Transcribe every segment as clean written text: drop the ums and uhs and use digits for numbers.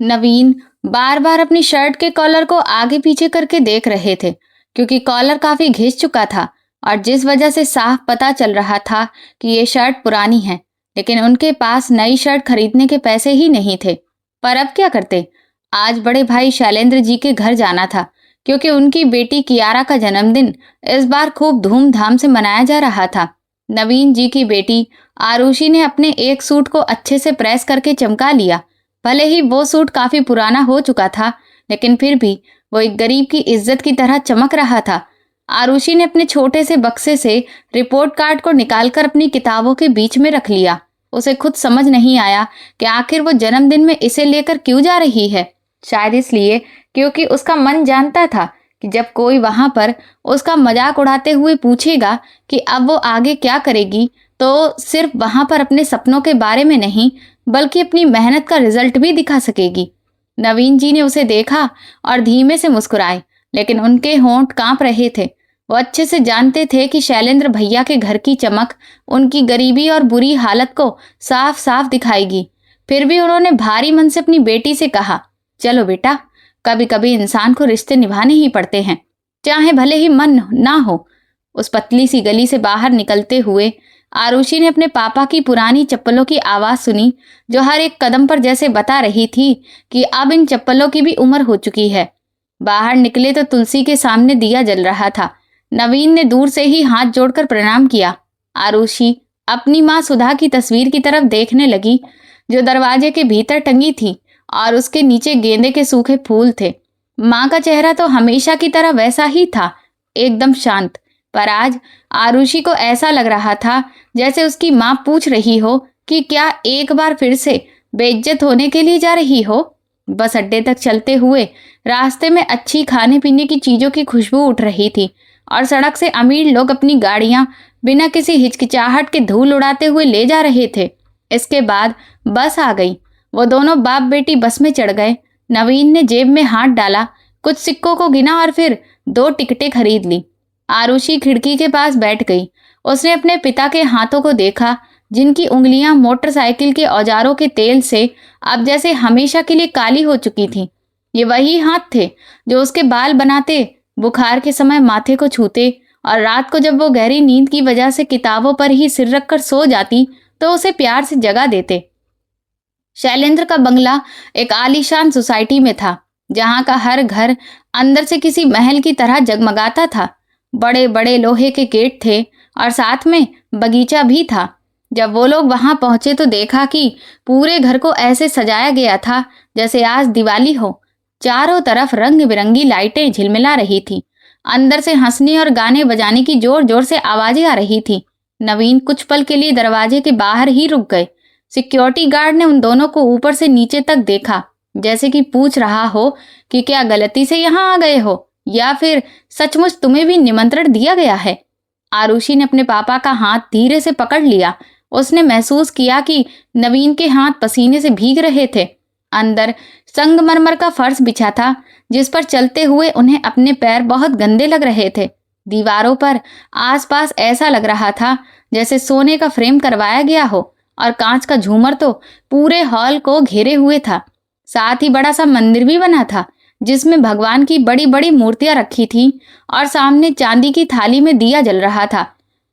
नवीन बार बार अपनी शर्ट के कॉलर को आगे पीछे करके देख रहे थे, क्योंकि कॉलर काफी घिस चुका था और जिस वजह से साफ पता चल रहा था कि ये शर्ट पुरानी है। लेकिन उनके पास नई शर्ट खरीदने के पैसे ही नहीं थे। पर अब क्या करते। आज बड़े भाई शैलेंद्र जी के घर जाना था, क्योंकि उनकी बेटी कियारा का जन्मदिन इस बार खूब धूमधाम से मनाया जा रहा था। नवीन जी की बेटी आरुषि ने अपने एक सूट को अच्छे से प्रेस करके चमका लिया। भले ही वो सूट काफी पुराना हो चुका था, लेकिन फिर भी वो एक गरीब की इज्जत की तरह चमक रहा था। आरुषि ने अपने छोटे से बक्से से रिपोर्ट कार्ड को निकालकर अपनी किताबों के बीच में रख लिया। उसे खुद समझ नहीं आया कि आखिर वो जन्मदिन में इसे लेकर क्यों जा रही है। शायद इसलिए क्योंकि उसका मन जानता था कि जब कोई वहां पर उसका मजाक उड़ाते हुए पूछेगा कि अब वो आगे क्या करेगी, तो सिर्फ वहां पर अपने सपनों के बारे में नहीं, बल्कि अपनी मेहनत का रिजल्ट भी दिखा सकेगी। नवीन जी ने उसे देखा और धीमे से मुस्कुराए, लेकिन उनके होंठ कांप रहे थे। वो अच्छे से जानते थे कि शैलेंद्र भैया के घर की चमक उनकी गरीबी और बुरी हालत को साफ साफ दिखाएगी। फिर भी उन्होंने भारी मन से अपनी बेटी से कहा, चलो बेटा, कभी कभी इंसान को रिश्ते निभाने ही पड़ते हैं, चाहे भले ही मन ना हो। उस पतली सी गली से बाहर निकलते हुए आरुषि ने अपने पापा की पुरानी चप्पलों की आवाज सुनी, जो हर एक कदम पर जैसे बता रही थी कि अब इन चप्पलों की भी उम्र हो चुकी है। बाहर निकले तो तुलसी के सामने दिया जल रहा था। नवीन ने दूर से ही हाथ जोड़कर प्रणाम किया। आरुषि अपनी माँ सुधा की तस्वीर की तरफ देखने लगी, जो दरवाजे के भीतर टंगी थी और उसके नीचे गेंदे के सूखे फूल थे। माँ का चेहरा तो हमेशा की तरह वैसा ही था, एकदम शांत। पर आज आरुषि को ऐसा लग रहा था जैसे उसकी माँ पूछ रही हो कि क्या एक बार फिर से बेइज्जत होने के लिए जा रही हो। बस अड्डे तक चलते हुए रास्ते में अच्छी खाने पीने की चीजों की खुशबू उठ रही थी और सड़क से अमीर लोग अपनी गाड़ियां बिना किसी हिचकिचाहट के धूल उड़ाते हुए ले जा रहे थे। इसके बाद बस आ गई। वो दोनों बाप बेटी बस में चढ़ गए। नवीन ने जेब में हाथ डाला, कुछ सिक्कों को गिना और फिर 2 टिकटें खरीद ली। आरुषि खिड़की के पास बैठ गई। उसने अपने पिता के हाथों को देखा, जिनकी उंगलियां मोटरसाइकिल के औजारों के तेल से अब जैसे हमेशा के लिए काली हो चुकी थीं। ये वही हाथ थे जो उसके बाल बनाते, बुखार के समय माथे को छूते और रात को जब वो गहरी नींद की वजह से किताबों पर ही सिर रखकर सो जाती तो उसे प्यार से जगा देते। शैलेंद्र का बंगला एक आलीशान सोसाइटी में था, जहां का हर घर अंदर से किसी महल की तरह जगमगाता था। बड़े बड़े लोहे के गेट थे और साथ में बगीचा भी था। जब वो लोग वहां पहुंचे तो देखा कि पूरे घर को ऐसे सजाया गया था जैसे आज दिवाली हो। चारों तरफ रंग बिरंगी लाइटें झिलमिला रही थी। अंदर से हंसने और गाने बजाने की जोर जोर से आवाजें आ रही थी। नवीन कुछ पल के लिए दरवाजे के बाहर ही रुक गए। सिक्योरिटी गार्ड ने उन दोनों को ऊपर से नीचे तक देखा, जैसे कि पूछ रहा हो कि क्या गलती से यहाँ आ गए हो या फिर सचमुच तुम्हें भी निमंत्रण दिया गया है। आरुषि ने अपने पापा का हाथ धीरे से पकड़ लिया। उसने महसूस किया कि नवीन के हाथ पसीने से भीग रहे थे। अंदर संगमरमर का फर्श बिछा था, जिस पर चलते हुए उन्हें अपने पैर बहुत गंदे लग रहे थे। दीवारों पर आसपास ऐसा लग रहा था जैसे सोने का फ्रेम करवाया गया हो और कांच का झूमर तो पूरे हॉल को घेरे हुए था। साथ ही बड़ा सा मंदिर भी बना था, जिसमें भगवान की बड़ी बड़ी मूर्तियां रखी थीं और सामने चांदी की थाली में दिया जल रहा था।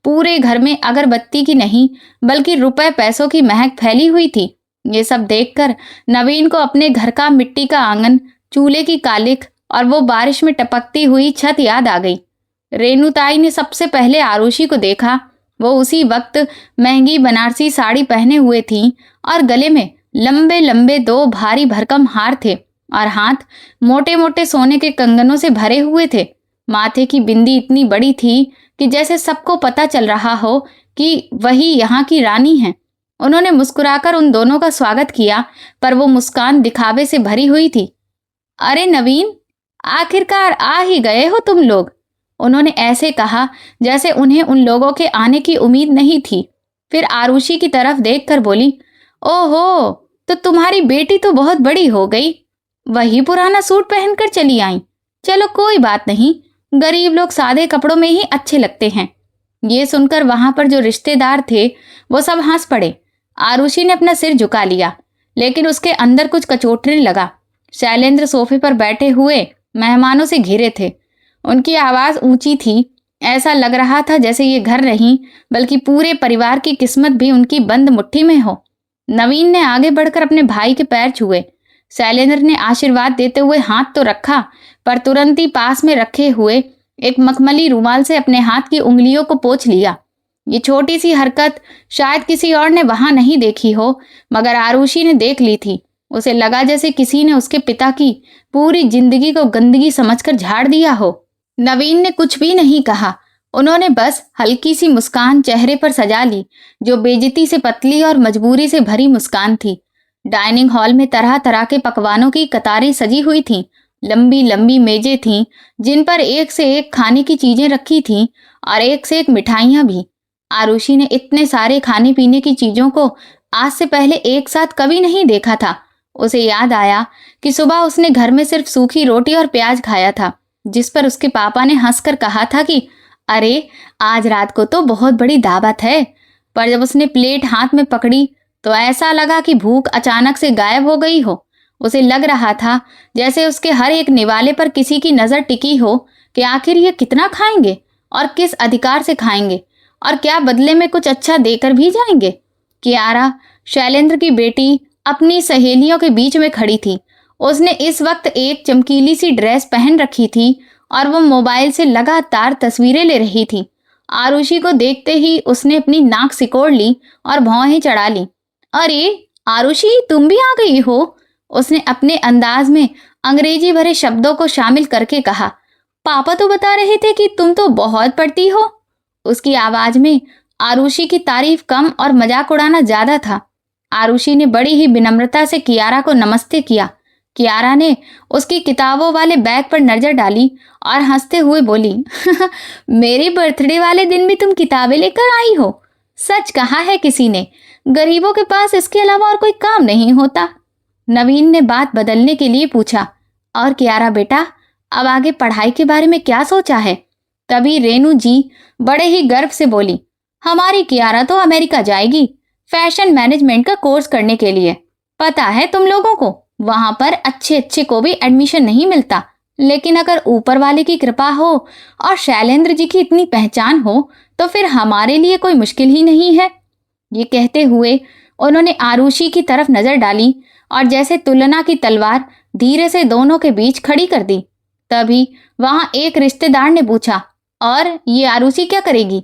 पूरे घर में अगरबत्ती की नहीं, बल्कि रुपए पैसों की महक फैली हुई थी। ये सब देखकर नवीन को अपने घर का मिट्टी का आंगन, चूल्हे की कालिख और वो बारिश में टपकती हुई छत याद आ गई। रेणुताई ने सबसे पहले आरुषि को देखा। वो उसी वक्त महंगी बनारसी साड़ी पहने हुए थीं और गले में लंबे लंबे 2 भारी भरकम हार थे और हाथ मोटे मोटे सोने के कंगनों से भरे हुए थे। माथे की बिंदी इतनी बड़ी थी कि जैसे सबको पता चल रहा हो कि वही यहाँ की रानी है। उन्होंने मुस्कुराकर उन दोनों का स्वागत किया, पर वो मुस्कान दिखावे से भरी हुई थी। अरे नवीन, आखिरकार आ ही गए हो तुम लोग। उन्होंने ऐसे कहा जैसे उन्हें उन लोगों के आने की उम्मीद नहीं थी। फिर आरुषि की तरफ देखकर बोली, ओहो, तो तुम्हारी बेटी तो बहुत बड़ी हो गई। वही पुराना सूट पहनकर चली आई। चलो कोई बात नहीं, गरीब लोग सादे कपड़ों में ही अच्छे लगते हैं। ये सुनकर वहां पर जो रिश्तेदार थे वो सब हंस पड़े। आरुषि ने अपना सिर झुका लिया। लेकिन उसके अंदर कुछ कचोटने लगा। शैलेंद्र सोफे पर बैठे हुए मेहमानों से घिरे थे। उनकी आवाज ऊंची थी। ऐसा लग रहा था जैसे ये घर नहीं बल्कि पूरे परिवार की किस्मत भी उनकी बंद मुट्ठी में हो। नवीन ने आगे बढ़कर अपने भाई के पैर छुए। शैलेंद्र ने आशीर्वाद देते हुए हाथ तो रखा, पर तुरंत ही पास में रखे हुए एक मखमली रुमाल से अपने हाथ की उंगलियों को पोंछ लिया। ये छोटी सी हरकत शायद किसी और ने वहां नहीं देखी हो, मगर आरुषि ने देख ली थी। उसे लगा जैसे किसी ने उसके पिता की पूरी जिंदगी को गंदगी समझकर झाड़ दिया हो। नवीन ने कुछ भी नहीं कहा। उन्होंने बस हल्की सी मुस्कान चेहरे पर सजा ली, जो बेइज्जती से पतली और मजबूरी से भरी मुस्कान थी। डाइनिंग हॉल में तरह तरह के पकवानों की कतारें सजी हुई थीं। लंबी लंबी मेजें थीं, जिन पर एक से एक खाने की चीजें रखी थीं और एक से एक मिठाइयां भी। आरुषि ने इतने सारे खाने पीने की चीजों को आज से पहले एक साथ कभी नहीं देखा था। उसे याद आया कि सुबह उसने घर में सिर्फ सूखी रोटी और प्याज खाया था, जिस पर उसके पापा ने हंसकर कहा था कि अरे, आज रात को तो बहुत बड़ी दावत है। पर जब उसने प्लेट हाथ में पकड़ी तो ऐसा लगा कि भूख अचानक से गायब हो गई हो। उसे लग रहा था जैसे उसके हर एक निवाले पर किसी की नजर टिकी हो कि आखिर ये कितना खाएंगे और किस अधिकार से खाएंगे, और क्या बदले में कुछ अच्छा देकर भी जाएंगे। कियारा, शैलेंद्र की बेटी, अपनी सहेलियों के बीच में खड़ी थी। उसने इस वक्त एक चमकीली सी ड्रेस पहन रखी थी और वो मोबाइल से लगातार तस्वीरें ले रही थी। आरुषि को देखते ही उसने अपनी नाक सिकोड़ ली और भौहें चढ़ा ली। अरे आरुषि, तुम भी आ गई हो? उसने अपने अंदाज में अंग्रेजी भरे शब्दों को शामिल करके कहा। पापा तो बता रहे थे कि तुम तो बहुत पढ़ती हो। उसकी आवाज में आरुषि की तारीफ कम और मजाक उड़ाना ज्यादा था। आरुषि ने बड़ी ही विनम्रता से कियारा को नमस्ते किया। कियारा ने उसकी किताबों वाले बैग पर नजर डाली और हंसते हुए बोली, मेरे बर्थडे वाले दिन भी तुम किताबें लेकर आई हो। सच कहा है किसी ने, गरीबों के पास इसके अलावा और कोई काम नहीं होता। नवीन ने बात बदलने के लिए पूछा, और कियारा बेटा, अब आगे पढ़ाई के बारे में क्या सोचा है? तभी रेनू जी बड़े ही गर्व से बोली, हमारी कियारा तो अमेरिका जाएगी फैशन मैनेजमेंट का कोर्स करने के लिए। पता है तुम लोगों को, वहां पर अच्छे अच्छे को भी एडमिशन नहीं मिलता, लेकिन अगर ऊपर वाले की कृपा हो और शैलेंद्र जी की इतनी पहचान हो तो फिर हमारे लिए कोई मुश्किल ही नहीं है। ये कहते हुए उन्होंने आरुषि की तरफ नजर डाली और जैसे तुलना की तलवार धीरे से दोनों के बीच खड़ी कर दी। तभी वहां एक रिश्तेदार ने पूछा, और ये आरुषि क्या करेगी?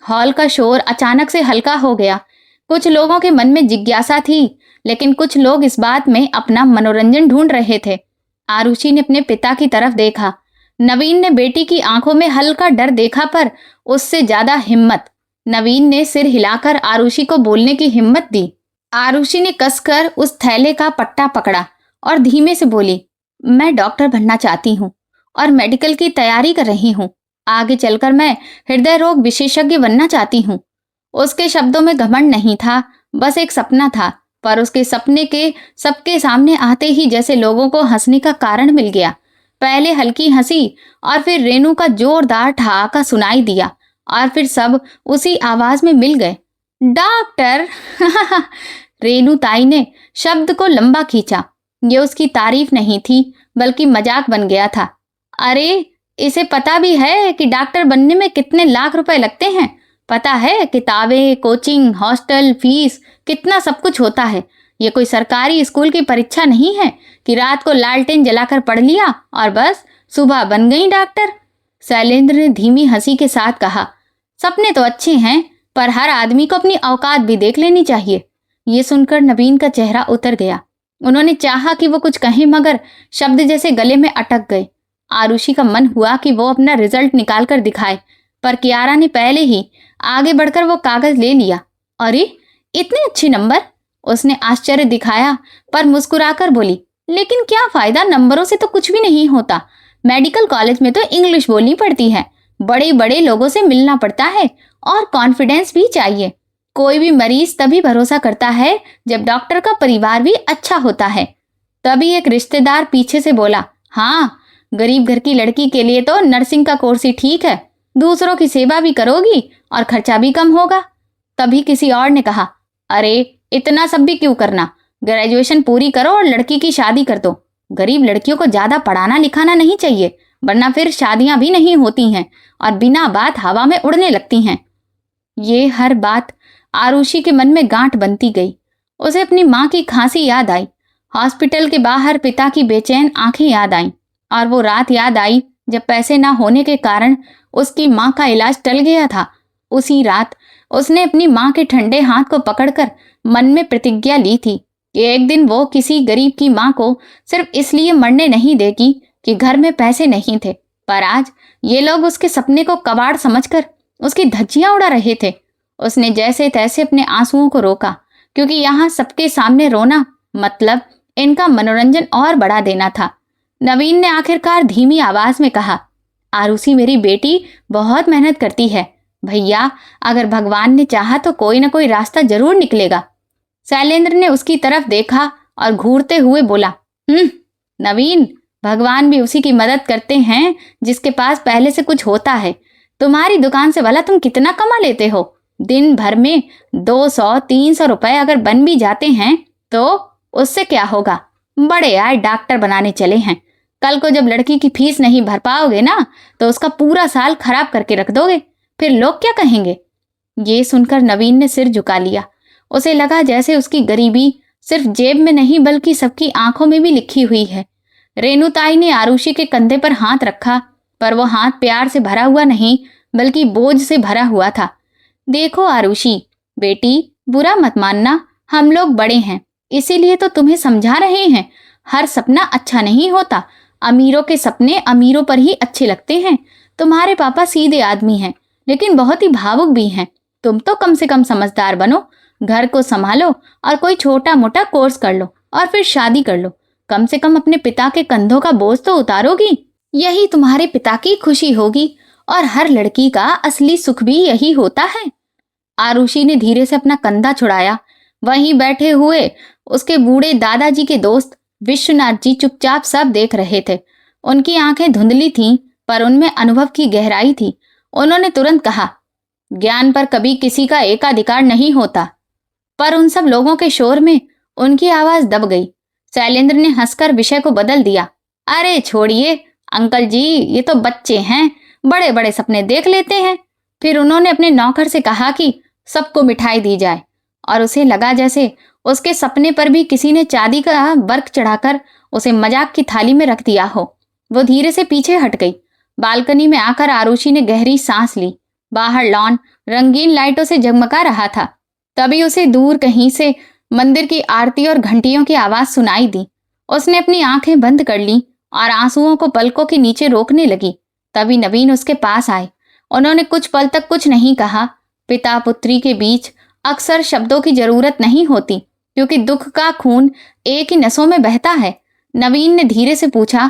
हॉल का शोर अचानक से हल्का हो गया। कुछ लोगों के मन में जिज्ञासा थी, लेकिन कुछ लोग इस बात में अपना मनोरंजन ढूंढ रहे थे। आरुषि ने अपने पिता की तरफ देखा। नवीन ने बेटी की आंखों में हल्का डर देखा, पर उससे ज्यादा हिम्मत। नवीन ने सिर हिलाकर आरुषि को बोलने की हिम्मत दी। आरुषि ने कसकर उस थैले का पट्टा पकड़ा और धीमे से बोली, मैं डॉक्टर बनना चाहती हूँ और मेडिकल की तैयारी कर रही हूँ। आगे चलकर मैं हृदय रोग विशेषज्ञ बनना चाहती हूँ। उसके शब्दों में घमंड नहीं था, बस एक सपना था, पर उसके सपने के सबके सामने आते ही जैसे लोगों को हंसने का कारण मिल गया। पहले हल्की हंसी और फिर रेनू का जोरदार ठहाका सुनाई दिया और फिर सब उसी आवाज में मिल गए। डॉक्टर! रेनू ताई ने शब्द को लंबा खींचा। ये उसकी तारीफ नहीं थी बल्कि मजाक बन गया था। अरे, इसे पता भी है कि डॉक्टर बनने में कितने लाख रुपए लगते हैं? पता है, किताबें, कोचिंग, हॉस्टल, फीस, कितना सब कुछ होता है। ये कोई सरकारी स्कूल की परीक्षा नहीं है कि रात को लालटेन जलाकर पढ़ लिया और बस सुबह बन गई डॉक्टर। शैलेंद्र ने धीमी हंसी के साथ कहा, सपने तो अच्छे हैं, पर हर आदमी को अपनी औकात भी देख लेनी चाहिए। ये सुनकर नवीन का चेहरा उतर गया। उन्होंने चाहा कि वो कुछ कहें, मगर शब्द जैसे गले में अटक गए। आरुषि का मन हुआ कि वो अपना रिजल्ट निकाल कर दिखाए, पर कियारा ने पहले ही आगे बढ़कर वो कागज ले लिया। अरे, इतने अच्छे नंबर! उसने आश्चर्य दिखाया पर मुस्कुराकर बोली, लेकिन क्या फायदा, नंबरों से तो कुछ भी नहीं होता। मेडिकल कॉलेज में तो इंग्लिश बोलनी पड़ती है, बड़े बड़े लोगों से मिलना पड़ता है और कॉन्फिडेंस भी चाहिए। कोई भी मरीज तभी भरोसा करता है जब डॉक्टर का परिवार भी अच्छा होता है। तभी एक रिश्तेदार पीछे से बोला, हाँ, गरीब घर की लड़की के लिए तो नर्सिंग का कोर्स ही ठीक है, दूसरों की सेवा भी करोगी और खर्चा भी कम होगा। तभी किसी और ने कहा, अरे, इतना सब भी क्यों करना, ग्रेजुएशन पूरी करो और लड़की की शादी कर दो। गरीब लड़कियों को ज्यादा पढ़ाना लिखाना नहीं चाहिए, वरना फिर शादियां भी नहीं होती हैं और बिना बात हवा में उड़ने लगती हैं। ये हर बात आरुषि के मन में गांठ बनती गई। उसे अपनी माँ की खांसी याद आई, हॉस्पिटल के बाहर पिता की बेचैन आंखें याद आईं, और वो रात याद आई जब पैसे ना होने के कारण उसकी माँ का इलाज टल गया था। उसी रात उसने अपनी माँ के ठंडे हाथ को पकड़कर मन में प्रतिज्ञा ली थी कि एक दिन वो किसी गरीब की माँ को सिर्फ इसलिए मरने नहीं देगी कि घर में पैसे नहीं थे। पर आज ये लोग उसके सपने को कबाड़ समझकर उसकी धज्जियां उड़ा रहे थे। उसने जैसे तैसे अपने आंसुओं को रोका, क्योंकि यहाँ सबके सामने रोना मतलब इनका मनोरंजन और बढ़ा देना था। नवीन ने आखिरकार धीमी आवाज में कहा, आरुषि मेरी बेटी बहुत मेहनत करती है भैया, अगर भगवान ने चाहा तो कोई ना कोई रास्ता जरूर निकलेगा। शैलेंद्र ने उसकी तरफ देखा और घूरते हुए बोला, नवीन, भगवान भी उसी की मदद करते हैं जिसके पास पहले से कुछ होता है। तुम्हारी दुकान से भला तुम कितना कमा लेते हो? दिन भर में 200-300 रुपए अगर बन भी जाते हैं तो उससे क्या होगा? बड़े यार डॉक्टर बनाने चले हैं। कल को जब लड़की की फीस नहीं भर पाओगे ना तो उसका पूरा साल खराब करके रख दोगे, फिर लोग क्या कहेंगे? ये सुनकर नवीन ने सिर झुका लिया। उसे लगा जैसे उसकी गरीबी सिर्फ जेब में नहीं बल्कि सबकी आंखों में भी लिखी हुई है। रेणुताई ने आरुषि के कंधे पर हाथ रखा, पर वो हाथ प्यार से भरा हुआ नहीं बल्कि बोझ से भरा हुआ था। देखो आरुषि बेटी, बुरा मत मानना, हम लोग बड़े हैं इसीलिए तो तुम्हें समझा रहे हैं। हर सपना अच्छा नहीं होता, अमीरों के सपने अमीरों पर ही अच्छे लगते हैं। तुम्हारे पापा सीधे आदमी हैं लेकिन बहुत ही भावुक भी हैं। तुम तो कम से कम समझदार बनो, घर को संभालो और कोई छोटा मोटा कोर्स कर लो और फिर शादी कर लो। कम से कम अपने पिता के कंधों का बोझ तो उतारोगी, यही तुम्हारे पिता की खुशी होगी और हर लड़की का असली सुख भी यही होता है। आरुषि ने धीरे से अपना कंधा छुड़ाया। वहीं बैठे हुए उसके बूढ़े दादाजी के दोस्त विश्वनाथ जी चुपचाप सब देख रहे थे। उनकी आंखें धुंधली थीं पर उनमें अनुभव की गहराई थी। उन्होंने तुरंत कहा, ज्ञान पर कभी किसी का एकाधिकार नहीं होता। पर उन सब लोगों के शोर में उनकी आवाज दब गई। शैलेंद्र ने हंसकर विषय को बदल दिया, अरे छोड़िए अंकल जी, ये तो बच्चे हैं, बड़े बड़े सपने देख लेते हैं। फिर उन्होंने अपने नौकर से कहा कि सबको मिठाई दी जाए, और उसे लगा जैसे उसके सपने पर भी किसी ने चांदी का वर्क चढ़ाकर उसे मजाक की थाली में रख दिया हो। वो धीरे से पीछे हट गई। बालकनी में आकर आरुषि ने गहरी सांस ली। बाहर लॉन रंगीन लाइटों से जगमगा रहा था। तभी उसे दूर कहीं से मंदिर की आरती और घंटियों की आवाज सुनाई दी। उसने अपनी आंखें बंद कर ली और आंसुओं को पलकों के नीचे रोकने लगी। तभी नवीन उसके पास आए। उन्होंने कुछ पल तक कुछ नहीं कहा। पिता पुत्री के बीच अक्सर शब्दों की जरूरत नहीं होती, क्योंकि दुख का खून एक ही नसों में बहता है। नवीन ने धीरे से पूछा,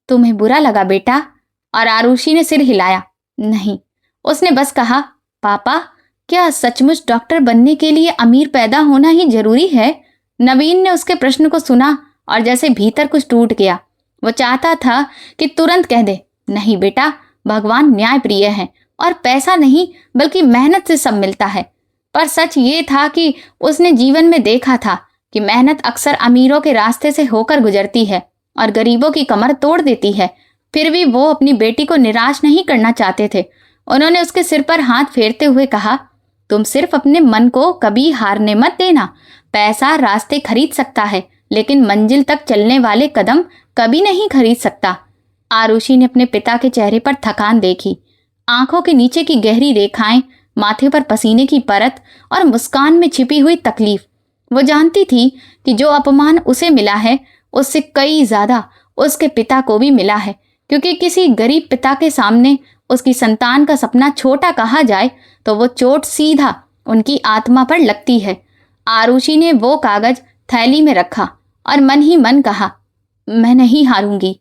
तुम्हें बुरा लगा बेटा? और आरुषि ने सिर हिलाया। नहीं। उसने बस कहा, पापा, क्या सचमुच डॉक्टर बनने के लिए अमीर पैदा होना ही जरूरी है? नवीन ने उसके प्रश्न को सुना और जैसे भीतर कुछ टूट गया। वो चाहता था कि तुरंत कह दे, नहीं बेटा, भगवान न्याय प्रिय है और पैसा नहीं बल्कि मेहनत से सब मिलता है। पर सच ये था कि उसने जीवन में देखा था कि मेहनत अक्सर अमीरों के रास्ते से होकर गुजरती है और गरीबों की कमर तोड़ देती है। फिर भी वो अपनी बेटी को निराश नहीं करना चाहते थे। उन्होंने उसके सिर पर हाथ फेरते हुए कहा, तुम सिर्फ अपने मन को कभी हारने मत देना। पैसा रास्ते खरीद सकता है लेकिन मंजिल तक चलने वाले कदम कभी नहीं खरीद सकता। आरुषि ने अपने पिता के चेहरे पर थकान देखी, आंखों के नीचे की गहरी रेखाएं, माथे पर पसीने की परत और मुस्कान में छिपी हुई तकलीफ। वो जानती थी कि जो अपमान उसे मिला है उससे कई ज्यादा उसके पिता को भी मिला है, क्योंकि किसी गरीब पिता के सामने उसकी संतान का सपना छोटा कहा जाए तो वो चोट सीधा उनकी आत्मा पर लगती है। आरुषि ने वो कागज थैली में रखा और मन ही मन कहा, मैं नहीं हारूंगी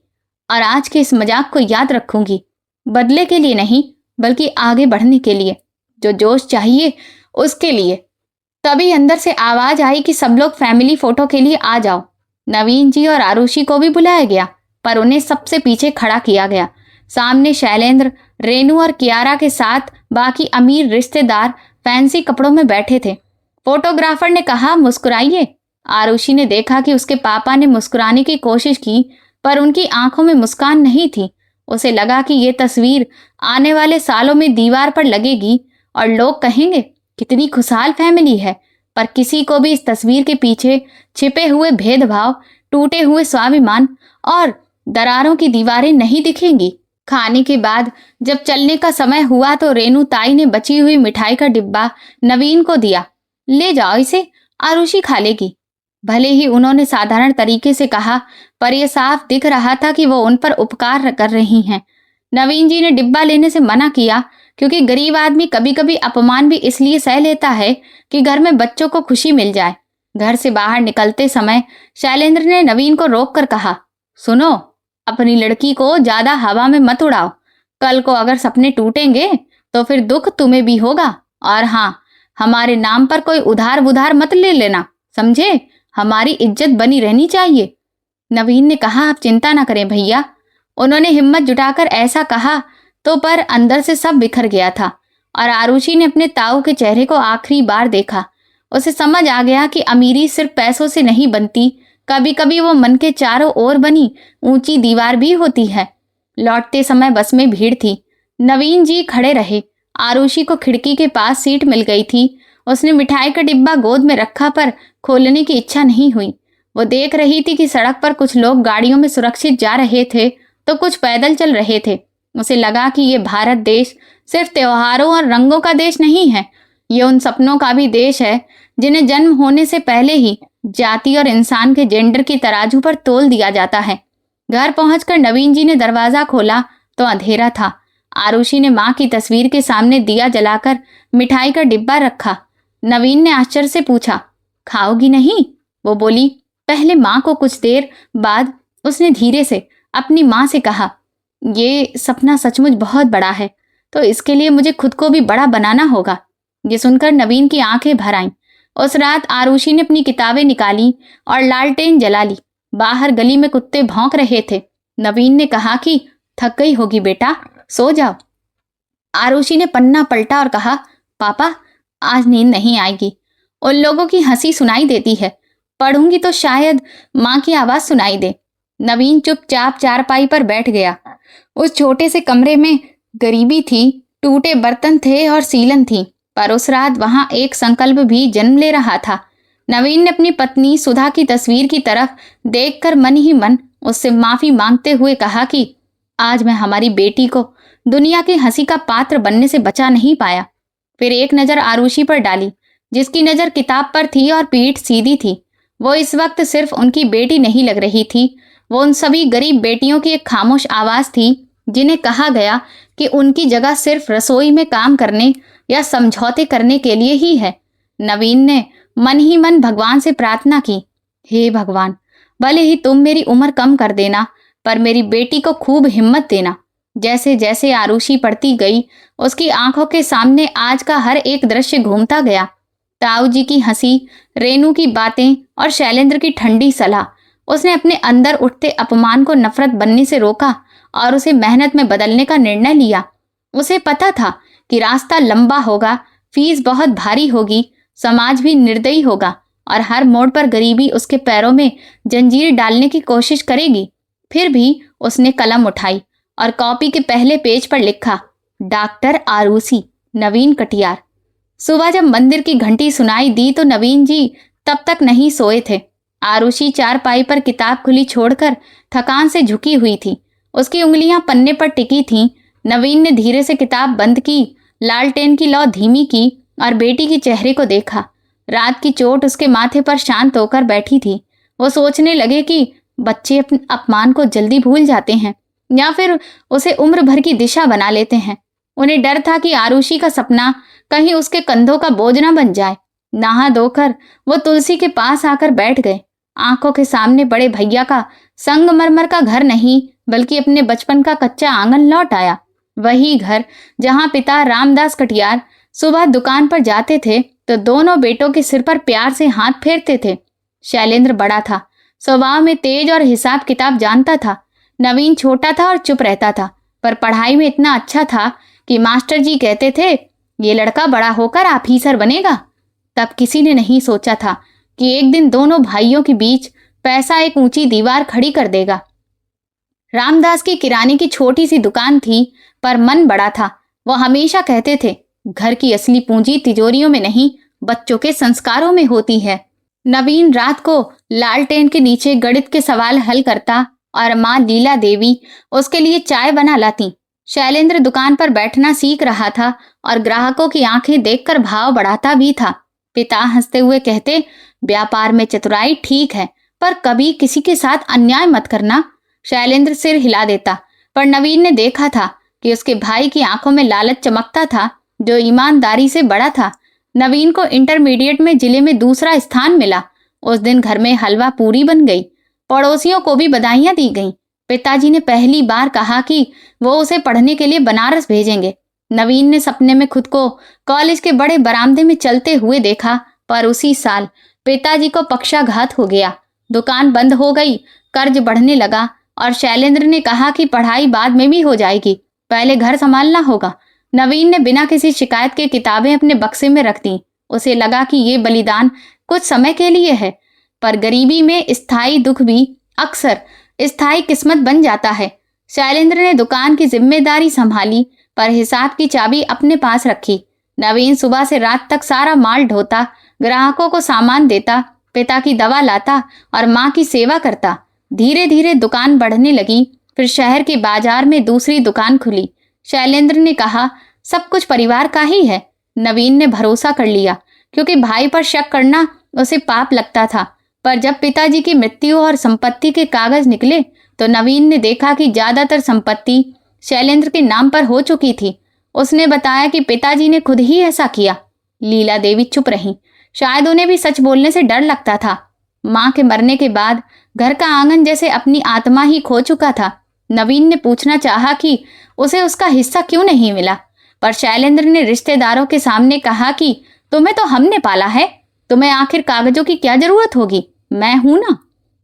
और आज के इस मजाक को याद रखूंगी, बदले के लिए नहीं बल्कि आगे बढ़ने के लिए, जो जोश चाहिए उसके लिए। तभी अंदर से आवाज आई कि सब लोग फैमिली फोटो के लिए आ जाओ। नवीन जी और आरुषि को भी बुलाया गया, पर उन्हें सबसे पीछे खड़ा किया गया। सामने शैलेंद्र, रेनू और कियारा के साथ बाकी अमीर रिश्तेदार फैंसी कपड़ों में बैठे थे। फोटोग्राफर ने कहा, मुस्कुराइए, आरुषि ने देखा कि उसके पापा ने मुस्कुराने की कोशिश की, पर उनकी आंखों में मुस्कान नहीं थी। उसे लगा कि ये तस्वीर आने वाले सालों में दीवार पर लगेगी और लोग कहेंगे कितनी खुशहाल फैमिली है, पर किसी को भी इस तस्वीर के पीछे छिपे हुए भेदभाव, टूटे हुए स्वाभिमान और दरारों की दीवारें नहीं दिखेंगी। खाने के बाद जब चलने का समय हुआ तो रेणु ताई ने बची हुई मिठाई का डिब्बा नवीन को दिया। ले जाओ इसे, आरुषि खा लेगी। भले ही उन्होंने साधारण तरीके से कहा, पर यह साफ दिख रहा था कि वो उन पर उपकार कर रही हैं। नवीन जी ने डिब्बा लेने से मना किया, क्योंकि गरीब आदमी कभी कभी अपमान भी इसलिए सह लेता है कि घर में बच्चों को खुशी मिल जाए। घर से बाहर निकलते समय शैलेंद्र ने नवीन को रोककर कहा, सुनो, अपनी लड़की को ज्यादा हवा में मत उड़ाओ। कल को अगर सपने टूटेंगे तो फिर दुख तुम्हें भी होगा। और हाँ, हमारे नाम पर कोई उधार बुधार मत ले लेना, समझे? हमारी इज्जत बनी रहनी चाहिए। नवीन ने कहा, आप चिंता ना करें भैया। उन्होंने हिम्मत जुटाकर ऐसा कहा तो पर अंदर से सब बिखर गया था और आरुषि ने अपने ताऊ के चेहरे को आखिरी बार देखा। उसे समझ आ गया कि अमीरी सिर्फ पैसों से नहीं बनती, कभी कभी वो मन के चारों ओर बनी ऊंची दीवार भी होती है। लौटते समय बस में भीड़ थी। नवीन जी खड़े रहे। आरुषि को खिड़की के पास सीट मिल गई थी। उसने मिठाई का डिब्बा गोद में रखा, पर खोलने की इच्छा नहीं हुई। वो देख रही थी कि सड़क पर कुछ लोग गाड़ियों में सुरक्षित जा रहे थे तो कुछ पैदल चल रहे थे। उसे लगा कि ये भारत देश सिर्फ त्योहारों और रंगों का देश नहीं है, ये उन सपनों का भी देश है जिन्हें जन्म होने से पहले ही जाति और इंसान के जेंडर की तराजू पर तोल दिया जाता है। घर पहुंचकर नवीन जी ने दरवाजा खोला तो अंधेरा था। आरुषि ने मां की तस्वीर के सामने दिया जलाकर मिठाई का डिब्बा रखा। नवीन ने आश्चर्य से पूछा, खाओगी नहीं? वो बोली। पहले मां को कुछ देर बाद उसने धीरे से अपनी मां से कहा, ये सपना सचमुच बहुत बड़ा है, तो इसके लिए मुझे खुद को भी बड़ा बनाना होगा। ये सुनकर नवीन की आंखें भर आईं। उस रात आरुषि ने अपनी किताबें निकाली और लालटेन जला ली। बाहर गली में कुत्ते भौंक रहे थे। नवीन ने कहा कि थक गई होगी बेटा, सो जाओ। आरुषि ने पन्ना पलटा और कहा, पापा आज नींद नहीं आएगी। उन लोगों की हंसी सुनाई देती है, पढ़ूंगी तो शायद माँ की आवाज सुनाई दे। नवीन चुपचाप चारपाई पर बैठ गया। उस छोटे से कमरे में गरीबी थी, टूटे बर्तन थे और सीलन थी, पर उस रात वहां एक संकल्प भी जन्म ले रहा था। नवीन ने अपनी पत्नी सुधा की तस्वीर की तरफ देखकर मन ही मन उससे माफी मांगते हुए कहा कि आज मैं हमारी बेटी को दुनिया की हंसी का पात्र बनने से बचा नहीं पाया। फिर एक नजर आरुषि पर डाली, जिसकी नजर किताब पर थी और पीठ सीधी थी। वो इस वक्त सिर्फ उनकी बेटी नहीं लग रही थी, वो उन सभी गरीब बेटियों की एक खामोश आवाज थी जिन्हें कहा गया कि उनकी जगह सिर्फ रसोई में काम करने या समझौते करने के लिए ही है। नवीन ने मन ही मन भगवान से प्रार्थना की, हे भगवान, भले ही तुम मेरी उम्र कम कर देना, पर मेरी बेटी को खूब हिम्मत देना। जैसे जैसे आरुषि पढ़ती गई, उसकी आंखों के सामने आज का हर एक दृश्य घूमता गया। ताऊ जी की हंसी, रेणु की बातें और शैलेंद्र की ठंडी सलाह। उसने अपने अंदर उठते अपमान को नफरत बनने से रोका और उसे मेहनत में बदलने का निर्णय लिया। उसे पता था कि रास्ता लंबा होगा, फीस बहुत भारी होगी, समाज भी निर्दयी होगा और हर मोड़ पर गरीबी उसके पैरों में जंजीर डालने की कोशिश करेगी। फिर भी उसने कलम उठाई और कॉपी के पहले पेज पर लिखा, डॉक्टर आरुषि, नवीन कटियार। सुबह जब मंदिर की घंटी सुनाई दी तो नवीन जी तब तक नहीं सोए थे। आरुषि चारपाई पर किताब खुली छोड़कर थकान से झुकी हुई थी। उसकी उंगलियां पन्ने पर टिकी थीं। नवीन ने धीरे से किताब बंद की, लालटेन की लौ धीमी की और बेटी के चेहरे को देखा। रात की चोट उसके माथे पर शांत होकर बैठी थी। वो सोचने लगे कि बच्चे अपने अपमान को जल्दी भूल जाते हैं या फिर उसे उम्र भर की दिशा बना लेते हैं। उन्हें डर था कि आरुषि का सपना कहीं उसके कंधों का बोझ न बन जाए। नहा धोकर वो तुलसी के पास आकर बैठ गए। आंखों के सामने बड़े भैया का संगमरमर का घर नहीं, बल्कि अपने बचपन का कच्चा आंगन लौट आया। वही घर जहां पिता रामदास कटियार सुबह दुकान पर जाते थे तो दोनों बेटों के सिर पर प्यार से हाथ फेरते थे। शैलेंद्र बड़ा था, स्वभाव में तेज और हिसाब किताब जानता था। नवीन छोटा था और चुप रहता था, पर पढ़ाई में इतना अच्छा था कि मास्टर जी कहते थे, ये लड़का बड़ा होकर ऑफिसर बनेगा। तब किसी ने नहीं सोचा था कि एक दिन दोनों भाइयों के बीच पैसा एक ऊंची दीवार खड़ी कर देगा। रामदास की किराने की छोटी सी दुकान थी, पर मन बड़ा था। वो हमेशा कहते थे, घर की असली पूंजी तिजोरियों में नहीं, बच्चों के संस्कारों में होती है। नवीन रात को लालटेन के नीचे गणित के सवाल हल करता और माँ लीला देवी उसके लिए चाय बना लाती। शैलेंद्र दुकान पर बैठना सीख रहा था और ग्राहकों की आंखें देखकर भाव बढ़ाता भी था। पिता हंसते हुए कहते, व्यापार में चतुराई ठीक है, पर कभी किसी के साथ अन्याय मत करना। शैलेंद्र सिर हिला देता, पर नवीन ने देखा था कि उसके भाई की आंखों में लालच चमकता था, जो ईमानदारी से बड़ा था। नवीन को इंटरमीडिएट में जिले में दूसरा स्थान मिला। उस दिन घर में हलवा पूरी बन गई। पड़ोसियों को भी बधाइयां दी गईं। पिताजी ने पहली बार कहा कि वो उसे पढ़ने के लिए बनारस भेजेंगे। नवीन ने सपने में खुद को कॉलेज के बड़े बरामदे में चलते हुए देखा, पर उसी साल पिताजी को पक्षाघात हो गया। दुकान बंद हो गई, कर्ज बढ़ने लगा और शैलेंद्र ने कहा कि पढ़ाई बाद में भी हो जाएगी, पहले घर संभालना होगा। नवीन ने बिना किसी शिकायत के किताबें अपने बक्से में रख दी। उसे लगा कि ये बलिदान कुछ समय के लिए है, पर गरीबी में स्थायी दुख भी अक्सर स्थायी किस्मत बन जाता है। शैलेंद्र ने दुकान की जिम्मेदारी संभाली, पर हिसाब की चाबी अपने पास रखी। नवीन सुबह से रात तक सारा माल ढोता, ग्राहकों को सामान देता, पिता की दवा लाता और माँ की सेवा करता। धीरे धीरे दुकान बढ़ने लगी। फिर शहर के बाजार में दूसरी दुकान खुली। शैलेंद्र ने कहा, सब कुछ परिवार का ही है। नवीन ने भरोसा कर लिया, क्योंकि भाई पर शक करना उसे पाप लगता था। पर जब पिताजी की मृत्यु और संपत्ति के कागज निकले, तो नवीन ने देखा कि ज्यादातर संपत्ति शैलेंद्र के नाम पर हो चुकी थी। उसने बताया कि पिताजी ने खुद ही ऐसा किया। लीला देवी चुप रही। शायद उन्हें भी सच बोलने से डर लगता था। माँ के मरने के बाद घर का आंगन जैसे अपनी आत्मा ही खो चुका था। नवीन ने पूछना चाहा कि उसे उसका हिस्सा क्यों नहीं मिला, पर शैलेंद्र ने रिश्तेदारों के सामने कहा कि तुम्हें तो हमने पाला है, तुम्हें आखिर कागजों की क्या जरूरत होगी, मैं हूं ना।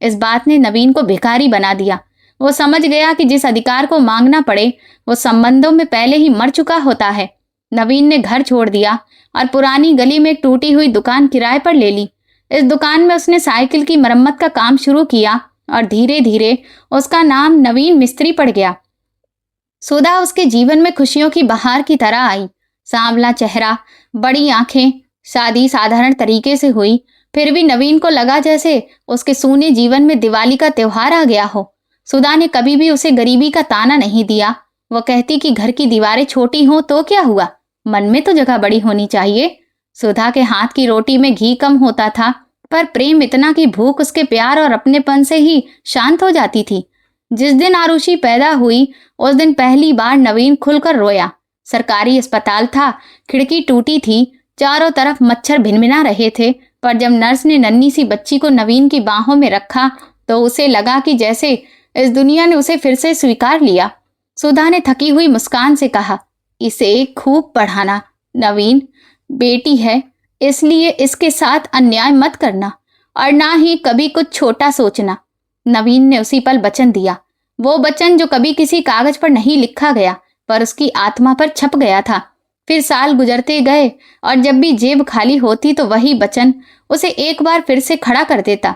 इस बात ने नवीन को भिखारी बना दिया। वो समझ गया कि जिस अधिकार को मांगना पड़े, वो संबंधों में पहले ही मर चुका होता है। नवीन ने घर छोड़ दिया और पुरानी गली में एक टूटी हुई दुकान किराए पर ले ली। इस दुकान में उसने साइकिल की मरम्मत का काम शुरू किया और धीरे धीरे उसका नाम नवीन मिस्त्री पड़ गया। सुधा उसके जीवन में खुशियों की बहार की तरह आई। सांवला चेहरा, बड़ी आंखें, शादी साधारण तरीके से हुई, फिर भी नवीन को लगा जैसे उसके सूने जीवन में दिवाली का त्योहार आ गया हो। सुधा ने कभी भी उसे गरीबी का ताना नहीं दिया। वो कहती कि घर की दीवारें छोटी हों तो क्या हुआ, मन में तो जगह बड़ी होनी चाहिए। सुधा के हाथ की रोटी में घी कम होता था, पर प्रेम इतना कि भूख उसके प्यार और अपनेपन से ही शांत हो जाती थी। जिस दिन आरुषि पैदा हुई, उस दिन पहली बार नवीन खुलकर रोया। सरकारी अस्पताल था, खिड़की टूटी थी, चारों तरफ मच्छर भिनभिना रहे थे, पर जब नर्स ने नन्ही सी बच्ची को नवीन की बाहों में रखा, तो उसे लगा कि जैसे इस दुनिया ने उसे फिर से स्वीकार लिया। सुधा ने थकी हुई मुस्कान से कहा, इसे खूब पढ़ाना नवीन, बेटी है, इसलिए इसके साथ अन्याय मत करना और ना ही कभी कुछ छोटा सोचना। नवीन ने उसी पल वचन दिया, वो वचन जो कभी किसी कागज पर नहीं लिखा गया, पर उसकी आत्मा पर छप गया था। फिर साल गुजरते गए और जब भी जेब खाली होती तो वही वचन उसे एक बार फिर से खड़ा कर देता।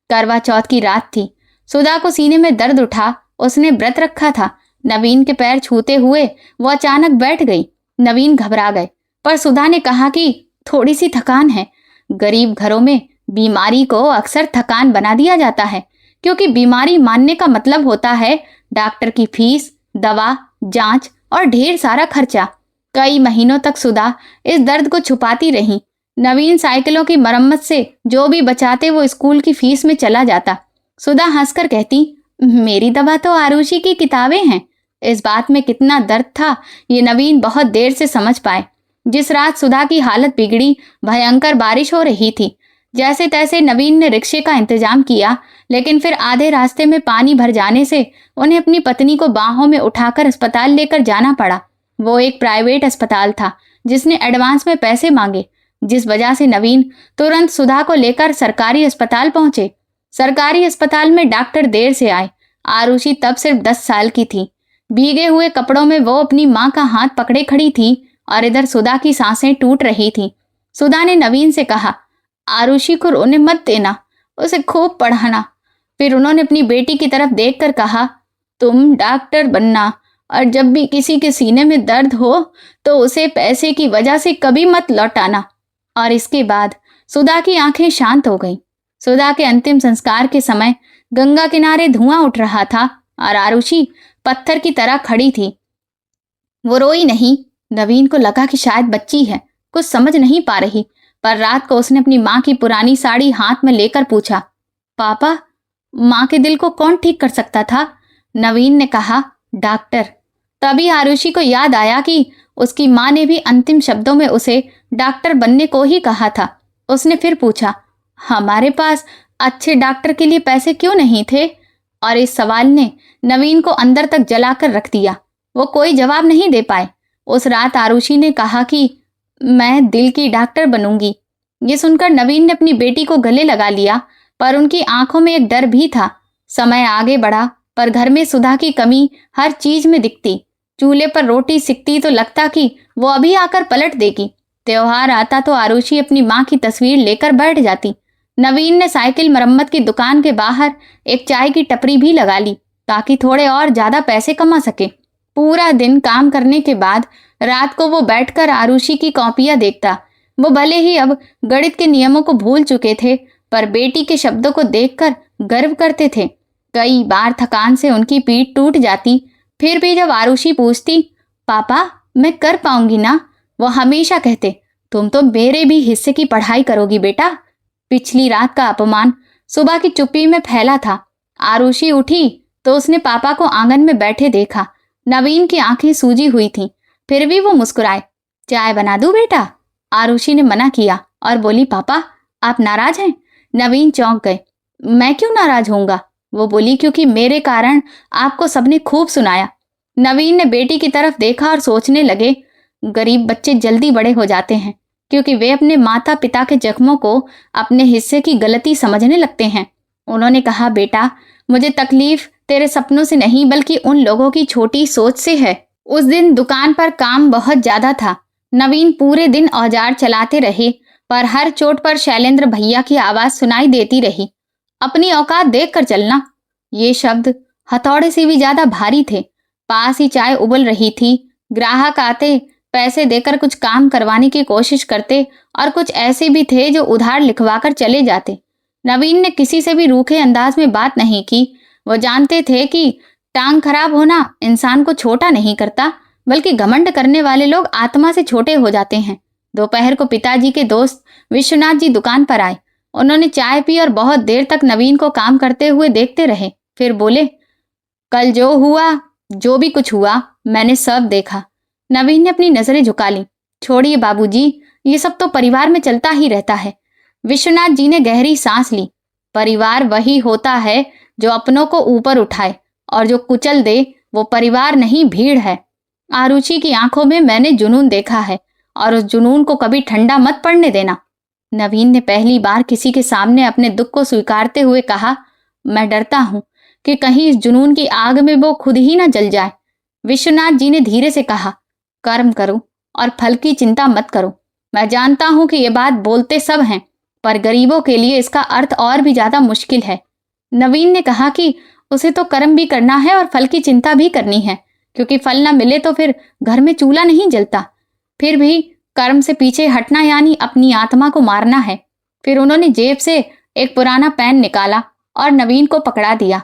करवा चौथ की रात थी। सुधा को सीने में दर्द उठा। उसने व्रत रखा था। नवीन के पैर छूते हुए वो अचानक बैठ गई। नवीन घबरा गए, पर सुधा ने कहा कि थोड़ी सी थकान है। गरीब घरों में बीमारी को अक्सर थकान बना दिया जाता है, क्योंकि बीमारी मानने का मतलब होता है डॉक्टर की फीस, दवा, जांच और ढेर सारा खर्चा। कई महीनों तक सुधा इस दर्द को छुपाती रही। नवीन साइकिलों की मरम्मत से जो भी बचाते वो स्कूल की फीस में चला जाता। सुधा हंसकर कहती, मेरी दवा तो आरुषि की किताबें हैं। इस बात में कितना दर्द था, ये नवीन बहुत देर से समझ पाए। जिस रात सुधा की हालत बिगड़ी, भयंकर बारिश हो रही थी। जैसे तैसे नवीन ने रिक्शे का इंतजाम किया, लेकिन फिर आधे रास्ते में पानी भर जाने से उन्हें अपनी पत्नी को बाहों में उठाकर अस्पताल लेकर जाना पड़ा। वो एक प्राइवेट अस्पताल था जिसने एडवांस में पैसे मांगे, जिस वजह से नवीन तुरंत सुधा को लेकर सरकारी अस्पताल पहुंचे। सरकारी अस्पताल में डॉक्टर देर से आए। आरुषि तब सिर्फ 10 साल की थी। भीगे हुए कपड़ों में वो अपनी माँ का हाथ पकड़े खड़ी थी और इधर सुधा की सांसें टूट रही थी। सुधा ने नवीन से कहा, आरुषि को रोने मत देना, उसे खूब पढ़ाना। फिर उन्होंने अपनी बेटी की तरफ देखकर कहा, तुम डॉक्टर बनना और जब भी किसी के सीने में दर्द हो तो उसे पैसे की वजह से कभी मत लौटाना। और इसके बाद सुधा की आंखें शांत हो गईं। सुधा के अंतिम संस्कार के समय गंगा किनारे धुआं उठ रहा था और आरुषि पत्थर की तरह खड़ी थी। वो रोई नहीं। नवीन को लगा कि शायद बच्ची है, कुछ समझ नहीं पा रही, पर रात को उसने अपनी माँ की पुरानी साड़ी हाथ में लेकर पूछा, पापा, माँ के दिल को कौन ठीक कर सकता था? नवीन ने कहा, डॉक्टर। तभी आरुषि को याद आया कि उसकी माँ ने भी अंतिम शब्दों में उसे डॉक्टर बनने को ही कहा था। उसने फिर पूछा, हमारे पास अच्छे डॉक्टर के लिए पैसे क्यों नहीं थे? और इस सवाल ने नवीन को अंदर तक जलाकर रख दिया। वो कोई जवाब नहीं दे पाए। उस रात आरुषि ने कहा कि मैं दिल की डॉक्टर बनूंगी। ये सुनकर नवीन ने अपनी बेटी को गले लगा लिया, पर उनकी आंखों में एक डर भी था। समय आगे बढ़ा, पर घर में सुधा की कमी हर चीज में दिखती। चूल्हे पर रोटी सिकती तो लगता कि वो अभी आकर पलट देगी। त्योहार आता तो आरुषि अपनी माँ की तस्वीर लेकर बैठ जाती। नवीन ने साइकिल मरम्मत की दुकान के बाहर एक चाय की टपरी भी लगा ली ताकि थोड़े और ज्यादा पैसे कमा सके। पूरा दिन काम करने के बाद रात को वो बैठकर आरुषि की कॉपियां देखता। वो भले ही अब गणित के नियमों को भूल चुके थे, पर बेटी के शब्दों को देखकर गर्व करते थे। कई बार थकान से उनकी पीठ टूट जाती, फिर भी जब आरुषि पूछती, पापा मैं कर पाऊंगी ना, वो हमेशा कहते, तुम तो मेरे भी हिस्से की पढ़ाई करोगी बेटा। पिछली रात का अपमान सुबह की चुप्पी में फैला था। आरुषि उठी तो उसने पापा को आंगन में बैठे देखा। नवीन की आंखें सूजी हुई थीं, फिर भी वो मुस्कुराए। चाय बना दूं बेटा? आरुषि ने मना किया और बोली, पापा आप नाराज हैं? नवीन चौंक गए। मैं क्यों नाराज होऊंगा? वो बोली, क्योंकि मेरे कारण आपको सबने खूब सुनाया। नवीन ने बेटी की तरफ देखा और सोचने लगे, गरीब बच्चे जल्दी बड़े हो जाते हैं क्योंकि वे अपने माता पिता के जख्मों को अपने हिस्से की गलती समझने लगते हैं। उन्होंने कहा, बेटा मुझे तकलीफ तेरे सपनों से नहीं बल्कि उन लोगों की छोटी सोच से है। उस दिन दुकान पर काम बहुत ज्यादा था। नवीन पूरे दिन औजार चलाते रहे, पर हर चोट पर शैलेंद्र भैया की आवाज सुनाई देती रही, अपनी औकात देखकर चलना। ये शब्द हथौड़े से भी ज्यादा भारी थे। पास ही चाय उबल रही थी। ग्राहक आते, पैसे देकर कुछ काम करवाने की कोशिश करते और कुछ ऐसे भी थे जो उधार लिखवाकर चले जाते। नवीन ने किसी से भी रूखे अंदाज में बात नहीं की। वो जानते थे कि टांग खराब होना इंसान को छोटा नहीं करता, बल्कि घमंड करने वाले लोग आत्मा से छोटे हो जाते हैं। दोपहर को पिताजी के दोस्त विश्वनाथ जी दुकान पर आए। उन्होंने चाय पी और बहुत देर तक नवीन को काम करते हुए देखते रहे। फिर बोले, कल जो हुआ, जो भी कुछ हुआ, मैंने सब देखा। नवीन ने अपनी नजरें झुका ली। छोड़िए बाबूजी, ये सब तो परिवार में चलता ही रहता है। विश्वनाथ जी ने गहरी सांस ली। परिवार वही होता है जो अपनों को ऊपर उठाए, और जो कुचल दे वो परिवार नहीं भीड़ है। आरुषि की आंखों में मैंने जुनून देखा है, और उस जुनून को कभी ठंडा मत पड़ने देना। नवीन ने पहली बार किसी के सामने अपने दुख को स्वीकारते हुए कहा, मैं डरता हूं कि कहीं इस जुनून की आग में वो खुद ही ना जल जाए। विश्वनाथ जी ने धीरे से कहा, कर्म करो और फल की चिंता मत करो। मैं जानता हूं कि ये बात बोलते सब हैं, पर गरीबों के लिए इसका अर्थ और भी ज्यादा मुश्किल है। नवीन ने कहा कि उसे तो कर्म भी करना है और फल की चिंता भी करनी है, क्योंकि फल ना मिले तो फिर घर में चूल्हा नहीं जलता। फिर भी कर्म से पीछे हटना यानी अपनी आत्मा को मारना है। फिर उन्होंने जेब से एक पुराना पेन निकाला और नवीन को पकड़ा दिया।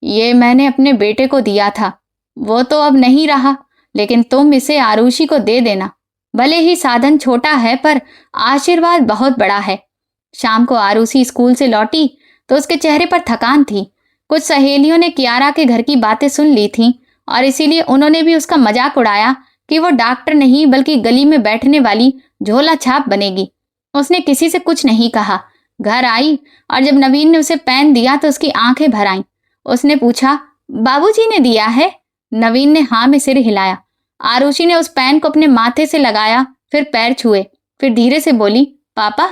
ये मैंने अपने बेटे को दिया था, वो तो अब नहीं रहा, लेकिन तुम इसे आरुषि को दे देना। भले ही साधन छोटा है, पर आशीर्वाद बहुत बड़ा है। शाम को आरुषि स्कूल से लौटी तो उसके चेहरे पर थकान थी। कुछ सहेलियों ने कियारा के घर की बातें सुन ली थीं और इसीलिए उन्होंने भी उसका मजाक उड़ाया कि वो डॉक्टर नहीं बल्कि गली में बैठने वाली झोला छाप बनेगी। उसने किसी से कुछ नहीं कहा। घर आई और जब नवीन ने उसे पेन दिया तो उसकी आंखें भर आईं। उसने पूछा, बाबूजी ने दिया है? नवीन ने हाँ में सिर हिलाया। आरुषि ने उस पेन को अपने माथे से लगाया, फिर पैर छुए, फिर धीरे से बोली, पापा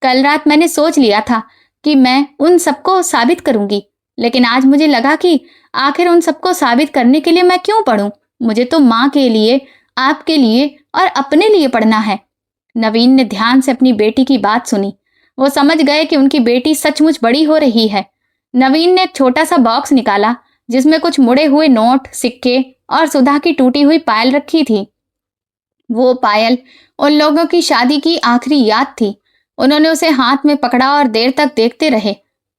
कल रात मैंने सोच लिया था कि मैं उन सबको साबित करूंगी, लेकिन आज मुझे लगा कि आखिर उन सबको साबित करने के लिए मैं क्यों पढ़ूं? मुझे तो माँ के लिए, आपके लिए और अपने लिए पढ़ना है। नवीन ने ध्यान से अपनी बेटी की बात सुनी। वो समझ गए कि उनकी बेटी सचमुच बड़ी हो रही है। नवीन ने एक छोटा सा बॉक्स निकाला जिसमें कुछ मुड़े हुए नोट, सिक्के और सुधा की टूटी हुई पायल रखी थी। वो पायल उन लोगों की शादी की आखिरी याद थी। उन्होंने उसे हाथ में पकड़ा और देर तक देखते रहे।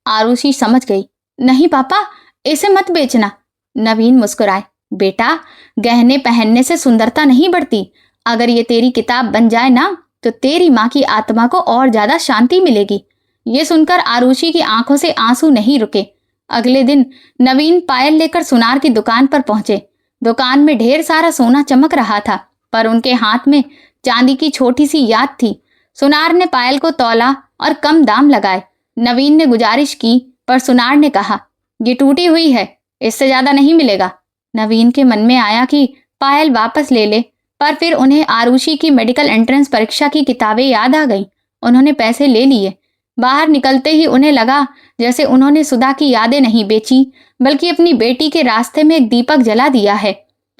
आरुषि समझ गई। नहीं पापा, इसे मत बेचना। नवीन मुस्कुराए। बेटा, गहने पहनने से सुंदरता नहीं बढ़ती। अगर ये तेरी किताब बन जाए ना, तो तेरी माँ की आत्मा को और ज्यादा शांति मिलेगी। ये सुनकर आरुषि की आंखों से आंसू नहीं रुके। अगले दिन नवीन पायल लेकर सुनार की दुकान पर पहुंचे। दुकान में ढेर सारा सोना चमक रहा था, पर उनके हाथ में चांदी की छोटी सी याद थी। सुनार ने पायल को तौला और कम दाम लगाए। नवीन ने गुजारिश की, पर सुनार ने कहा, ये टूटी हुई है, इससे ज्यादा नहीं मिलेगा। नवीन के मन में आया कि पायल वापस ले ले, पर फिर उन्हें आरुषि की मेडिकल एंट्रेंस परीक्षा की किताबें याद आ गईं। उन्होंने पैसे ले लिए। बाहर निकलते ही उन्हें लगा जैसे उन्होंने सुधा की यादें नहीं बेची, बल्कि अपनी बेटी के रास्ते में एक दीपक जला दिया है।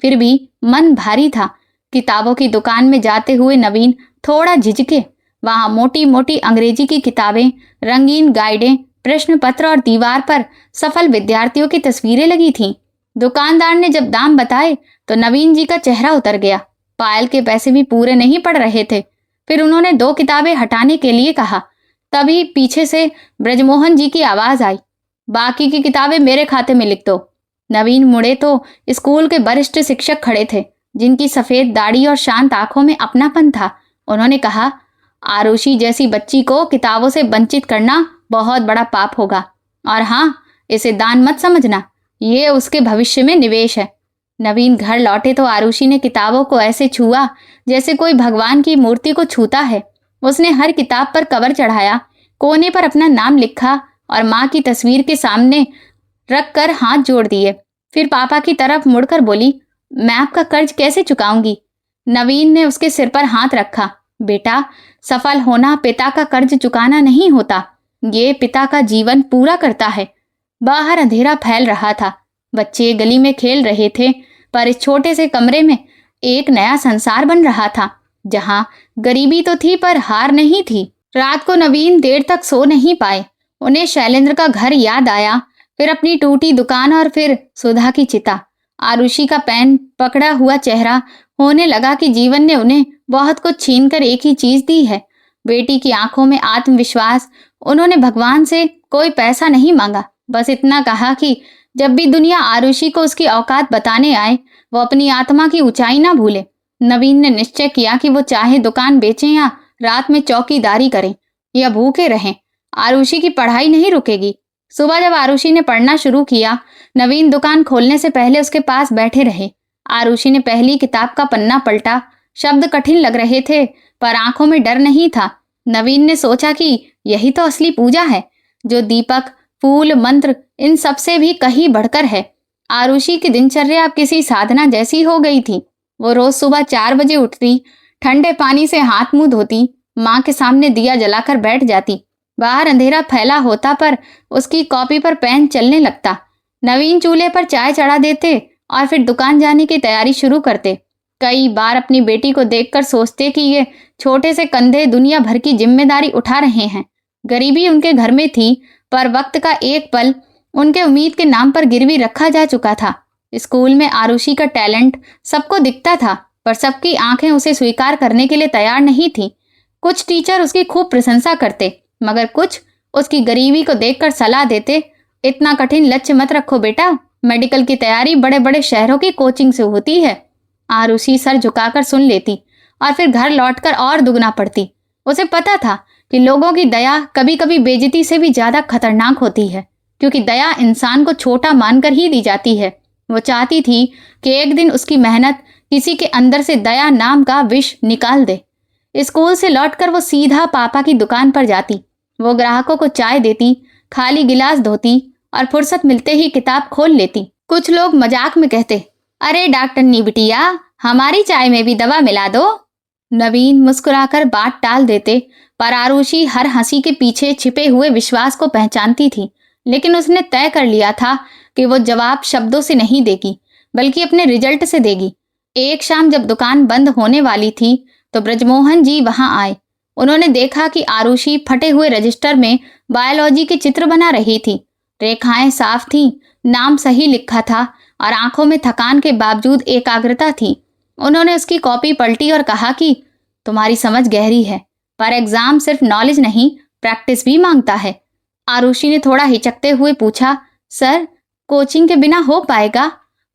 फिर भी मन भारी था। किताबों की दुकान में जाते हुए नवीन थोड़ा झिझके। वहां मोटी मोटी अंग्रेजी की किताबें, रंगीन गाइडें, प्रश्न पत्र और दीवार पर सफल विद्यार्थियों की तस्वीरें लगी थीं। दुकानदार ने जब दाम बताए तो नवीन जी का चेहरा उतर गया। पायल के पैसे भी पूरे नहीं पड़ रहे थे। फिर उन्होंने 2 किताबें हटाने के लिए कहा। तभी पीछे से ब्रजमोहन जी की आवाज आई, बाकी की किताबें मेरे खाते में लिख दो। नवीन मुड़े तो स्कूल के वरिष्ठ शिक्षक खड़े थे, जिनकी सफेद दाढ़ी और शांत आंखों में अपनापन था। उन्होंने कहा, आरुषि जैसी बच्ची को किताबों से वंचित करना बहुत बड़ा पाप होगा। और हाँ, इसे दान मत समझना, ये उसके भविष्य में निवेश है। नवीन घर लौटे तो आरुषि ने किताबों को ऐसे छुआ जैसे कोई भगवान की मूर्ति को छूता है। उसने हर किताब पर कवर चढ़ाया, कोने पर अपना नाम लिखा और माँ की तस्वीर के सामने रखकर हाथ जोड़ दिए। फिर पापा की तरफ मुड़कर बोली, मैं आपका कर्ज कैसे चुकाऊंगी? नवीन ने उसके सिर पर हाथ रखा। बेटा, सफल होना पिता का कर्ज चुकाना नहीं होता, ये पिता का जीवन पूरा करता है। बाहर अंधेरा फैल रहा था। बच्चे गली में खेल रहे थे, पर इस छोटे से कमरे में एक नया संसार बन रहा था, जहां गरीबी तो थी पर हार नहीं थी। रात को नवीन देर तक सो नहीं पाए। उन्हें शैलेंद्र का घर याद आया, फिर अपनी टूटी दुकान और फिर सुधा की चिता। आरुषि का पेन पकड़ा हुआ चेहरा। होने लगा कि जीवन ने उन्हें बहुत कुछ छीनकर एक ही चीज दी है, बेटी की आंखों में आत्मविश्वास। उन्होंने भगवान से कोई पैसा नहीं मांगा, बस इतना कहा कि जब भी दुनिया आरुषि को उसकी औकात बताने आए, वो अपनी आत्मा की ऊंचाई ना भूले। नवीन ने निश्चय किया कि वो चाहे दुकान बेचें या रात में चौकीदारी करें या भूखे रहें, आरुषि की पढ़ाई नहीं रुकेगी। सुबह जब आरुषि ने पढ़ना शुरू किया, नवीन दुकान खोलने से पहले उसके पास बैठे रहे। आरुषि ने पहली किताब का पन्ना पलटा। शब्द कठिन लग रहे थे, पर आंखों में डर नहीं था। नवीन ने सोचा कि यही तो असली पूजा है, जो दीपक, फूल, मंत्र, इन सब से भी कहीं बढ़कर है। आरुषि की दिनचर्या अब किसी साधना जैसी हो गई थी। वो रोज सुबह 4 बजे उठती, ठंडे पानी से हाथ मुंह धोती, माँ के सामने दिया जलाकर बैठ जाती। बाहर अंधेरा फैला होता, पर उसकी कॉपी पर पेन चलने लगता। नवीन चूल्हे पर चाय चढ़ा देते और फिर दुकान जाने की तैयारी शुरू करते। कई बार अपनी बेटी को देखकर सोचते कि ये छोटे से कंधे दुनिया भर की जिम्मेदारी उठा रहे हैं। गरीबी उनके घर में थी, पर वक्त का एक पल उनके उम्मीद के नाम पर गिरवी रखा जा चुका था। स्कूल में आरुषि का टैलेंट सबको दिखता था, पर सबकी आंखें उसे स्वीकार करने के लिए तैयार नहीं थी। कुछ टीचर उसकी खूब प्रशंसा करते, मगर कुछ उसकी गरीबी को देखकर सलाह देते, इतना कठिन लक्ष्य मत रखो बेटा, मेडिकल की तैयारी बड़े बड़े शहरों की कोचिंग से होती है। आरुषि सर झुकाकर सुन लेती और फिर घर लौटकर और दुगना पढ़ती। उसे पता था कि लोगों की दया कभी कभी बेइज्जती से भी ज्यादा खतरनाक होती है, क्योंकि दया इंसान को छोटा मानकर ही दी जाती है। वो चाहती थी कि एक दिन उसकी मेहनत किसी के अंदर से दया नाम का विष निकाल दे। स्कूल से लौटकर वो सीधा पापा की दुकान पर जाती। वो ग्राहकों को चाय देती, खाली गिलास धोती और फुर्सत मिलते ही किताब खोल लेती। कुछ लोग मजाक में कहते, अरे डॉक्टरनी बिटिया, हमारी चाय में भी दवा मिला दो। नवीन मुस्कुराकर बात टाल देते, पर आरुषि हर हंसी के पीछे छिपे हुए विश्वास को पहचानती थी। लेकिन उसने तय कर लिया था कि वो जवाब शब्दों से नहीं देगी, बल्कि अपने रिजल्ट से देगी। एक शाम जब दुकान बंद होने वाली थी, तो ब्रजमोहन जी वहां आए। उन्होंने देखा कि आरुषि फटे हुए रजिस्टर में बायोलॉजी के चित्र बना रही थी। रेखाएं साफ थीं, नाम सही लिखा था और आंखों में थकान के बावजूद एकाग्रता थी। उन्होंने उसकी कॉपी पलटी और कहा कि तुम्हारी समझ गहरी है, पर एग्जाम सिर्फ नॉलेज नहीं, प्रैक्टिस भी मांगता है। आरुषि ने थोड़ा हिचकते हुए पूछा, सर कोचिंग के बिना हो पाएगा?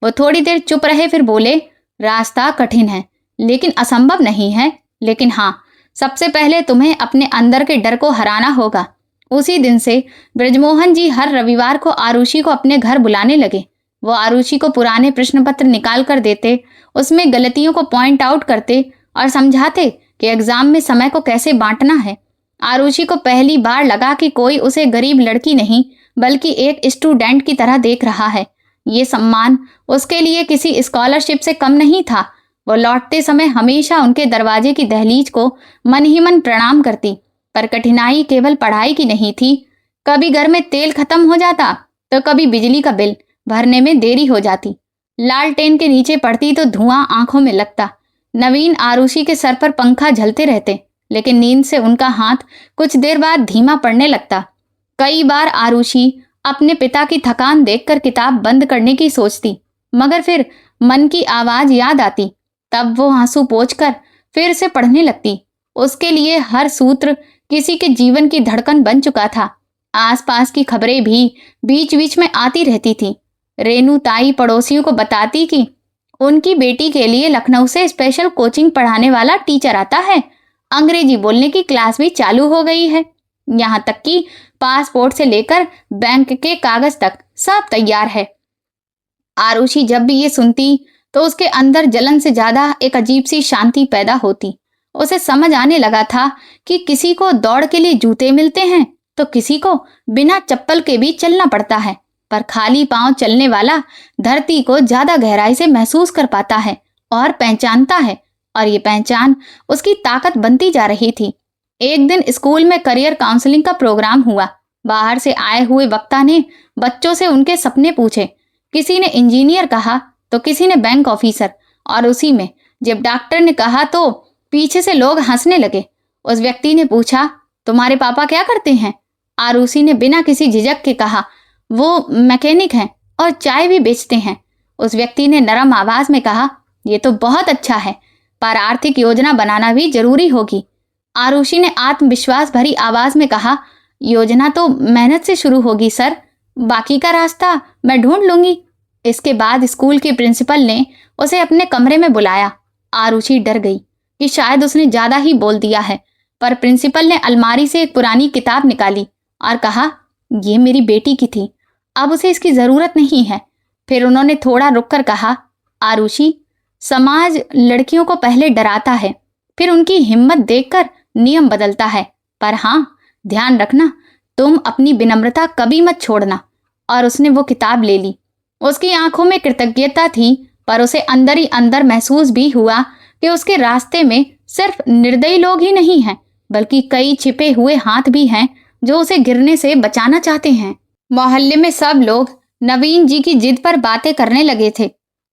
वो थोड़ी देर चुप रहे, फिर बोले, रास्ता कठिन है लेकिन असंभव नहीं है। लेकिन हाँ, सबसे पहले तुम्हें अपने अंदर के डर को हराना होगा। उसी दिन से ब्रजमोहन जी हर रविवार को आरुषि को अपने घर बुलाने लगे। वो आरुषि को पुराने प्रश्न पत्र निकाल कर देते, उसमें गलतियों को पॉइंट आउट करते और समझाते कि एग्जाम में समय को कैसे बांटना है। आरुषि को पहली बार लगा कि कोई उसे गरीब लड़की नहीं बल्कि एक स्टूडेंट की तरह देख रहा है। ये सम्मान उसके लिए किसी स्कॉलरशिप से कम नहीं था। वो लौटते समय हमेशा उनके दरवाजे की दहलीज को मन ही मन प्रणाम करती। पर कठिनाई केवल पढ़ाई की नहीं थी। कभी घर में तेल खत्म हो जाता तो कभी बिजली का बिल भरने में देरी हो जाती। लालटेन के नीचे पड़ती तो धुआं आंखों में लगता। नवीन आरुषि के सर पर पंखा झलते रहते, लेकिन नींद से उनका हाथ कुछ देर बाद धीमा पड़ने लगता। कई बार आरुषि अपने पिता की थकान देखकर किताब बंद करने की सोचती, मगर फिर मन की आवाज याद आती। तब वो आंसू पोंछकर फिर से पढ़ने लगती। उसके लिए हर सूत्र किसी के जीवन की धड़कन बन चुका था। आसपास की खबरें भी बीच बीच में आती रहती थी। रेनू ताई पड़ोसियों को बताती कि उनकी बेटी के लिए लखनऊ से स्पेशल कोचिंग पढ़ाने वाला टीचर आता है। अंग्रेजी बोलने की क्लास भी चालू हो गई है। यहाँ तक कि पासपोर्ट से लेकर बैंक के कागज तक सब तैयार है। आरुषि जब भी ये सुनती तो उसके अंदर जलन से ज्यादा एक अजीब सी शांति पैदा होती। उसे समझ आने लगा था कि किसी को दौड़ के लिए जूते मिलते हैं तो किसी को बिना चप्पल के भी चलना पड़ता है, पर खाली पांव चलने वाला धरती को ज्यादा गहराई से महसूस कर पाता है और पहचानता है। और ये पहचान उसकी ताकत बनती जा रही थी। एक दिन स्कूल में करियर काउंसलिंग का प्रोग्राम हुआ। बाहर से आए हुए वक्ता ने बच्चों से उनके सपने पूछे। किसी ने इंजीनियर कहा तो किसी ने बैंक ऑफिसर, और उसी में जब डॉक्टर ने कहा तो पीछे से लोग हंसने लगे। उस व्यक्ति ने पूछा, तुम्हारे पापा क्या करते हैं? आरुषि ने बिना किसी झिझक के कहा, वो मैकेनिक हैं और चाय भी बेचते हैं। उस व्यक्ति ने नरम आवाज में कहा, ये तो बहुत अच्छा है, पर आर्थिक योजना बनाना भी जरूरी होगी। आरुषि ने आत्मविश्वास भरी आवाज में कहा, योजना तो मेहनत से शुरू होगी सर, बाकी का रास्ता मैं ढूंढ लूंगी। इसके बाद स्कूल के प्रिंसिपल ने उसे अपने कमरे में बुलाया। आरुषि डर गई कि शायद उसने ज्यादा ही बोल दिया है, पर प्रिंसिपल ने अलमारी से एक पुरानी किताब निकाली और कहा, ये मेरी बेटी की थी, अब उसे इसकी जरूरत नहीं है। फिर उन्होंने थोड़ा रुककर कहा, आरुषि, समाज लड़कियों को पहले डराता है, फिर उनकी हिम्मत देखकर नियम बदलता है, पर हाँ, ध्यान रखना, तुम अपनी विनम्रता कभी मत छोड़ना। और उसने वो किताब ले ली। उसकी आंखों में कृतज्ञता थी, पर उसे अंदर ही अंदर महसूस भी हुआ कि उसके रास्ते में सिर्फ निर्दयी लोग ही नहीं हैं, बल्कि कई छिपे हुए हाथ भी हैं जो उसे गिरने से बचाना चाहते हैं। मोहल्ले में सब लोग नवीन जी की जिद पर बातें करने लगे थे।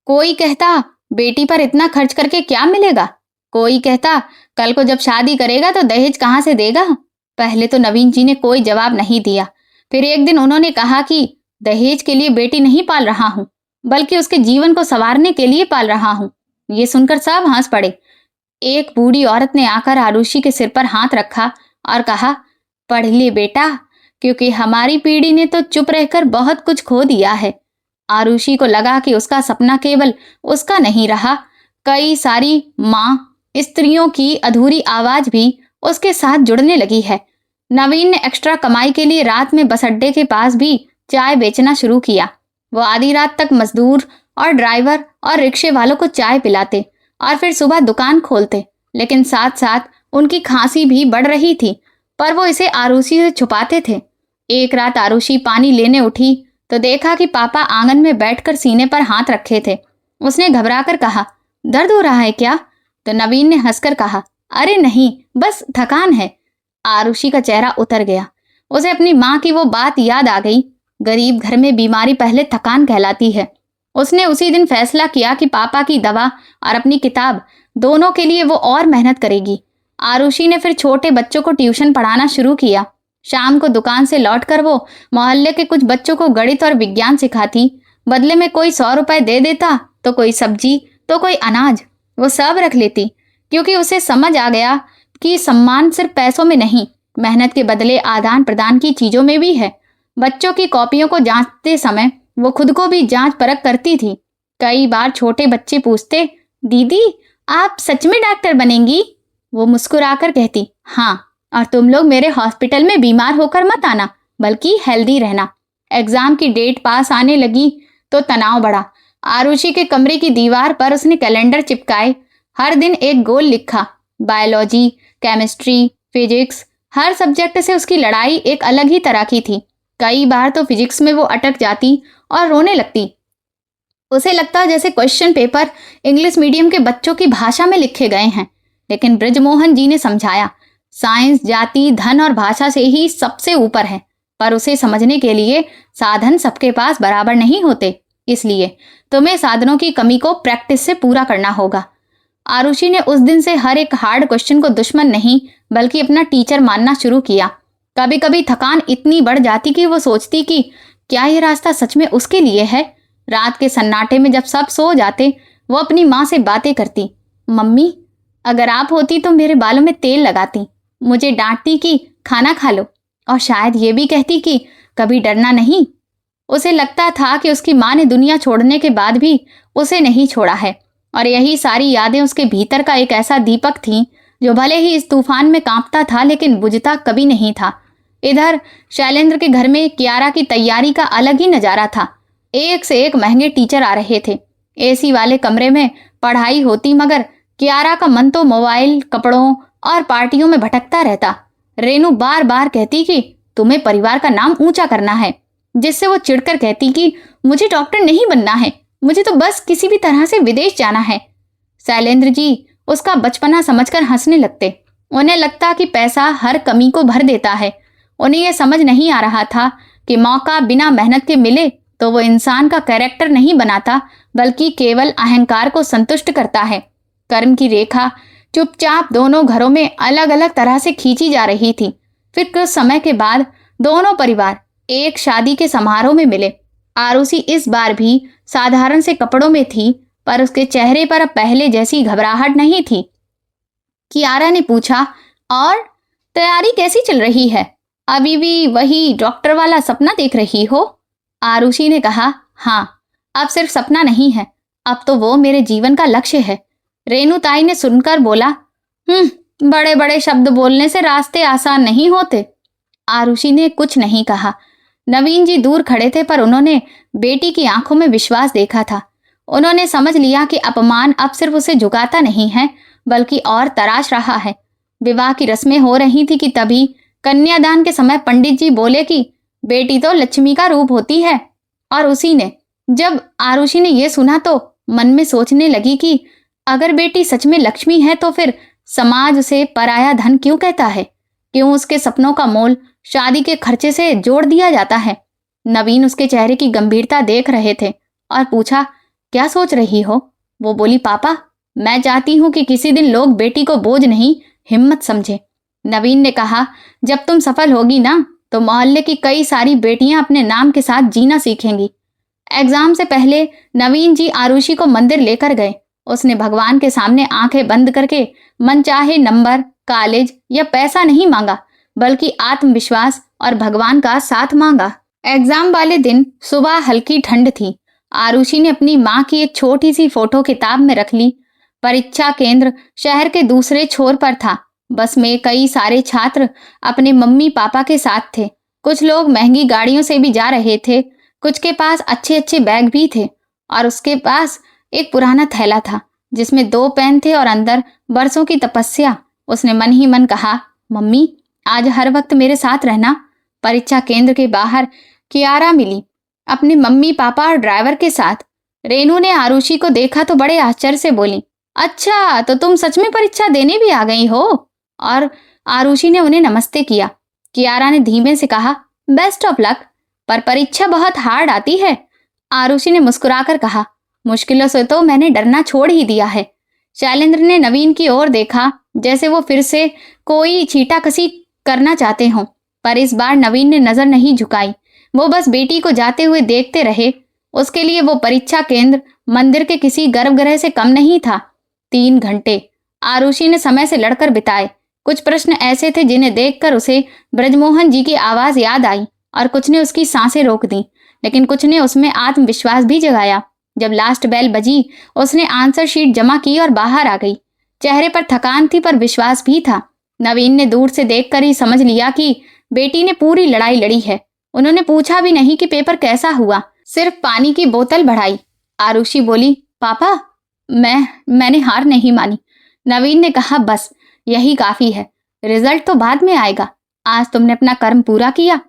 कोई कहता, बेटी पर इतना खर्च करके क्या मिलेगा? कोई कहता, कल को जब शादी करेगा तो दहेज कहाँ से देगा? पहले तो नवीन जी ने कोई जवाब नहीं दिया। फिर एक दिन उन्होंने कहा कि दहेज के लिए बेटी नहीं पाल रहा हूं, बल्कि उसके जीवन को संवारने के लिए पाल रहा हूं। ये सुनकर सब हंस पड़े। एक बूढ़ी औरत ने आकर आरुषि के सिर पर हाथ रखा और कहा, पढ़ ले बेटा, क्योंकि हमारी पीढ़ी ने तो चुप रहकर बहुत कुछ खो दिया है। आरुषि को लगा कि उसका सपना केवल उसका नहीं रहा, कई सारी माँ स्त्रियों की अधूरी आवाज भी उसके साथ जुड़ने लगी है। नवीन ने एक्स्ट्रा कमाई के लिए रात में बस अड्डे के पास भी चाय बेचना शुरू किया। वो आधी रात तक मजदूर और ड्राइवर और रिक्शे वालों को चाय पिलाते और फिर सुबह दुकान खोलते, लेकिन साथ साथ उनकी खांसी भी बढ़ रही थी, पर वो इसे आरुषि से छुपाते थे। एक रात आरुषि पानी लेने उठी तो देखा कि पापा आंगन में बैठकर सीने पर हाथ रखे थे। उसने घबराकर कहा, दर्द हो रहा है क्या? तो नवीन ने हंसकर कहा, अरे नहीं, बस थकान है। आरुषि का चेहरा उतर गया। उसे अपनी माँ की वो बात याद आ गई, गरीब घर में बीमारी पहले थकान कहलाती है। उसने उसी दिन फैसला किया कि पापा की दवा और अपनी किताब दोनों के लिए वो और मेहनत करेगी। आरुषि ने फिर छोटे बच्चों को ट्यूशन पढ़ाना शुरू किया। शाम को दुकान से लौटकर वो मोहल्ले के कुछ बच्चों को गणित और विज्ञान सिखाती। बदले में कोई 100 रुपए दे देता तो कोई सब्जी तो कोई अनाज, वो सब रख लेती, क्योंकि उसे समझ आ गया कि सम्मान सिर्फ पैसों में नहीं, मेहनत के बदले आदान प्रदान की चीजों में भी है। बच्चों की कॉपियों को जांचते समय वो खुद को भी जांच परख करती थी। कई बार छोटे बच्चे पूछते, दीदी आप सच में डॉक्टर बनेंगी? वो मुस्कुराकर कहती, हाँ, और तुम लोग मेरे हॉस्पिटल में बीमार होकर मत आना, बल्कि हेल्दी रहना। एग्जाम की डेट पास आने लगी तो तनाव बढ़ा। आरुषि के कमरे की दीवार पर उसने कैलेंडर चिपकाए। हर दिन एक गोल लिखा। बायोलॉजी, केमिस्ट्री, फिजिक्स, हर सब्जेक्ट से उसकी लड़ाई एक अलग ही तरह की थी। कई बार तो फिजिक्स में वो अटक जाती और रोने लगती। उसे लगता जैसे क्वेश्चन पेपर इंग्लिश मीडियम के बच्चों की भाषा में लिखे गए हैं। लेकिन ब्रजमोहन जी ने समझाया, साइंस जाति, धन और भाषा से ही सबसे ऊपर है, पर उसे समझने के लिए साधन सबके पास बराबर नहीं होते। इसलिए तुम्हें साधनों की कमी को प्रैक्टिस से पूरा करना होगा। आरुषि ने उस दिन से हर एक हार्ड क्वेश्चन को दुश्मन नहीं बल्कि अपना टीचर मानना शुरू किया। कभी कभी थकान इतनी बढ़ जाती कि वो सोचती कि क्या यह रास्ता सच में उसके लिए है। रात के सन्नाटे में जब सब सो जाते, वो अपनी माँ से बातें करती। मम्मी, अगर आप होती तो मेरे बालों में तेल लगाती, मुझे डांटती कि खाना खा लो, और शायद ये भी कहती कि कभी डरना नहीं। उसे लगता था कि उसकी माँ ने दुनिया छोड़ने के बाद भी उसे नहीं छोड़ा है, और यही सारी यादें उसके भीतर का एक ऐसा दीपक थी जो भले ही इस तूफान में कांपता था लेकिन बुझता कभी नहीं था। इधर शैलेंद्र के घर में कियारा की तैयारी का अलग ही नजारा था। एक से एक महंगे टीचर आ रहे थे। एसी वाले कमरे में पढ़ाई होती, मगर कियारा का मन तो मोबाइल, कपड़ों और पार्टियों में भटकता रहता। रेनू बार बार कहती कि तुम्हें परिवार का नाम ऊंचा करना है, जिससे वो चिढ़कर कहती कि मुझे डॉक्टर नहीं बनना है, मुझे तो बस किसी भी तरह से विदेश जाना है। शैलेंद्र जी उसका बचपना समझकर हंसने लगते। उन्हें लगता कि पैसा हर कमी को भर देता है। उन्हें यह समझ नहीं आ रहा था कि मौका बिना मेहनत के मिले तो वो इंसान का कैरेक्टर नहीं बनाता, बल्कि केवल अहंकार को संतुष्ट करता है। कर्म की रेखा चुपचाप दोनों घरों में अलग अलग तरह से खींची जा रही थी। फिर कुछ समय के बाद दोनों परिवार एक शादी के समारोह में मिले। आरुषि इस बार भी साधारण से कपड़ों में थी, पर उसके चेहरे पर अब पहले जैसी घबराहट नहीं थी। कियारा ने पूछा, और तैयारी कैसी चल रही है? अभी भी वही डॉक्टर वाला सपना देख रही हो? आरुषि ने कहा, हाँ, अब सिर्फ सपना नहीं है, अब तो वो मेरे जीवन का लक्ष्य है। रेनू ताई ने सुनकर बोला, बड़े बड़े शब्द बोलने से रास्ते आसान नहीं होते। आरुषि ने कुछ नहीं कहा। नवीन जी दूर खड़े थे, पर उन्होंने बेटी की आंखों में विश्वास देखा था। उन्होंने समझ लिया कि अपमान अब सिर्फ उसे झुकाता नहीं है, बल्कि और तराश रहा है। विवाह की रस्में हो रही थी कि तभी कन्यादान के समय पंडित जी बोले कि बेटी तो लक्ष्मी का रूप होती है। और उसी ने जब आरुषि ने यह सुना तो मन में सोचने लगी कि अगर बेटी सच में लक्ष्मी है तो फिर समाज उसे पराया धन क्यों कहता है? क्यों उसके सपनों का मोल शादी के खर्चे से जोड़ दिया जाता है? नवीन उसके चेहरे की गंभीरता देख रहे थे और पूछा, क्या सोच रही हो? वो बोली, पापा, मैं चाहती हूं कि किसी दिन लोग बेटी को बोझ नहीं, हिम्मत समझे। नवीन ने कहा, जब तुम सफल होगी ना तो मोहल्ले की कई सारी बेटियां अपने नाम के साथ जीना सीखेंगी। एग्जाम से पहले नवीन जी आरुषि को मंदिर लेकर गए। उसने भगवान के सामने आंखें बंद करके मनचाहे नंबर, कॉलेज या पैसा नहीं मांगा, बल्कि आत्मविश्वास और भगवान का साथ मांगा। एग्जाम वाले दिन सुबह हल्की ठंड थी। आरुषि ने अपनी माँ की एक छोटी सी फोटो किताब में रख ली। परीक्षा केंद्र शहर के दूसरे छोर पर था। बस में कई सारे छात्र अपने मम्मी पापा के साथ थे। कुछ लोग महंगी गाड़ियों से भी जा रहे थे, कुछ के पास अच्छे अच्छे बैग भी थे, और उसके पास एक पुराना थैला था जिसमें 2 पेन थे और अंदर बरसों की तपस्या। उसने मन ही मन कहा, मम्मी, आज हर वक्त मेरे साथ रहना। परीक्षा केंद्र के बाहर कियारा मिली, अपने मम्मी पापा और ड्राइवर के साथ। रेनू ने आरुषि को देखा तो बड़े आश्चर्य से बोली, अच्छा, तो तुम सच में परीक्षा देने भी आ गई हो? और आरुषि ने उन्हें नमस्ते किया। कियारा ने धीमे से कहा, बेस्ट ऑफ लक, पर परीक्षा बहुत हार्ड आती है। आरुषि ने मुस्कुराकर कहा, मुश्किलों से तो मैंने डरना छोड़ ही दिया है। शैलेंद्र ने नवीन की ओर देखा, जैसे वो फिर से कोई छींटाकसी करना चाहते हों, पर इस बार नवीन ने नजर नहीं झुकाई। वो बस बेटी को जाते हुए देखते रहे। उसके लिए वो परीक्षा केंद्र मंदिर के किसी गर्भगृह से कम नहीं था। 3 घंटे आरुषि ने समय से लड़कर बिताए। कुछ प्रश्न ऐसे थे जिन्हें देखकर उसे ब्रजमोहन जी की आवाज याद आई और कुछ ने उसकी सांसें रोक दी, लेकिन कुछ ने उसमें आत्मविश्वास भी जगाया। जब लास्ट बेल बजी, उसने आंसर शीट जमा की और बाहर आ गई। चेहरे पर थकान थी पर विश्वास भी था। नवीन ने दूर से देखकर ही समझ लिया कि बेटी ने पूरी लड़ाई लड़ी है। उन्होंने पूछा भी नहीं कि पेपर कैसा हुआ, सिर्फ पानी की बोतल बढ़ाई। आरुषि बोली, पापा, मैंने हार नहीं मानी। नवीन ने कहा, बस यही काफी है, रिजल्ट तो बाद में आएगा। आज तुमने अपना कर्म पूरा किया।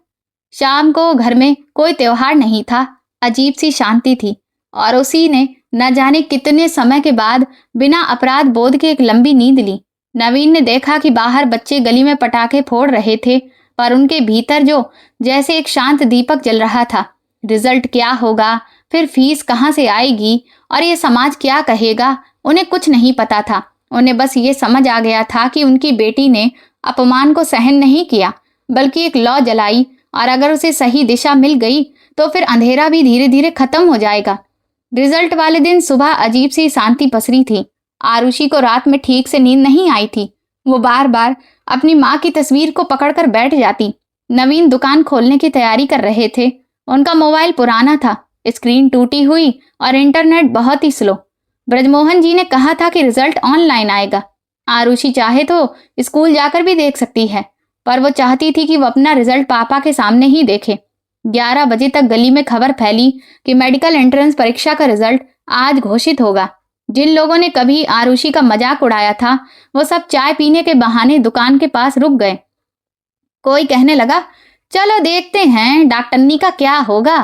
शाम को घर में कोई त्योहार नहीं था। अजीब सी शांति थी और उसी ने न जाने कितने समय के बाद बिना अपराध बोध के एक लंबी नींद ली। नवीन ने देखा कि बाहर बच्चे गली में पटाखे फोड़ रहे थे, पर उनके भीतर जो जैसे एक शांत दीपक जल रहा था। रिजल्ट क्या होगा, फिर फीस कहाँ से आएगी और ये समाज क्या कहेगा, उन्हें कुछ नहीं पता था। उन्हें बस ये समझ आ गया था कि उनकी बेटी ने अपमान को सहन नहीं किया, बल्कि एक लौ जलाई, और अगर उसे सही दिशा मिल गई तो फिर अंधेरा भी धीरे धीरे खत्म हो जाएगा। रिजल्ट वाले दिन सुबह अजीब सी शांति पसरी थी। आरुषि को रात में ठीक से नींद नहीं आई थी। वो बार बार अपनी माँ की तस्वीर को पकड़कर बैठ जाती। नवीन दुकान खोलने की तैयारी कर रहे थे। उनका मोबाइल पुराना था, स्क्रीन टूटी हुई और इंटरनेट बहुत ही स्लो। ब्रजमोहन जी ने कहा था कि रिजल्ट ऑनलाइन आएगा। आरुषि चाहे तो स्कूल जाकर भी देख सकती है, पर वो चाहती थी कि वो अपना रिजल्ट पापा के सामने ही देखे। 11 बजे तक गली में खबर फैली कि मेडिकल एंट्रेंस परीक्षा का रिजल्ट आज घोषित होगा। जिन लोगों ने कभी आरुषि का मजाक उड़ाया था, वो सब चाय पीने के बहाने दुकान के पास रुक गए। कोई कहने लगा, चलो देखते हैं डॉक्टरनी का क्या होगा।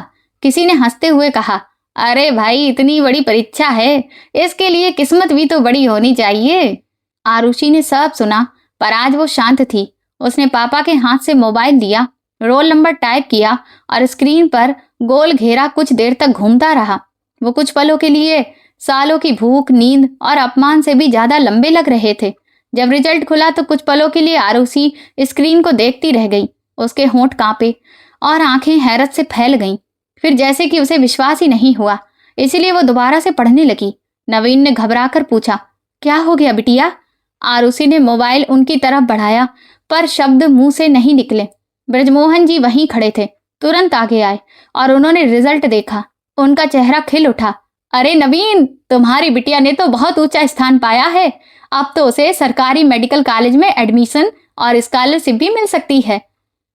किसी ने हंसते हुए कहा, अरे भाई, इतनी बड़ी परीक्षा है, इसके लिए किस्मत भी तो बड़ी होनी चाहिए। आरुषि ने सब सुना, पर आज वो शांत थी। उसने पापा के हाथ से मोबाइल लिया, रोल नंबर टाइप किया और स्क्रीन पर गोल घेरा कुछ देर तक घूमता रहा। वो कुछ पलों के लिए सालों की भूख, नींद और अपमान से भी ज्यादा लंबे लग रहे थे। जब रिजल्ट खुला तो कुछ पलों के लिए आरुषि स्क्रीन को देखती रह गई। उसके होंठ कांपे और आंखें हैरत से फैल गईं। फिर जैसे कि उसे विश्वास ही नहीं हुआ, इसलिए वो दोबारा से पढ़ने लगी। नवीन ने घबराकर पूछा, क्या हो गया बिटिया? आरुषि ने मोबाइल उनकी तरफ बढ़ाया, पर शब्द मुंह से नहीं निकले। ब्रजमोहन जी वहीं खड़े थे, तुरंत आगे आए और उन्होंने रिजल्ट देखा। उनका चेहरा खिल उठा। अरे नवीन, तुम्हारी बिटिया ने तो बहुत ऊंचा स्थान पाया है। अब तो उसे सरकारी मेडिकल कॉलेज में एडमिशन और स्कॉलरशिप भी मिल सकती है।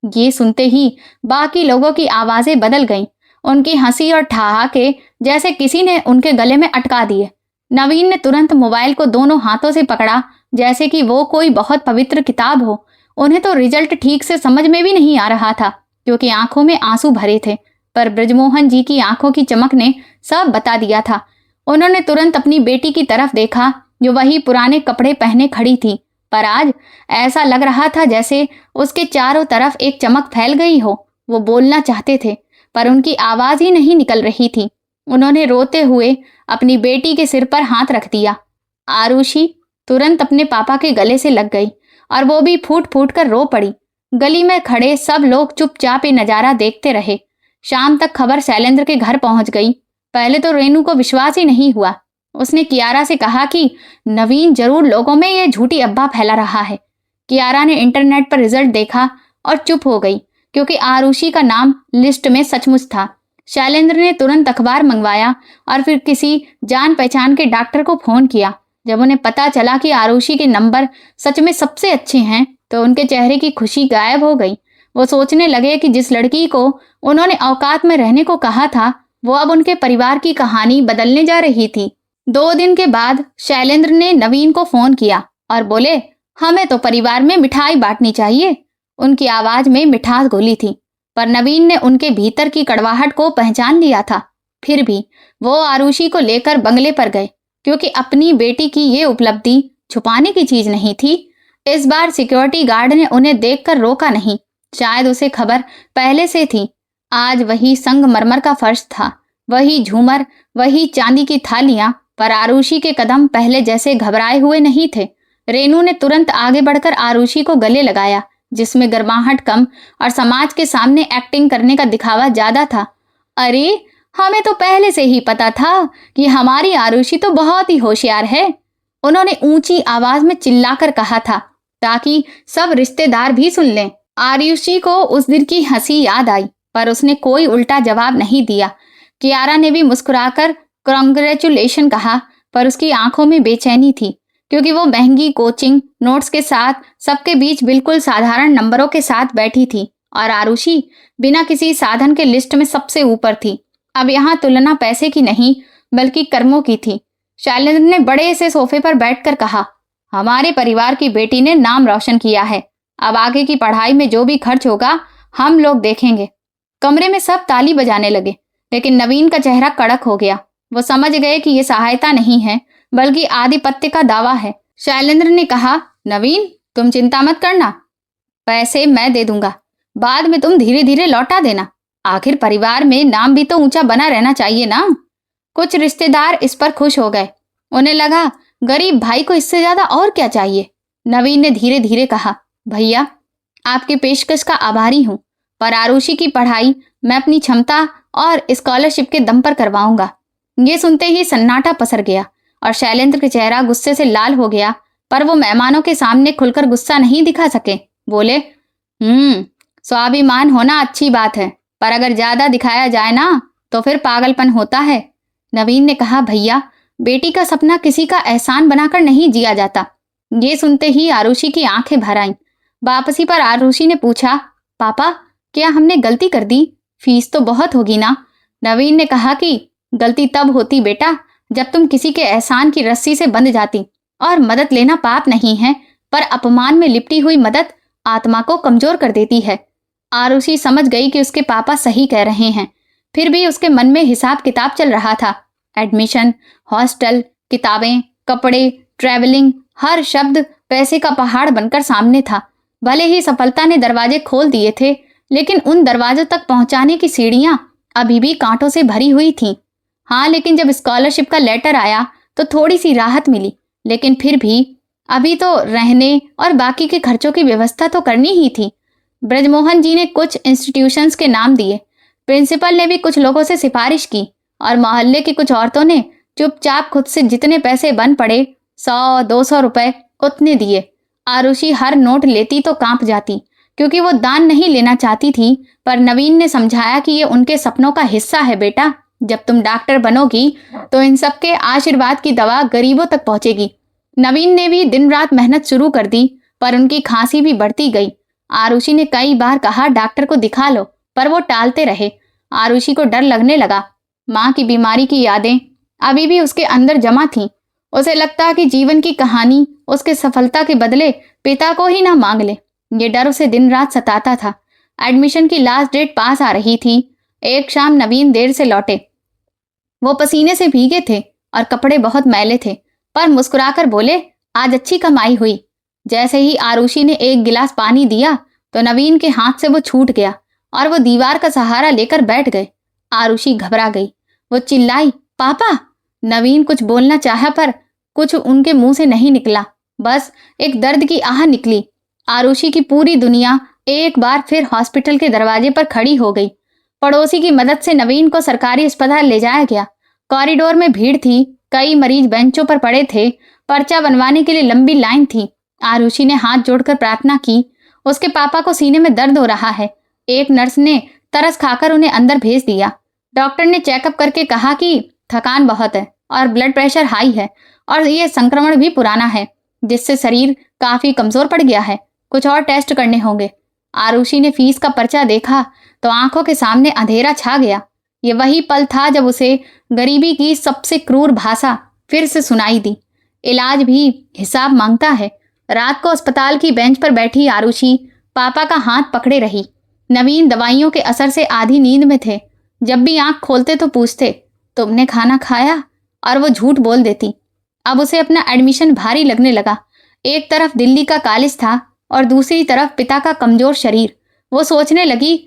ये सुनते ही बाकी लोगों की आवाजें बदल गईं। उनकी हंसी और ठहाके जैसे किसी ने उनके गले में अटका दिए। नवीन ने तुरंत मोबाइल को दोनों हाथों से पकड़ा, जैसे कि वो कोई बहुत पवित्र किताब हो। उन्हें तो रिजल्ट ठीक से समझ में भी नहीं आ रहा था, क्योंकि आंखों में आंसू भरे थे, पर ब्रजमोहन जी की आंखों की चमक ने सब बता दिया था। उन्होंने तुरंत अपनी बेटी की तरफ देखा, जो वही पुराने कपड़े पहने खड़ी थी, पर आज ऐसा लग रहा था जैसे उसके चारों तरफ एक चमक फैल गई हो। वो बोलना चाहते थे, पर उनकी आवाज ही नहीं निकल रही थी। उन्होंने रोते हुए अपनी बेटी के सिर पर हाथ रख दिया। आरुषि तुरंत अपने पापा के गले से लग गई और वो भी फूट फूट कर रो पड़ी। गली में खड़े सब लोग चुपचाप ये नजारा देखते रहे। शाम तक खबर शैलेंद्र के घर पहुंच गई। पहले तो रेनू को विश्वास ही नहीं हुआ। उसने कियारा से कहा कि नवीन जरूर लोगों में ये झूठी अफवाह फैला रहा है। कियारा ने इंटरनेट पर रिजल्ट देखा और चुप हो गई, क्योंकि आरुषि का नाम लिस्ट में सचमुच था। शैलेंद्र ने तुरंत अखबार मंगवाया और फिर किसी जान पहचान के डॉक्टर को फोन किया। जब उन्हें पता चला कि आरुषि के नंबर सच में सबसे अच्छे हैं, तो उनके चेहरे की खुशी गायब हो गई। वो सोचने लगे कि जिस लड़की को उन्होंने औकात में रहने को कहा था, वो अब उनके परिवार की कहानी बदलने जा रही थी। 2 दिन के बाद शैलेंद्र ने नवीन को फोन किया और बोले, हमें तो परिवार में मिठाई बांटनी चाहिए। उनकी आवाज में मिठास घुली थी, पर नवीन ने उनके भीतर की कड़वाहट को पहचान लिया था। फिर भी वो आरुषि को लेकर बंगले पर गए, क्योंकि अपनी बेटी की ये उपलब्धि छुपाने की चीज नहीं थी। इस बार सिक्योरिटी गार्ड ने उन्हें देखकर रोका नहीं। शायद उसे खबर पहले से थी। आज वही संगमरमर का फर्श था, वही झूमर, वही चांदी की थालियां, पर आरुषि के कदम पहले जैसे घबराए हुए नहीं थे। रेनू ने तुरंत आगे बढ़कर आरुषि को गले लगाया, जिसमें गर्माहट कम और समाज के सामने एक्टिंग करने का दिखावा ज्यादा था। अरे, हमें तो पहले से ही पता था कि हमारी आरुषि तो बहुत ही होशियार है, उन्होंने ऊंची आवाज में चिल्लाकर कहा था, ताकि सब रिश्तेदार भी सुन लें। आरुषि को उस दिन की हंसी याद आई, पर उसने कोई उल्टा जवाब नहीं दिया। कियारा ने भी मुस्कुराकर कांग्रेचुलेशन कहा, पर उसकी आंखों में बेचैनी थी, क्योंकि वो महंगी कोचिंग नोट्स के साथ सबके बीच बिल्कुल साधारण नंबरों के साथ बैठी थी, और आरुषि बिना किसी साधन के लिस्ट में सबसे ऊपर थी। अब यहाँ तुलना पैसे की नहीं, बल्कि कर्मों की थी। शैलेंद्र ने बड़े से सोफे पर बैठकर कहा, हमारे परिवार की बेटी ने नाम रोशन किया है। अब आगे की पढ़ाई में जो भी खर्च होगा हम लोग देखेंगे। कमरे में सब ताली बजाने लगे, लेकिन नवीन का चेहरा कड़क हो गया। वो समझ गए कि ये सहायता नहीं है, बल्कि आधिपत्य का दावा है। शैलेंद्र ने कहा, नवीन, तुम चिंता मत करना, पैसे मैं दे दूंगा, बाद में तुम धीरे धीरे लौटा देना। आखिर परिवार में नाम भी तो ऊंचा बना रहना चाहिए ना। कुछ रिश्तेदार इस पर खुश हो गए। उन्हें लगा, गरीब भाई को इससे ज्यादा और क्या चाहिए। नवीन ने धीरे धीरे कहा, भैया, आपकी पेशकश का आभारी हूं, पर आरुषि की पढ़ाई मैं अपनी क्षमता और स्कॉलरशिप के दम पर करवाऊंगा। ये सुनते ही सन्नाटा पसर गया और शैलेंद्र का चेहरा गुस्से से लाल हो गया, पर वो मेहमानों के सामने खुलकर गुस्सा नहीं दिखा सके। बोले, स्वाभिमान होना अच्छी बात है, पर अगर ज्यादा दिखाया जाए ना तो फिर पागलपन होता है। नवीन ने कहा, भैया, बेटी का सपना किसी का एहसान बनाकर नहीं जिया जाता। ये सुनते ही आरुषि की आंखें भर आईं। वापसी पर आरुषि ने पूछा, पापा, क्या हमने गलती कर दी? फीस तो बहुत होगी ना। नवीन ने कहा कि गलती तब होती बेटा जब तुम किसी के एहसान की रस्सी से बंध जाती, और मदद लेना पाप नहीं है, पर अपमान में लिपटी हुई मदद आत्मा को कमजोर कर देती है। आरुषि समझ गई कि उसके पापा सही कह रहे हैं, फिर भी उसके मन में हिसाब किताब चल रहा था। एडमिशन, हॉस्टल, किताबें, कपड़े, ट्रैवलिंग, हर शब्द पैसे का पहाड़ बनकर सामने था। भले ही सफलता ने दरवाजे खोल दिए थे, लेकिन उन दरवाजों तक पहुंचाने की सीढ़ियां अभी भी कांटों से भरी हुई थीं। हाँ, लेकिन जब स्कॉलरशिप का लेटर आया तो थोड़ी सी राहत मिली, लेकिन फिर भी अभी तो रहने और बाकी के खर्चों की व्यवस्था तो करनी ही थी। ब्रजमोहन जी ने कुछ इंस्टीट्यूशंस के नाम दिए, प्रिंसिपल ने भी कुछ लोगों से सिफारिश की, और मोहल्ले की कुछ औरतों ने चुपचाप खुद से जितने पैसे बन पड़े, 100-200 रुपए, उतने दिए। आरुषि हर नोट लेती तो कांप जाती, क्योंकि वो दान नहीं लेना चाहती थी, पर नवीन ने समझाया कि ये उनके सपनों का हिस्सा है। बेटा, जब तुम डॉक्टर बनोगी तो इन सबके आशीर्वाद की दवा गरीबों तक पहुंचेगी। नवीन ने भी दिन रात मेहनत शुरू कर दी, पर उनकी खांसी भी बढ़ती गई। आरुषि ने कई बार कहा, डॉक्टर को दिखा लो, पर वो टालते रहे। आरुषि को डर लगने लगा। माँ की बीमारी की यादें अभी भी उसके अंदर जमा थीं। उसे लगता कि जीवन की कहानी उसके सफलता के बदले पिता को ही ना मांग ले। ये डर उसे दिन रात सताता था। एडमिशन की लास्ट डेट पास आ रही थी। एक शाम नवीन देर से लौटे। वो पसीने से भीगे थे और कपड़े बहुत मैले थे, पर मुस्कुराकर बोले, आज अच्छी कमाई हुई। जैसे ही आरुषि ने एक गिलास पानी दिया तो नवीन के हाथ से वो छूट गया और वो दीवार का सहारा लेकर बैठ गए। आरुषि घबरा गई। वो चिल्लाई, पापा। नवीन कुछ बोलना चाहा, पर कुछ उनके मुंह से नहीं निकला, बस एक दर्द की आह निकली। आरुषि की पूरी दुनिया एक बार फिर हॉस्पिटल के दरवाजे पर खड़ी हो गई। पड़ोसी की मदद से नवीन को सरकारी अस्पताल ले जाया गया। कॉरिडोर में भीड़ थी, कई मरीज बेंचों पर पड़े थे, पर्चा बनवाने के लिए लंबी लाइन थी। आरुषि ने हाथ जोड़कर प्रार्थना की। उसके पापा को सीने में दर्द हो रहा है। एक नर्स ने तरस खाकर उन्हें अंदर भेज दिया। डॉक्टर ने चेकअप करके कहा कि थकान बहुत है और ब्लड प्रेशर हाई है, और ये संक्रमण भी पुराना है, जिससे शरीर काफी कमजोर पड़ गया है। कुछ और टेस्ट करने होंगे। आरुषि ने फीस का पर्चा देखा तो आंखों के सामने अंधेरा छा गया। ये वही पल था जब उसे गरीबी की सबसे क्रूर भाषा फिर से सुनाई दी। इलाज भी हिसाब मांगता है। रात को अस्पताल की बेंच पर बैठी आरुषि पापा का हाथ पकड़े रही। नवीन दवाइयों के असर से आधी नींद में थे। जब भी आंख खोलते तो पूछते, तुमने खाना खाया? और वो झूठ बोल देती। अब उसे अपना एडमिशन भारी लगने लगा। एक तरफ दिल्ली का कॉलेज था और दूसरी तरफ पिता का कमजोर शरीर। वो सोचने लगी,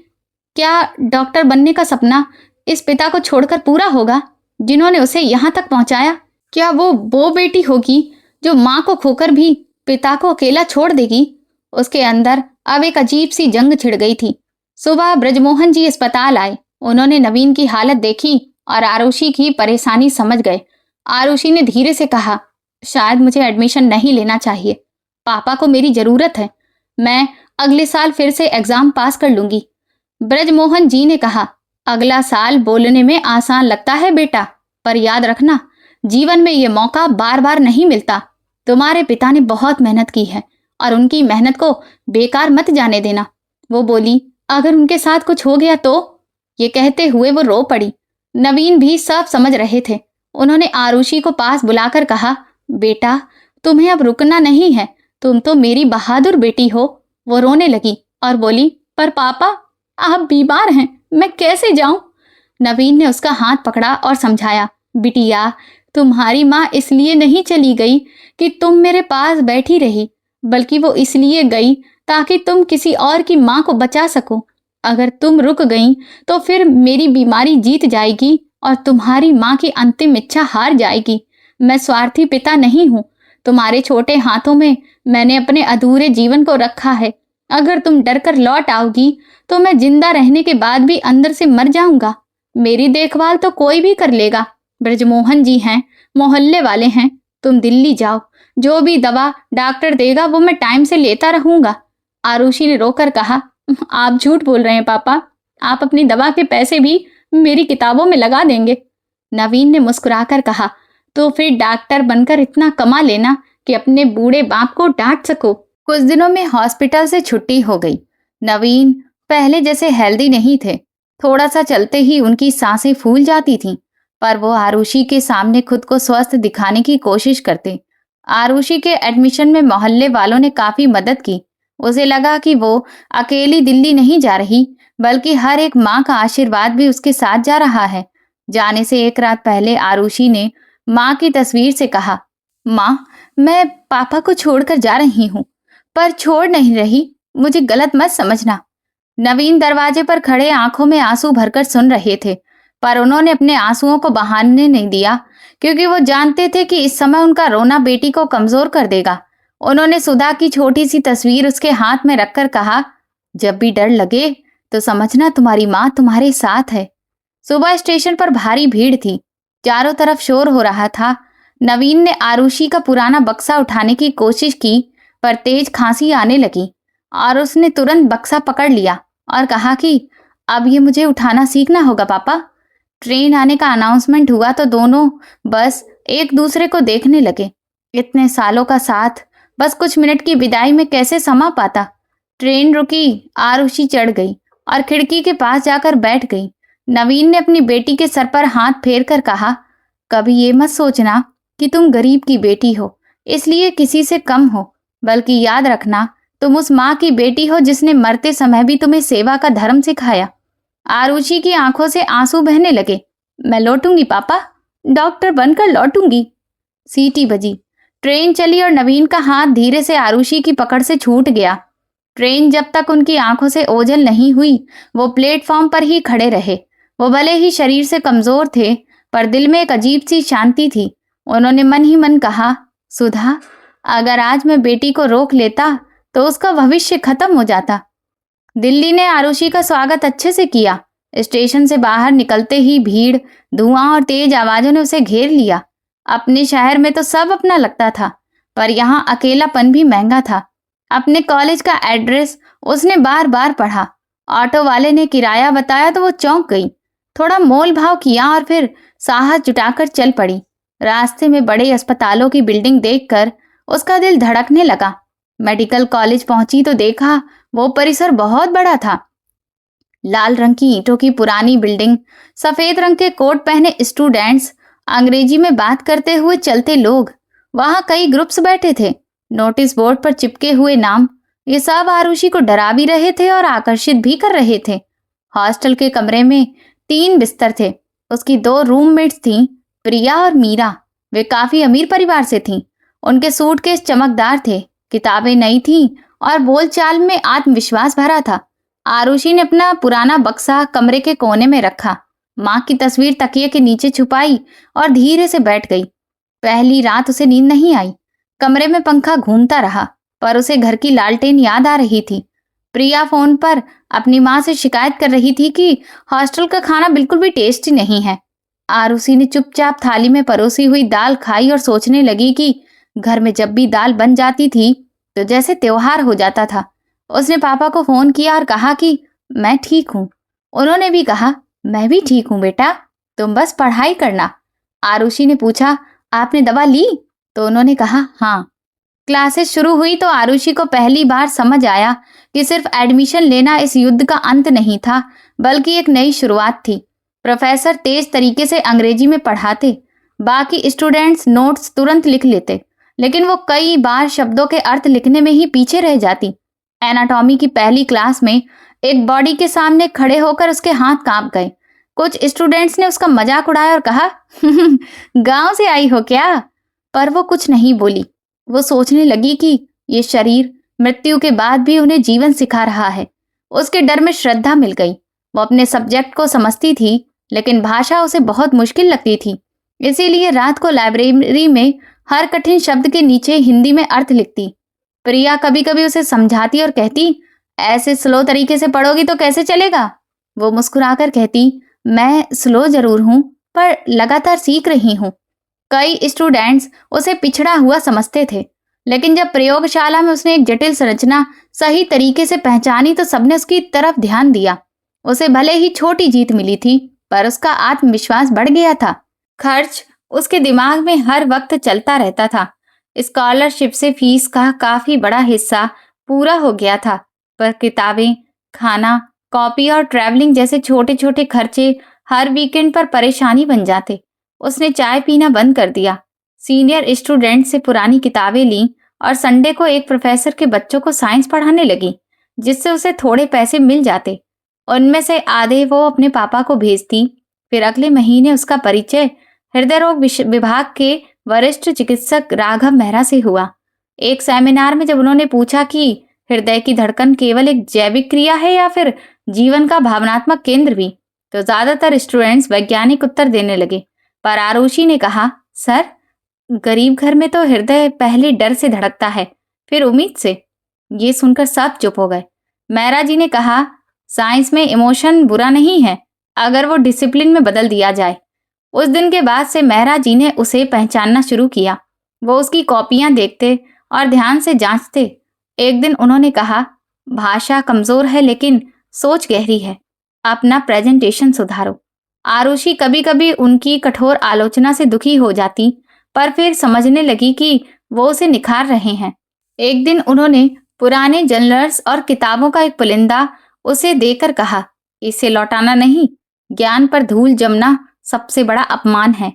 क्या डॉक्टर बनने का सपना इस पिता को छोड़कर पूरा होगा, जिन्होंने उसे यहाँ तक पहुंचाया? क्या वो बेटी होगी जो माँ को खोकर भी पिता को अकेला छोड़ देगी? उसके अंदर अब एक अजीब सी जंग छिड़ गई थी। सुबह ब्रजमोहन जी अस्पताल आए। उन्होंने नवीन की हालत देखी और आरुषि की परेशानी समझ गए। आरुषि ने धीरे से कहा, शायद मुझे एडमिशन नहीं लेना चाहिए। पापा को मेरी जरूरत है। मैं अगले साल फिर से एग्जाम पास कर लूंगी। ब्रजमोहन जी ने कहा, अगला साल बोलने में आसान लगता है बेटा, पर याद रखना जीवन में ये मौका बार बार नहीं मिलता। तुम्हारे पिता ने बहुत मेहनत की है और उनकी मेहनत को बेकार मत जाने देना। वो बोली, अगर उनके साथ कुछ हो गया तो? ये कहते हुए वो रो पड़ी। नवीन भी सब समझ रहे थे। उन्होंने आरुषि को पास बुलाकर कहा, बेटा तुम्हें अब रुकना नहीं है, तुम तो मेरी बहादुर बेटी हो। वो रोने लगी और बोली, पर पापा आप बीमार हैं, मैं कैसे जाऊं? नवीन ने उसका हाथ पकड़ा और समझाया, बिटिया तुम्हारी माँ इसलिए नहीं चली गई कि तुम मेरे पास बैठी रही, बल्कि वो इसलिए गई ताकि तुम किसी और की माँ को बचा सको। अगर तुम रुक गई तो फिर मेरी बीमारी जीत जाएगी और तुम्हारी माँ की अंतिम इच्छा हार जाएगी। मैं स्वार्थी पिता नहीं हूँ। तुम्हारे छोटे हाथों में मैंने अपने अधूरे जीवन को रखा है। अगर तुम डरकर लौट आओगी तो मैं जिंदा रहने के बाद भी अंदर से मर जाऊंगा। मेरी देखभाल तो कोई भी कर लेगा। ब्रजमोहन जी हैं, मोहल्ले वाले हैं। तुम दिल्ली जाओ, जो भी दवा डॉक्टर देगा वो मैं टाइम से लेता रहूंगा। आरुषि ने रोकर कहा, आप झूठ बोल रहे हैं पापा। आप अपनी दवा के पैसे भी मेरी किताबों में लगा देंगे। नवीन ने मुस्कुराकर कहा, तो फिर डॉक्टर बनकर इतना कमा लेना कि अपने बूढ़े बाप को डांट सको। कुछ दिनों में हॉस्पिटल से छुट्टी हो गई। नवीन पहले जैसे हेल्दी नहीं थे। थोड़ा सा चलते ही उनकी सांसें फूल जाती थीं, पर वो आरुषि के सामने खुद को स्वस्थ दिखाने की कोशिश करते। आरुषि के एडमिशन में मोहल्ले वालों ने काफी मदद की। उसे लगा कि वो अकेली दिल्ली नहीं जा रही, बल्कि हर एक माँ का आशीर्वाद भी उसके साथ जा रहा है। जाने से एक रात पहले आरुषि ने माँ की तस्वीर से कहा, माँ मैं पापा को छोड़कर जा रही हूँ, पर छोड़ नहीं रही, मुझे गलत मत समझना। नवीन दरवाजे पर खड़े आंखों में आंसू भरकर सुन रहे थे, पर उन्होंने अपने आंसुओं को बहाने नहीं दिया, क्योंकि वो जानते थे कि इस समय उनका रोना बेटी को कमजोर कर देगा। उन्होंने सुधा की छोटी सी तस्वीर उसके हाथ में रखकर कहा, जब भी डर लगे तो समझना तुम्हारी माँ तुम्हारे साथ है। सुबह स्टेशन पर भारी भीड़ थी। चारों तरफ शोर हो रहा था। नवीन ने आरुषि का पुराना बक्सा उठाने की कोशिश की, पर तेज खांसी आने लगी और उसने तुरंत बक्सा पकड़ लिया और कहा कि अब ये मुझे उठाना सीखना होगा पापा। ट्रेन आने का अनाउंसमेंट हुआ तो दोनों बस एक दूसरे को देखने लगे। इतने सालों का साथ बस कुछ मिनट की विदाई में कैसे समा पाता। ट्रेन रुकी, आरुषि चढ़ गई और खिड़की के पास जाकर बैठ गई। नवीन ने अपनी बेटी के सर पर हाथ फेर कर कहा, कभी ये मत सोचना कि तुम गरीब की बेटी हो इसलिए किसी से कम हो, बल्कि याद रखना तुम उस माँ की बेटी हो जिसने मरते समय भी तुम्हें सेवा का धर्म सिखाया। आरुषि की आंखों से आंसू बहने लगे। मैं लौटूंगी पापा, डॉक्टर बनकर लौटूंगी। सीटी बजी, ट्रेन चली और नवीन का हाथ धीरे से आरुषि की पकड़ से छूट गया। ट्रेन जब तक उनकी आंखों से ओझल नहीं हुई, वो प्लेटफॉर्म पर ही खड़े रहे। वो भले ही शरीर से कमजोर थे, पर दिल में एक अजीब सी शांति थी। उन्होंने मन ही मन कहा, सुधा, अगर आज मैं बेटी को रोक लेता तो उसका भविष्य खत्म हो जाता। दिल्ली ने आरुषि का स्वागत अच्छे से किया। स्टेशन से बाहर निकलते ही भीड़, धुआं और तेज आवाजों ने उसे घेर लिया। अपने शहर में तो सब अपना लगता था, पर यहाँ अकेलापन भी महंगा था। अपने कॉलेज का एड्रेस उसने बार बार पढ़ा। ऑटो वाले ने किराया बताया तो वो चौंक गई। थोड़ा मोल भाव किया और फिर साहस जुटाकर चल पड़ी। रास्ते में बड़े अस्पतालों की बिल्डिंग देखकर उसका दिल धड़कने लगा। मेडिकल कॉलेज पहुंची तो देखा वो परिसर बहुत बड़ा था। लाल रंग की ईंटों की पुरानी बिल्डिंग, सफेद रंग के कोट पहने स्टूडेंट्स, अंग्रेजी में बात करते हुए चलते लोग। वहां कई ग्रुप्स बैठे थे। नोटिस बोर्ड पर चिपके हुए नाम, ये सब आरुषि को डरा भी रहे थे और आकर्षित भी कर रहे थे। हॉस्टल के कमरे में 3 बिस्तर थे। उसकी 2 रूममेट्स थीं, प्रिया और मीरा। वे काफी अमीर परिवार से थीं। उनके सूटकेस चमकदार थे, किताबें नई थीं और बोलचाल में आत्मविश्वास भरा था। आरुषि ने अपना पुराना बक्सा कमरे के कोने में रखा, माँ की तस्वीर तकिए के नीचे छुपाई और धीरे से बैठ गई। पहली रात उसे नींद नहीं आई। कमरे में पंखा घूमता रहा, पर उसे घर की लालटेन याद आ रही थी। प्रिया फोन पर अपनी माँ से शिकायत कर रही थी कि हॉस्टल का खाना बिल्कुल भी टेस्टी नहीं है। आरुषि ने चुपचाप थाली में परोसी हुई दाल खाई और सोचने लगी कि घर में जब भी दाल बन जाती थी तो जैसे त्योहार हो जाता था। उसने पापा को फोन किया और कहा कि मैं ठीक हूँ। उन्होंने भी कहा, मैं भी ठीक हूँ बेटा, तुम बस पढ़ाई करना। आरुषि ने पूछा, आपने दवा ली? तो उन्होंने कहा, हाँ। क्लासेस शुरू हुई तो आरुषि को पहली बार समझ आया कि सिर्फ एडमिशन लेना इस युद्ध का अंत नहीं था, बल्कि एक नई शुरुआत थी। प्रोफेसर तेज तरीके से अंग्रेजी में पढ़ाते, बाकी स्टूडेंट्स नोट्स तुरंत लिख लेते, लेकिन वो कई बार शब्दों के अर्थ लिखने में ही पीछे रह जाती। एनाटॉमी की पहली क्लास में एक बॉडी के सामने खड़े होकर उसके हाथ कांप गए। कुछ स्टूडेंट्स ने उसका मजाक उड़ाया और कहा, गांव से आई हो क्या? पर वो कुछ नहीं बोली। वो सोचने लगी कि ये शरीर मृत्यु के बाद भी उन्हें जीवन सिखा रहा है। उसके डर में श्रद्धा मिल गई। वो अपने सब्जेक्ट को समझती थी, लेकिन भाषा उसे बहुत मुश्किल लगती थी। इसीलिए रात को लाइब्रेरी में हर कठिन शब्द के नीचे हिंदी में अर्थ लिखती। प्रिया कभी कभी उसे समझाती और कहती, ऐसे स्लो तरीके से पढ़ोगी तो कैसे चलेगा? वो मुस्कुराकर कहती, मैं स्लो जरूर हूं, पर लगातार सीख रही हूं। कई स्टूडेंट्स उसे पिछड़ा हुआ समझते थे, लेकिन जब प्रयोगशाला में उसने एक जटिल संरचना सही तरीके से पहचानी तो सबने उसकी तरफ ध्यान दिया। उसे भले ही छोटी जीत मिली थी, पर उसका आत्मविश्वास बढ़ गया था। खर्च उसके दिमाग में हर वक्त चलता रहता था। स्कॉलरशिप से फीस का काफी बड़ा हिस्सा पूरा हो गया था, पर किताबें, खाना, कॉपी और ट्रैवलिंग जैसे छोटे छोटे खर्चे हर वीकेंड पर परेशानी बन जाते। उसने चाय पीना बंद कर दिया, सीनियर स्टूडेंट से पुरानी किताबें लीं और संडे को एक प्रोफेसर के बच्चों को साइंस पढ़ाने लगी, जिससे उसे थोड़े पैसे मिल जाते। उनमें से आधे वो अपने पापा को भेजती। फिर अगले महीने उसका परिचय हृदय रोग विभाग के वरिष्ठ चिकित्सक राघव मेहरा से हुआ। एक सेमिनार में जब उन्होंने पूछा कि हृदय की धड़कन केवल एक जैविक क्रिया है या फिर जीवन का भावनात्मक केंद्र भी, तो ज्यादातर स्टूडेंट्स वैज्ञानिक उत्तर देने लगे। पर आरुषि ने कहा, सर, गरीब घर में तो हृदय पहले डर से धड़कता है, फिर उम्मीद से। ये सुनकर सब चुप हो गए। मेहरा जी ने कहा, साइंस में इमोशन बुरा नहीं है, अगर वो डिसिप्लिन में बदल दिया जाए। उस दिन के बाद से मेहरा जी ने उसे पहचानना शुरू किया। वो उसकी कॉपियां देखते और ध्यान से जांचते। एक दिन उन्होंने कहा, भाषा कमजोर है लेकिन सोच गहरी है, अपना प्रेजेंटेशन सुधारो। आरुषि कभी कभी उनकी कठोर आलोचना से दुखी हो जाती, पर फिर समझने लगी कि वो उसे निखार रहे हैं। एक दिन उन्होंने पुराने जर्नल्स और किताबों का एक पुलिंदा उसे देकर कहा, इसे लौटाना नहीं, ज्ञान पर धूल जमना सबसे बड़ा अपमान है।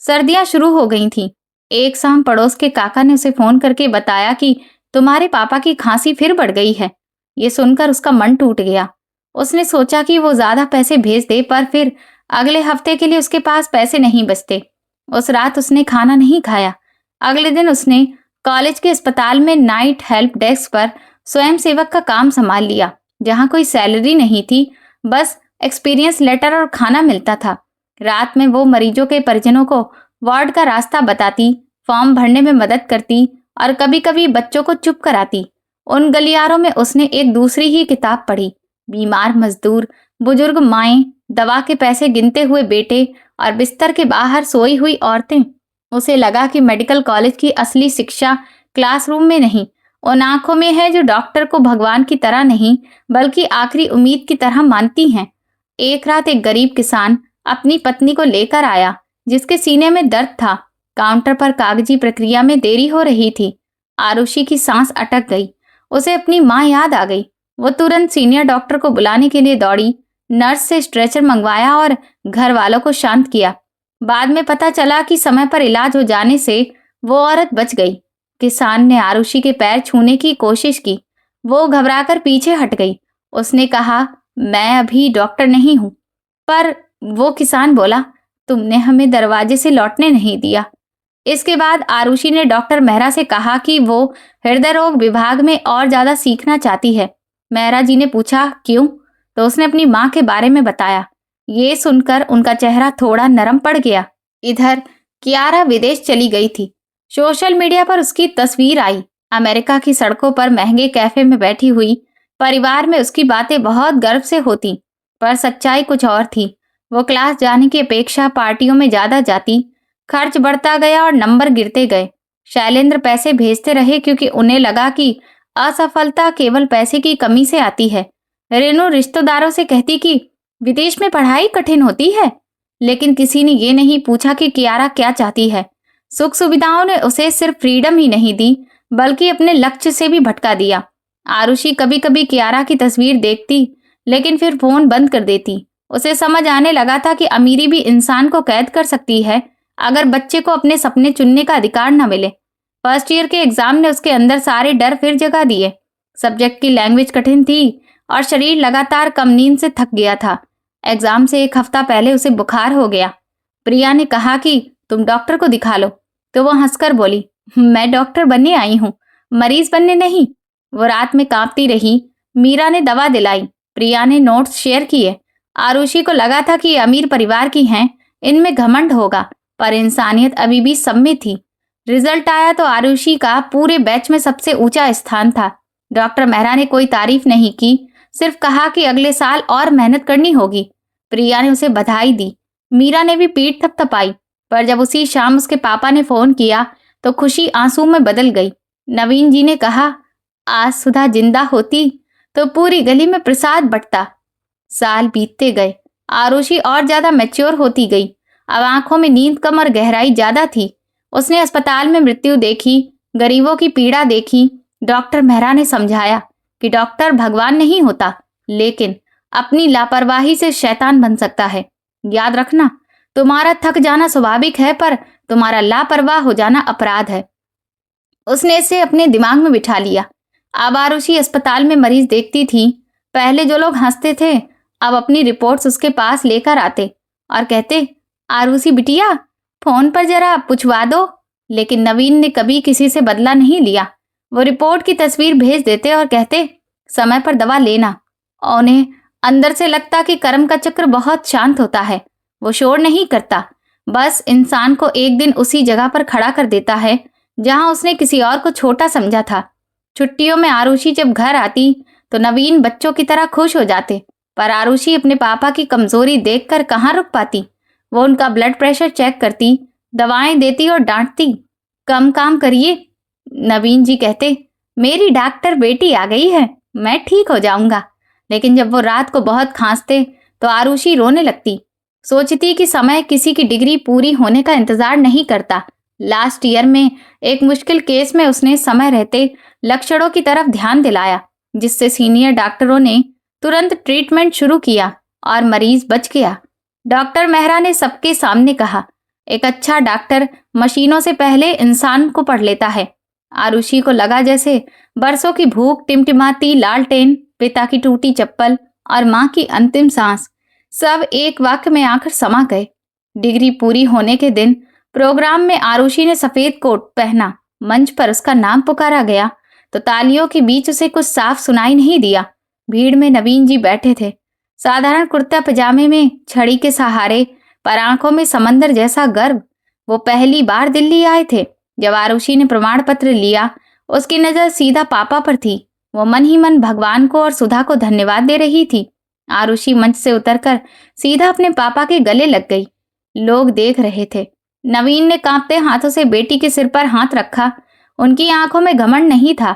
सर्दियां शुरू हो गई थीं। एक शाम पड़ोस के काका ने उसे फोन करके बताया कि तुम्हारे पापा की खांसी फिर बढ़ गई है। ये सुनकर उसका मन टूट गया। उसने सोचा कि वो ज्यादा पैसे भेज दे, पर फिर अगले हफ्ते के लिए उसके पास पैसे नहीं बचते। उस रात उसने खाना नहीं खाया। अगले दिन उसने कॉलेज के अस्पताल में नाइट हेल्प डेस्क पर स्वयं सेवक का काम संभाल लिया, जहां कोई सैलरी नहीं थी, बस एक्सपीरियंस लेटर और खाना मिलता था। रात में वो मरीजों के परिजनों को वार्ड का रास्ता बताती, फॉर्म भरने में मदद करती और कभी कभी बच्चों को चुप कराती। उन गलियारों में उसने एक दूसरी ही किताब पढ़ी, बीमार मजदूर, बुजुर्ग माएं, दवा के पैसे गिनते हुए बेटे और बिस्तर के बाहर सोई हुई औरतें। उसे लगा कि मेडिकल कॉलेज की असली शिक्षा क्लासरूम में नहीं, उन आंखों में है जो डॉक्टर को भगवान की तरह नहीं बल्कि आखिरी उम्मीद की तरह मानती हैं। एक रात एक गरीब किसान अपनी पत्नी को लेकर आया, जिसके सीने में दर्द था। काउंटर पर कागजी प्रक्रिया में देरी हो रही थी। आरुषि की सांस अटक गई। उसे अपनी माँ याद आ गई। वो तुरंत सीनियर डॉक्टर को बुलाने के लिए दौड़ी, नर्स से स्ट्रेचर मंगवाया और घर वालों को शांत किया। बाद में पता चला कि समय पर इलाज हो जाने से वो औरत बच गई। किसान ने आरुषि के पैर छूने की कोशिश की। वो घबराकर पीछे हट गई। उसने कहा, मैं अभी डॉक्टर नहीं हूं। पर वो किसान बोला, तुमने हमें दरवाजे से लौटने नहीं दिया। इसके बाद आरुषि ने डॉक्टर मेहरा से कहा कि वो हृदय रोग विभाग में और ज्यादा सीखना चाहती है। मेहरा जी ने पूछा, क्यों? तो उसने अपनी माँ के बारे में बताया। ये सुनकर उनका चेहरा थोड़ा नरम पड़ गया। इधर कियारा विदेश चली गई थी। सोशल मीडिया पर उसकी तस्वीर आई, अमेरिका की सड़कों पर महंगे कैफे में बैठी हुई। परिवार में उसकी बातें बहुत गर्व से होती, पर सच्चाई कुछ और थी। वो क्लास जाने की अपेक्षा पार्टियों में ज्यादा जाती। खर्च बढ़ता गया और नंबर गिरते गए। शैलेंद्र पैसे भेजते रहे क्योंकि उन्हें लगा कि असफलता केवल पैसे की कमी से आती है। रेनू रिश्तेदारों से कहती कि विदेश में पढ़ाई कठिन होती है, लेकिन किसी ने ये नहीं पूछा कि कियारा क्या चाहती है। सुख सुविधाओं ने उसे सिर्फ फ्रीडम ही नहीं दी, बल्कि अपने लक्ष्य से भी भटका दिया। आरुषि कभी कभी कियारा की तस्वीर देखती, लेकिन फिर फोन बंद कर देती। उसे समझ आने लगा था कि अमीरी भी इंसान को कैद कर सकती है, अगर बच्चे को अपने सपने चुनने का अधिकार न मिले। फर्स्ट ईयर के एग्जाम ने उसके अंदर सारे डर फिर जगा दिए। सब्जेक्ट की लैंग्वेज कठिन थी और शरीर लगातार कम नींद से थक गया था। एग्जाम से एक हफ्ता पहले उसे बुखार हो गया। प्रिया ने कहा कि तुम डॉक्टर को दिखा लो, तो वो हंसकर बोली, मैं डॉक्टर बनने आई हूँ, मरीज बनने नहीं। वो रात में कांपती रही। मीरा ने दवा दिलाई, प्रिया ने नोट्स शेयर किए। आरुषि को लगा था कि अमीर परिवार की हैं, इनमें घमंड होगा, पर इंसानियत अभी भी सब में थी। रिजल्ट आया तो आरुषि का पूरे बैच में सबसे ऊंचा स्थान था। डॉक्टर मेहरा ने कोई तारीफ नहीं की, सिर्फ कहा कि अगले साल और मेहनत करनी होगी। प्रिया ने उसे बधाई दी। मीरा ने भी पीठ थपथपाई, पर जब उसी शाम उसके पापा ने फोन किया तो खुशी आंसू में बदल गई। नवीन जी ने कहा, आज सुधा जिंदा होती तो पूरी गली में प्रसाद बंटता। साल बीतते गए। आरुषि और ज्यादा मैच्योर होती गई। अब आंखों में नींद कम और गहराई ज्यादा थी। उसने अस्पताल में मृत्यु देखी, गरीबों की पीड़ा देखी। डॉक्टर मेहरा ने समझाया कि डॉक्टर भगवान नहीं होता, लेकिन अपनी लापरवाही से शैतान बन सकता है। याद रखना, तुम्हारा थक जाना स्वाभाविक है, पर तुम्हारा लापरवाह हो जाना अपराध है। उसने इसे अपने दिमाग में बिठा लिया। अब आरुषि अस्पताल में मरीज देखती थी। पहले जो लोग हंसते थे, अब अपनी रिपोर्ट्स उसके पास लेकर आते और कहते, आरुषि बिटिया, फोन पर जरा पूछवा दो। लेकिन नवीन ने कभी किसी से बदला नहीं लिया। वो रिपोर्ट की तस्वीर भेज देते और कहते, समय पर दवा लेना। उन्हें अंदर से लगता कि कर्म का चक्र बहुत शांत होता है। वो शोर नहीं करता, बस इंसान को एक दिन उसी जगह पर खड़ा कर देता है जहां उसने किसी और को छोटा समझा था। छुट्टियों में आरुषि जब घर आती तो नवीन बच्चों की तरह खुश हो जाते, पर आरुषि अपने पापा की कमजोरी देखकर कहाँ रुक पाती। वो उनका ब्लड प्रेशर चेक करती, दवाएं देती और डांटती, कम काम करिए। नवीन जी कहते, मेरी डॉक्टर बेटी आ गई है, मैं ठीक हो जाऊंगा। लेकिन जब वो रात को बहुत खांसते तो आरुषि रोने लगती। सोचती कि समय किसी की डिग्री पूरी होने का इंतजार नहीं करता। लास्ट ईयर में एक मुश्किल केस में उसने समय रहते लक्षणों की तरफ ध्यान दिलाया, जिससे सीनियर डॉक्टरों ने तुरंत ट्रीटमेंट शुरू किया और मरीज बच गया। डॉक्टर मेहरा ने सबके सामने कहा, एक अच्छा डॉक्टर मशीनों से पहले इंसान को पढ़ लेता है। आरुषि को लगा जैसे बरसों की भूख, टिमटिमाती लालटेन, पिता की टूटी चप्पल और माँ की अंतिम सांस सब एक वाक्य में आकर समा गए। डिग्री पूरी होने के दिन प्रोग्राम में आरुषि ने सफेद कोट पहना। मंच पर उसका नाम पुकारा गया तो तालियों के बीच उसे कुछ साफ सुनाई नहीं दिया। भीड़ में नवीन जी बैठे थे, साधारण कुर्ता पजामे में, छड़ी के सहारे, पर आंखों में समंदर जैसा गर्व। वो पहली बार दिल्ली आए थे। जब आरुषि ने प्रमाण पत्र लिया, उसकी नजर सीधा पापा पर थी। वो मन ही मन भगवान को और सुधा को धन्यवाद दे रही थी। आरुषि मंच से उतरकर सीधा अपने पापा के गले लग गई। लोग देख रहे थे। नवीन ने कांपते हाथों से बेटी के सिर पर हाथ रखा। उनकी आंखों में घमंड नहीं था।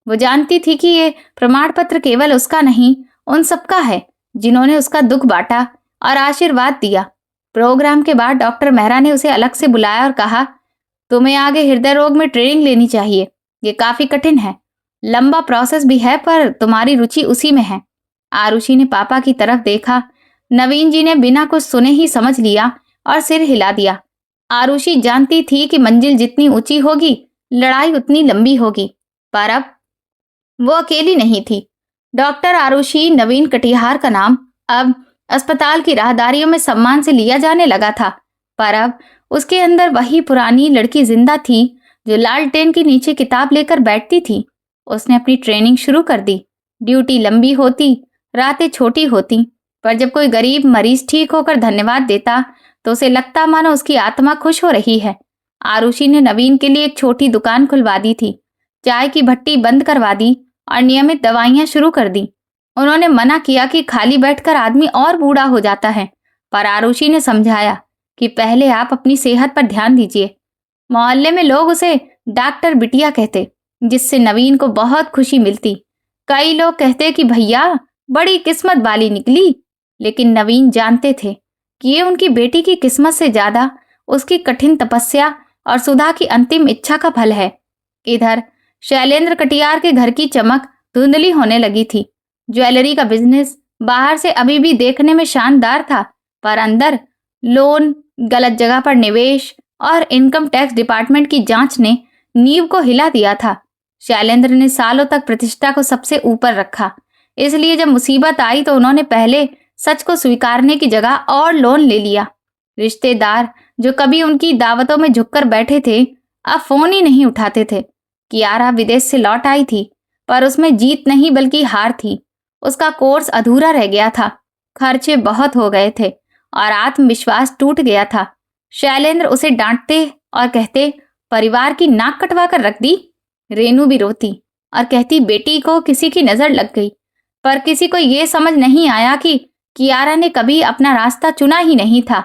वो जानती थी कि ये प्रमाण पत्र केवल उसका नहीं, उन सबका है जिन्होंने उसका दुख बांटा और आशीर्वाद दिया। प्रोग्राम के बाद डॉक्टर मेहरा ने उसे अलग से बुलाया और कहा, तुम्हें आगे हृदय रोग में ट्रेनिंग लेनी चाहिए। ये काफी कठिन है, लंबा प्रोसेस भी है, पर तुम्हारी रुचि उसी में है। आरुषि ने पापा की तरफ देखा। नवीन जी ने बिना कुछ सुने ही समझ लिया और सिर हिला दिया। आरुषि जानती थी कि मंजिल जितनी ऊंची होगी, लड़ाई उतनी लंबी होगी, पर अब वो अकेली नहीं थी। डॉक्टर आरुषि नवीन कटिहार का नाम अब अस्पताल की राहदारियों में सम्मान से लिया जाने लगा था, पर अब उसके अंदर वही पुरानी लड़की जिंदा थी जो लालटेन के नीचे किताब लेकर बैठती थी। उसने अपनी ट्रेनिंग शुरू कर दी। ड्यूटी लंबी होती, रातें छोटी होती, पर जब कोई गरीब मरीज ठीक होकर धन्यवाद देता तो उसे लगता मानो उसकी आत्मा खुश हो रही है। आरुषि ने नवीन के लिए एक छोटी दुकान खुलवा दी थी, चाय की भट्टी बंद करवा दी और नियमित दवाइयां शुरू कर दी। उन्होंने मना किया कि खाली बैठकर आदमी और बूढ़ा हो जाता है, पर आरुषि ने समझाया कि पहले आप अपनी सेहत पर ध्यान दीजिए। मोहल्ले में लोग उसे डॉक्टर बिटिया कहते, जिससे नवीन को बहुत खुशी मिलती। कई लोग कहते कि भैया बड़ी किस्मत वाली निकली, लेकिन नवीन जानते थे कि ये उनकी बेटी की किस्मत से ज्यादा उसकी कठिन तपस्या और सुधा की अंतिम इच्छा का फल है। इधर शैलेंद्र कटियार के घर की चमक धुंधली होने लगी थी। ज्वेलरी का बिजनेस बाहर से अभी भी देखने में शानदार था, पर अंदर लोन, गलत जगह पर निवेश और इनकम टैक्स डिपार्टमेंट की जांच ने नींव को हिला दिया था। शैलेंद्र ने सालों तक प्रतिष्ठा को सबसे ऊपर रखा, इसलिए जब मुसीबत आई तो उन्होंने पहले सच को स्वीकारने की जगह और लोन ले लिया। रिश्तेदार जो कभी उनकी दावतों में झुककर बैठे थे, अब फोन ही नहीं उठाते थे। कियारा विदेश से लौट आई थी, पर उसमें जीत नहीं बल्कि हार थी। उसका कोर्स अधूरा रह गया था, खर्चे बहुत हो गए थे और आत्मविश्वास टूट गया था। शैलेंद्र उसे डांटते और कहते, परिवार की नाक कटवा कर रख दी। रेनू भी रोती और कहती, बेटी को किसी की नजर लग गई। पर किसी को यह समझ नहीं आया कि कियारा ने कभी अपना रास्ता चुना ही नहीं था।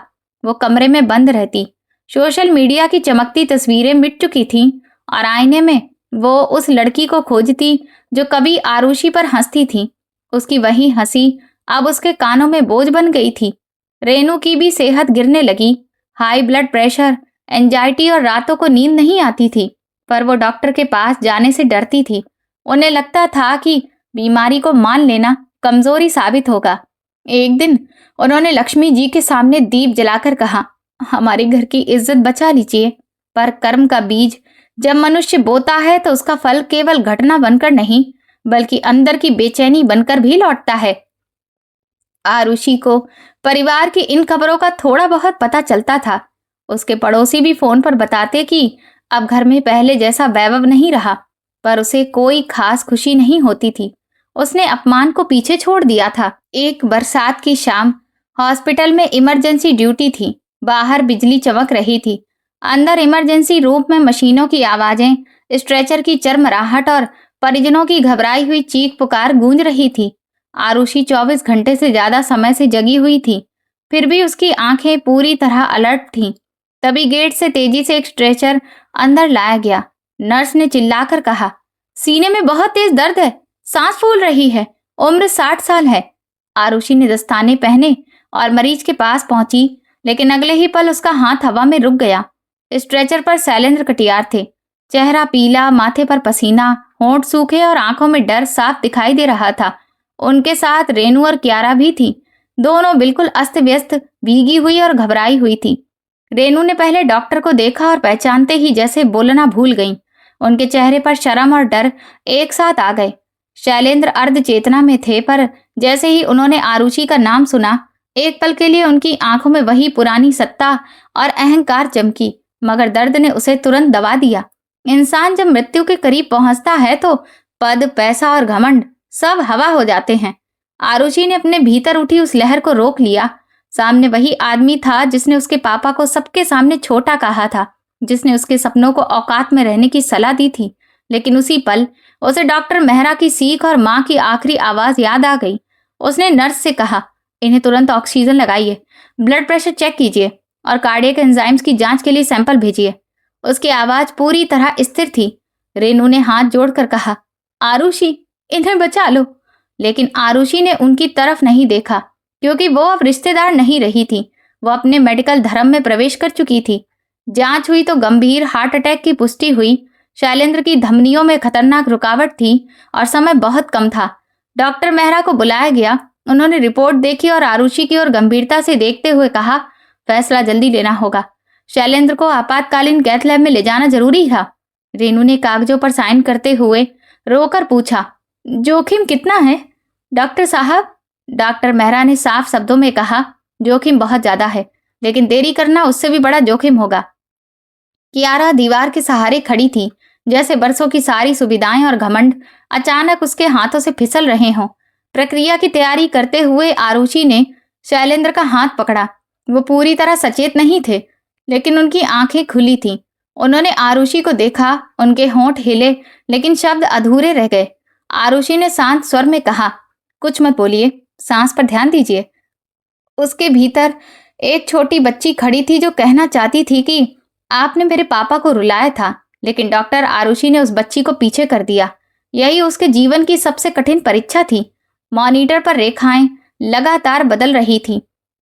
वो कमरे में बंद रहती, सोशल मीडिया की चमकती तस्वीरें मिट चुकी थीं और आईने में वो उस लड़की को खोजती जो कभी आरुषि पर हंसती थी। उसकी वही हंसी अब उसके कानों में बोझ बन गई थी। रेनू की भी सेहत गिरने लगी, हाई ब्लड प्रेशर, एंजाइटी और रातों को नींद नहीं आती थी। पर वो डॉक्टर के पास जाने से डरती थी। उन्हें लगता था कि बीमारी को मान लेना कमजोरी साबित होगा। एक दिन उन्होंने लक्ष्मी जी के सामने दीप जलाकर कहा, हमारे घर की इज्जत बचा लीजिए। पर कर्म का बीज जब मनुष्य बोता है तो उसका फल केवल घटना बनकर नहीं, बल्कि अंदर की बेचैनी बनकर भी लौटता है। आरुषि को परिवार की इन खबरों का थोड़ा बहुत पता चलता था। उसके पड़ोसी भी फोन पर बताते कि अब घर में पहले जैसा वैभव नहीं रहा, पर उसे कोई खास खुशी नहीं होती थी। उसने अपमान को पीछे छोड़ दिया था। एक बरसात की शाम हॉस्पिटल में इमरजेंसी ड्यूटी थी। बाहर बिजली चमक रही थी। अंदर इमरजेंसी रूम में मशीनों की आवाजें, स्ट्रेचर की चरमराहट और परिजनों की घबराई हुई चीख पुकार गूंज रही थी। आरुषि 24 घंटे से ज्यादा समय से जगी हुई थी, फिर भी उसकी आंखें पूरी तरह अलर्ट थीं। तभी गेट से तेजी से एक स्ट्रेचर अंदर लाया गया। नर्स ने चिल्लाकर कहा, सीने में बहुत तेज दर्द है, सांस फूल रही है, उम्र 60 साल है। आरुषि ने दस्ताने पहने और मरीज के पास पहुंची, लेकिन अगले ही पल उसका हाथ हवा में रुक गया। स्ट्रेचर पर शैलेंद्र कटियार थे। चेहरा पीला, माथे पर पसीना, होंठ सूखे और आंखों में डर साफ दिखाई दे रहा था। उनके साथ रेनू और कियारा भी थी। दोनों बिल्कुल अस्त व्यस्त, भीगी हुई और घबराई हुई थी। रेनू ने पहले डॉक्टर को देखा और पहचानते ही जैसे बोलना भूल गईं। उनके चेहरे पर शर्म और डर एक साथ आ गए। शैलेंद्र अर्ध चेतना में थे, पर जैसे ही उन्होंने आरुषि का नाम सुना, एक पल के लिए उनकी आंखों में वही पुरानी सत्ता और अहंकार चमकी, मगर दर्द ने उसे तुरंत दबा दिया। इंसान जब मृत्यु के करीब पहुंचता है तो पद, पैसा और घमंड सब हवा हो जाते हैं। आरुषि ने अपने भीतर उठी उस लहर को रोक लिया। सामने वही आदमी था जिसने उसके पापा को सबके सामने छोटा कहा था, जिसने उसके सपनों को औकात में रहने की सलाह दी थी। लेकिन उसी पल उसे डॉक्टर मेहरा की सीख और माँ की आखिरी आवाज याद आ गई। उसने नर्स से कहा, इन्हें तुरंत ऑक्सीजन लगाइए, ब्लड प्रेशर चेक कीजिए और कार्डियक एंजाइम्स की जांच के लिए सैंपल भेजिए। उसकी आवाज पूरी तरह स्थिर थी। रेनू ने हाथ जोड़कर कहा, आरुषि, इन्हें बचा लो। लेकिन आरुषि ने उनकी तरफ नहीं देखा, क्योंकि वो अब रिश्तेदार नहीं रही थी। वो अपने मेडिकल धर्म में प्रवेश कर चुकी थी। जांच हुई तो गंभीर हार्ट अटैक की पुष्टि हुई। शैलेंद्र की धमनियों में खतरनाक रुकावट थी और समय बहुत कम था। डॉक्टर मेहरा को बुलाया गया। उन्होंने रिपोर्ट देखी और आरुषि की ओर गंभीरता से देखते हुए कहा, फैसला जल्दी लेना होगा। शैलेंद्र को आपातकालीन कैथ लैब में ले जाना जरूरी था। रेनू ने कागजों पर साइन करते हुए रोकर पूछा, जोखिम कितना है डॉक्टर साहब? डॉक्टर मेहरा ने साफ शब्दों में कहा, जोखिम बहुत ज्यादा है, लेकिन देरी करना उससे भी बड़ा जोखिम होगा। कियारा दीवार के सहारे खड़ी थी, जैसे बरसों की सारी सुविधाएं और घमंड अचानक उसके हाथों से फिसल रहे हों। प्रक्रिया की तैयारी करते हुए आरुषि ने शैलेंद्र का हाथ पकड़ा। वो पूरी तरह सचेत नहीं थे, लेकिन उनकी आंखें खुली थीं। उन्होंने आरुषि को देखा, उनके होंठ हिले, लेकिन शब्द अधूरे रह गए। आरुषि ने शांत स्वर में कहा, कुछ मत बोलिए, सांस पर ध्यान दीजिए। उसके भीतर एक छोटी बच्ची खड़ी थी जो कहना चाहती थी कि आपने मेरे पापा को रुलाया था, लेकिन डॉक्टर आरुषि ने उस बच्ची को पीछे कर दिया। यही उसके जीवन की सबसे कठिन परीक्षा थी। मॉनिटर पर रेखाएं लगातार बदल रही थीं।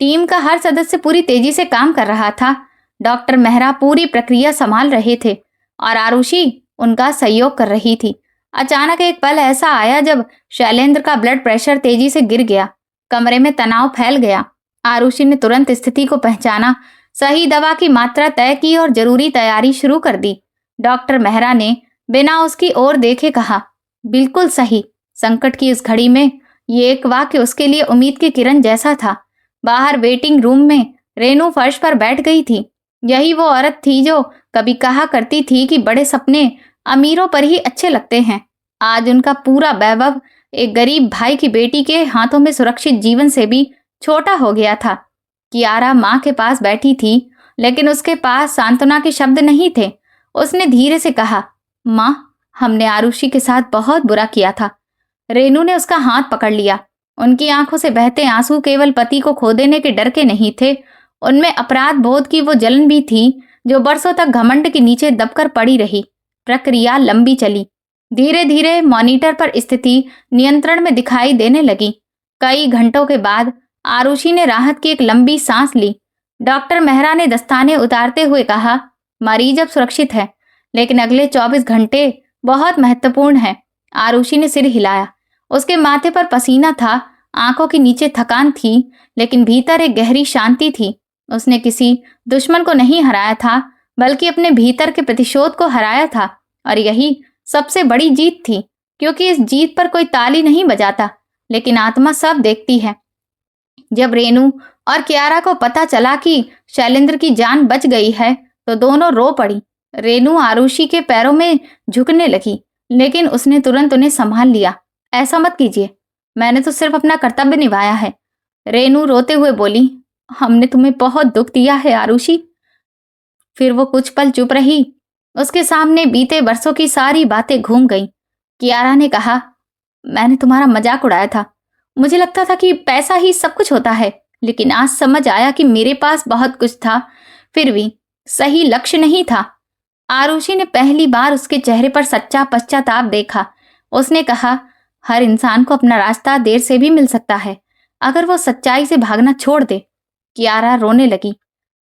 टीम का हर सदस्य पूरी तेजी से काम कर रहा था। डॉक्टर मेहरा पूरी प्रक्रिया संभाल रहे थे और आरुषि उनका सहयोग कर रही थी। अचानक एक पल ऐसा आया जब शैलेंद्र का ब्लड प्रेशर तेजी से गिर गया। कमरे में तनाव फैल गया। आरुषि ने तुरंत स्थिति को पहचाना, सही दवा की मात्रा तय की और जरूरी तैयारी शुरू कर दी। डॉक्टर मेहरा ने बिना उसकी ओर देखे कहा, बिल्कुल सही। संकट की इस घड़ी में ये एक वाक्य उसके लिए उम्मीद की किरण जैसा था। बाहर वेटिंग रूम में रेनू फर्श पर बैठ गई थी। यही वो औरत थी जो कभी कहा करती थी कि बड़े सपने अमीरों पर ही अच्छे लगते हैं। आज उनका पूरा वैभव एक गरीब भाई की बेटी के हाथों में सुरक्षित जीवन से भी छोटा हो गया था। कियारा माँ के पास बैठी थी, लेकिन उसके पास सांत्वना के शब्द नहीं थे। उसने धीरे से कहा, माँ, हमने आरुषि के साथ बहुत बुरा किया था। रेनू ने उसका हाथ पकड़ लिया। उनकी आंखों से बहते आंसू केवल पति को खो देने के डर के नहीं थे, उनमें अपराध बोध की वो जलन भी थी जो बरसों तक घमंड के नीचे दबकर पड़ी रही। प्रक्रिया लंबी चली। धीरे धीरे मॉनिटर पर स्थिति नियंत्रण में दिखाई देने लगी। कई घंटों के बाद आरुषि ने राहत की एक लंबी सांस ली। डॉक्टर मेहरा ने दस्ताने उतारते हुए कहा, मरीज अब सुरक्षित है, लेकिन अगले 24 घंटे बहुत महत्वपूर्ण है। आरुषि ने सिर हिलाया। उसके माथे पर पसीना था, आंखों के नीचे थकान थी, लेकिन भीतर एक गहरी शांति थी। उसने किसी दुश्मन को नहीं हराया था, बल्कि अपने भीतर के प्रतिशोध को हराया था। और यही सबसे बड़ी जीत थी, क्योंकि इस जीत पर कोई ताली नहीं बजाता, लेकिन आत्मा सब देखती है। जब रेनू और कियारा को पता चला कि शैलेंद्र की जान बच गई है, तो दोनों रो पड़ी। रेनू आरुषि के पैरों में झुकने लगी, लेकिन उसने तुरंत उन्हें संभाल लिया। ऐसा मत कीजिए, मैंने तो सिर्फ अपना कर्तव्य निभाया है। रेनू रोते हुए बोली, हमने तुम्हें बहुत दुख दिया है आरुषि। फिर वो कुछ पल चुप रही। उसके सामने बीते बरसों की सारी बातें घूम गईं। कियारा ने कहा, मैंने तुम्हारा मजाक उड़ाया था। मुझे लगता था कि पैसा ही सब कुछ होता है, लेकिन आज समझ आया कि मेरे पास बहुत कुछ था, फिर भी सही लक्ष्य नहीं था। आरुषि ने पहली बार उसके चेहरे पर सच्चा पश्चाताप देखा। उसने कहा, हर इंसान को अपना रास्ता देर से भी मिल सकता है, अगर वो सच्चाई से भागना छोड़ दे। कियारा रोने लगी।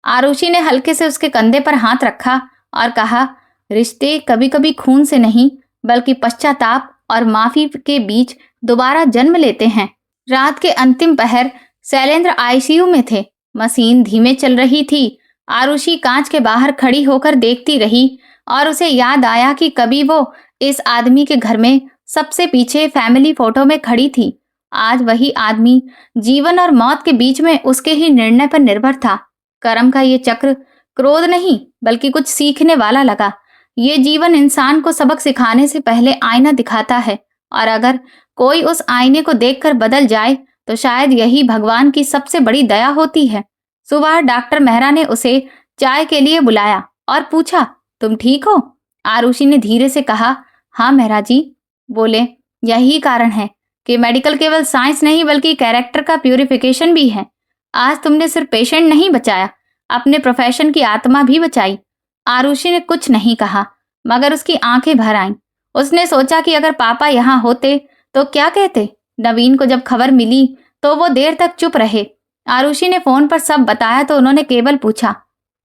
आरुषि ने हल्के से उसके कंधे पर हाथ रखा और कहा, रिश्ते कभी कभी खून से नहीं, बल्कि पश्चाताप और माफी के बीच दोबारा जन्म लेते हैं। रात के अंतिम पहर शैलेंद्र आईसीयू में थे। मशीन धीमे चल रही थी। आरुषि कांच के बाहर खड़ी होकर देखती रही और उसे याद आया कि कभी वो इस आदमी के घर में सबसे पीछे फैमिली फोटो में खड़ी थी। आज वही आदमी जीवन और मौत के बीच में उसके ही निर्णय पर निर्भर था। कर्म का ये चक्र क्रोध नहीं, बल्कि कुछ सीखने वाला लगा। ये जीवन इंसान को सबक सिखाने से पहले आईना दिखाता है, और अगर कोई उस आईने को देखकर बदल जाए तो शायद यही भगवान की सबसे बड़ी दया होती है। सुबह डॉक्टर मेहरा ने उसे चाय के लिए बुलाया और पूछा, तुम ठीक हो? आरुषि ने धीरे से कहा, हाँ मेहरा जी। बोले, यही कारण है कि मेडिकल केवल साइंस नहीं, बल्कि कैरेक्टर का प्यूरिफिकेशन भी है। आज तुमने सिर्फ पेशेंट नहीं बचाया, अपने प्रोफेशन की आत्मा भी बचाई। आरुषि ने कुछ नहीं कहा, मगर उसकी आंखें भर आईं। उसने सोचा कि अगर पापा यहाँ होते तो क्या कहते। नवीन को जब खबर मिली तो वो देर तक चुप रहे। आरुषि ने फोन पर सब बताया तो उन्होंने केवल पूछा,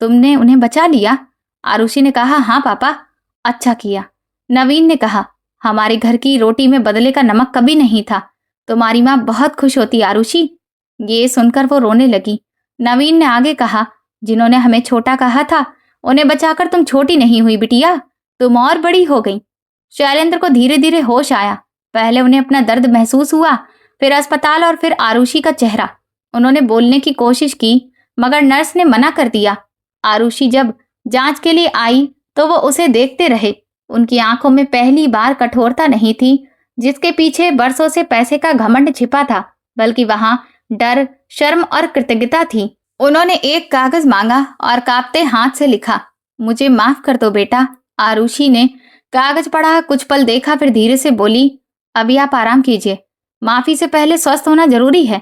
तुमने उन्हें बचा लिया? आरुषि ने कहा, हाँ पापा। अच्छा किया। नवीन ने कहा, हमारे घर की रोटी में बदले का नमक कभी नहीं था। तुम्हारी माँ बहुत खुश होती आरुषि। ये सुनकर वो रोने लगी। नवीन ने आगे कहा, जिन्होंने हमें छोटा कहा था, उन्हें बचाकर तुम छोटी नहीं हुई बिटिया, तुम और बड़ी हो गई। शैलेंद्र को धीरे धीरे होश आया। पहले उन्हें अपना दर्द महसूस हुआ, फिर अस्पताल और फिर आरुषि का चेहरा। उन्होंने बोलने की कोशिश की, मगर नर्स ने मना कर दिया। आरुषि जब जांच के लिए आई तो वो उसे देखते रहे। उनकी आंखों में पहली बार कठोरता नहीं थी, जिसके पीछे बरसों से पैसे का घमंड छिपा था, बल्कि वहां डर, शर्म और कृतज्ञता थी। उन्होंने एक कागज मांगा और कांपते हाथ से लिखा, मुझे माफ कर दो बेटा। आरुषि ने कागज पढ़ा, कुछ पल देखा, फिर धीरे से बोली, अभी आप आराम कीजिए, माफी से पहले स्वस्थ होना जरूरी है।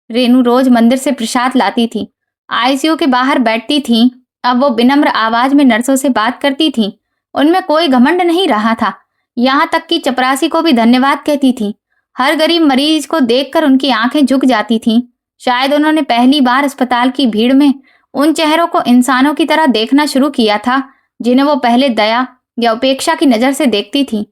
रेनू रोज मंदिर से प्रसाद लाती थी, आईसीयू के बाहर बैठती थी, अब वो विनम्र आवाज में नर्सों से बात करती थी। उनमें कोई घमंड नहीं रहा था, यहाँ तक कि चपरासी को भी धन्यवाद कहती थी। हर गरीब मरीज को देखकर उनकी आंखें झुक जाती थीं। शायद उन्होंने पहली बार अस्पताल की भीड़ में उन चेहरों को इंसानों की तरह देखना शुरू किया था जिन्हें वो पहले दया या उपेक्षा की नजर से देखती थी।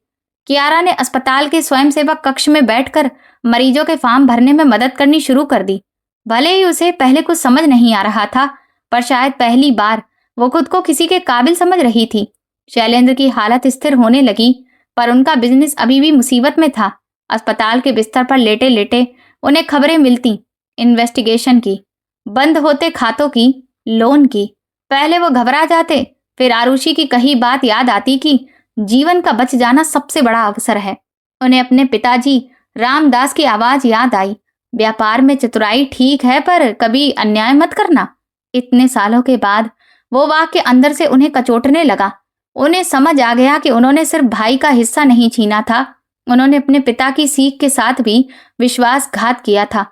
कियारा ने अस्पताल के स्वयंसेवक कक्ष में बैठकर मरीजों के फॉर्म भरने में मदद करनी शुरू कर दी। भले ही उसे पहले कुछ समझ नहीं आ रहा था, पर शायद पहली बार वो खुद को किसी के काबिल समझ रही थी। शैलेंद्र की हालत स्थिर होने लगी, पर उनका बिजनेस अभी भी मुसीबत में था। अस्पताल के बिस्तर पर लेटे लेटे उन्हें खबरें मिलती, इन्वेस्टिगेशन की, बंद होते खातों की, लोन की। पहले वो घबरा जाते, फिर आरुषि की कही बात याद आती कि जीवन का बच जाना सबसे बड़ा अवसर है। उन्हें अपने पिताजी रामदास की आवाज याद आई, व्यापार में चतुराई ठीक है, पर कभी अन्याय मत करना। इतने सालों के बाद वो वाक्य अंदर से उन्हें कचोटने लगा। उन्हें समझ आ गया कि उन्होंने सिर्फ भाई का हिस्सा नहीं छीना था, उन्होंने अपने पिता की सीख के साथ भी विश्वासघात किया था।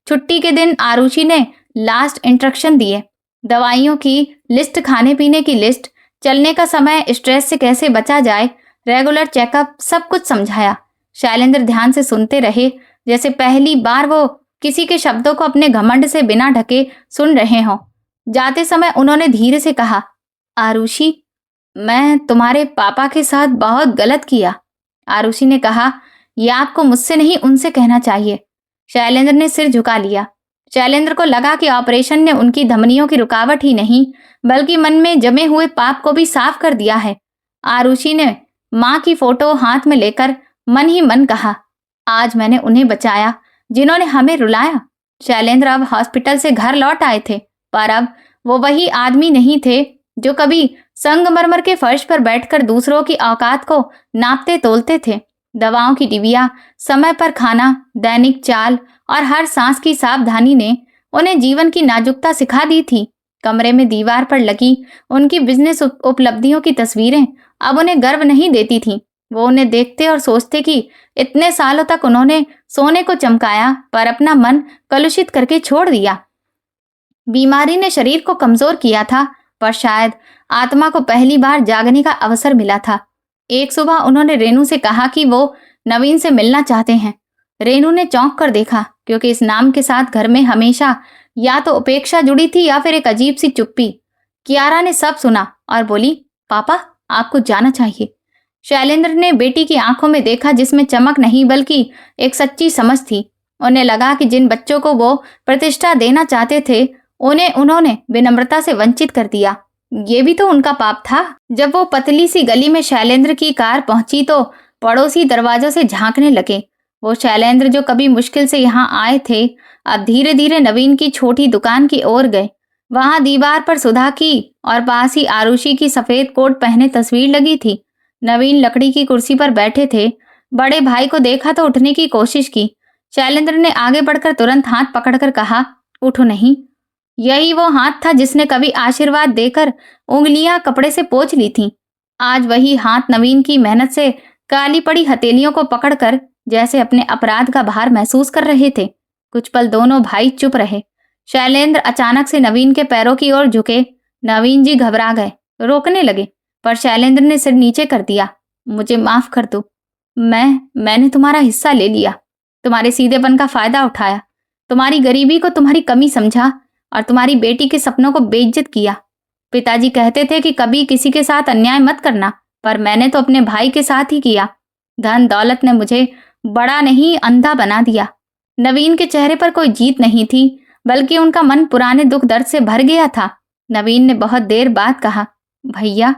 छुट्टी के दिन आरुषि ने लास्ट इंस्ट्रक्शन दिए, दवाइयों की लिस्ट, खाने पीने की लिस्ट, चलने का समय, स्ट्रेस से कैसे बचा जाए, रेगुलर चेकअप, सब कुछ समझाया। शैलेंद्र ध्यान से सुनते रहे, जैसे पहली बार वो किसी के शब्दों को अपने घमंड से बिना ढके सुन रहे हों। जाते समय उन्होंने धीरे से कहा, आरुषि, मैं तुम्हारे पापा के साथ बहुत गलत किया। आरुषि ने कहा, यह आपको मुझसे नहीं उनसे कहना चाहिए। शैलेंद्र ने सिर झुका लिया। शैलेंद्र को लगा कि ऑपरेशन ने उनकी धमनियों की रुकावट ही नहीं, बल्कि मन में जमे हुए पाप को भी साफ कर दिया है। आरुषि ने माँ की फोटो हाथ में लेकर मन ही मन कहा, आज मैंने उन्हें बचाया जिन्होंने हमें रुलाया। शैलेंद्र अब हॉस्पिटल से घर लौट आए थे, पर अब वो वही आदमी नहीं थे जो कभी संगमरमर के फर्श पर बैठकर दूसरों की औकात को नापते तोलते थे। दवाओं की डिबिया, समय पर खाना, दैनिक चाल और हर सांस की सावधानी ने उन्हें जीवन की नाजुकता सिखा दी थी। कमरे में दीवार पर लगी उनकी बिजनेस उपलब्धियों की तस्वीरें अब उन्हें गर्व नहीं देती थीं। वो उन्हें देखते और सोचते कि इतने सालों तक उन्होंने सोने को चमकाया, पर अपना मन कलुषित करके छोड़ दिया। बीमारी ने शरीर को कमजोर किया था, पर शायद आत्मा को पहली बार जागने का अवसर मिला था। एक सुबह उन्होंने रेनू से कहा कि वो नवीन से मिलना चाहते हैं। रेनू ने चौंक कर देखा, क्योंकि इस नाम के साथ घर में हमेशा या तो उपेक्षा जुड़ी थी या फिर एक अजीब सी चुप्पी। कियारा ने सब सुना और बोली, पापा, आपको जाना चाहिए। शैलेंद्र ने बेटी की आंखों में देखा, जिसमें चमक नहीं बल्कि एक सच्ची समझ थी। उन्हें लगा कि जिन बच्चों को वो प्रतिष्ठा देना चाहते थे, उन्हें उन्होंने विनम्रता से वंचित कर दिया। ये भी तो उनका पाप था। जब वो पतली सी गली में शैलेंद्र की कार पहुंची तो पड़ोसी दरवाजों से झांकने लगे। वो शैलेंद्र जो कभी मुश्किल से यहाँ आए थे, अब धीरे धीरे नवीन की छोटी दुकान की ओर गए। वहां दीवार पर सुधा की और पास ही आरुषि की सफेद कोट पहने तस्वीर लगी थी। नवीन लकड़ी की कुर्सी पर बैठे थे। बड़े भाई को देखा तो उठने की कोशिश की। शैलेंद्र ने आगे बढ़कर तुरंत हाथ पकड़कर कहा, उठो नहीं। यही वो हाथ था जिसने कभी आशीर्वाद देकर उंगलियां कपड़े से पोंछ ली थीं। आज वही हाथ नवीन की मेहनत से काली पड़ी हथेलियों को पकड़कर जैसे अपने अपराध का भार महसूस कर रहे थे। कुछ पल दोनों भाई चुप रहे। शैलेंद्र अचानक से नवीन के पैरों की ओर झुके। नवीन जी घबरा गए, रोकने लगे, पर शैलेंद्र ने सिर नीचे कर दिया। मुझे माफ कर दो। मैंने तुम्हारा हिस्सा ले लिया, तुम्हारे सीधेपन का फायदा उठाया, तुम्हारी गरीबी को तुम्हारी कमी समझा और तुम्हारी बेटी के सपनों को बेइज्जत किया। पिताजी कहते थे कि कभी किसी के साथ अन्याय मत करना, पर मैंने तो अपने भाई के साथ ही किया। धन दौलत ने मुझे बड़ा नहीं, अंधा बना दिया। नवीन के चेहरे पर कोई जीत नहीं थी, बल्कि उनका मन पुराने दुख दर्द से भर गया था। नवीन ने बहुत देर बाद कहा, भैया,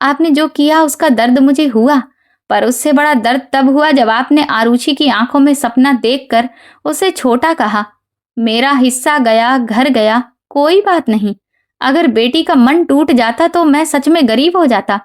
आपने जो किया उसका दर्द मुझे हुआ, पर उससे बड़ा दर्द तब हुआ जब आपने आरुषि की आंखों में सपना देखकर उसे छोटा कहा। मेरा हिस्सा गया, घर गया, कोई बात नहीं। अगर बेटी का मन टूट जाता तो मैं सच में गरीब हो जाता।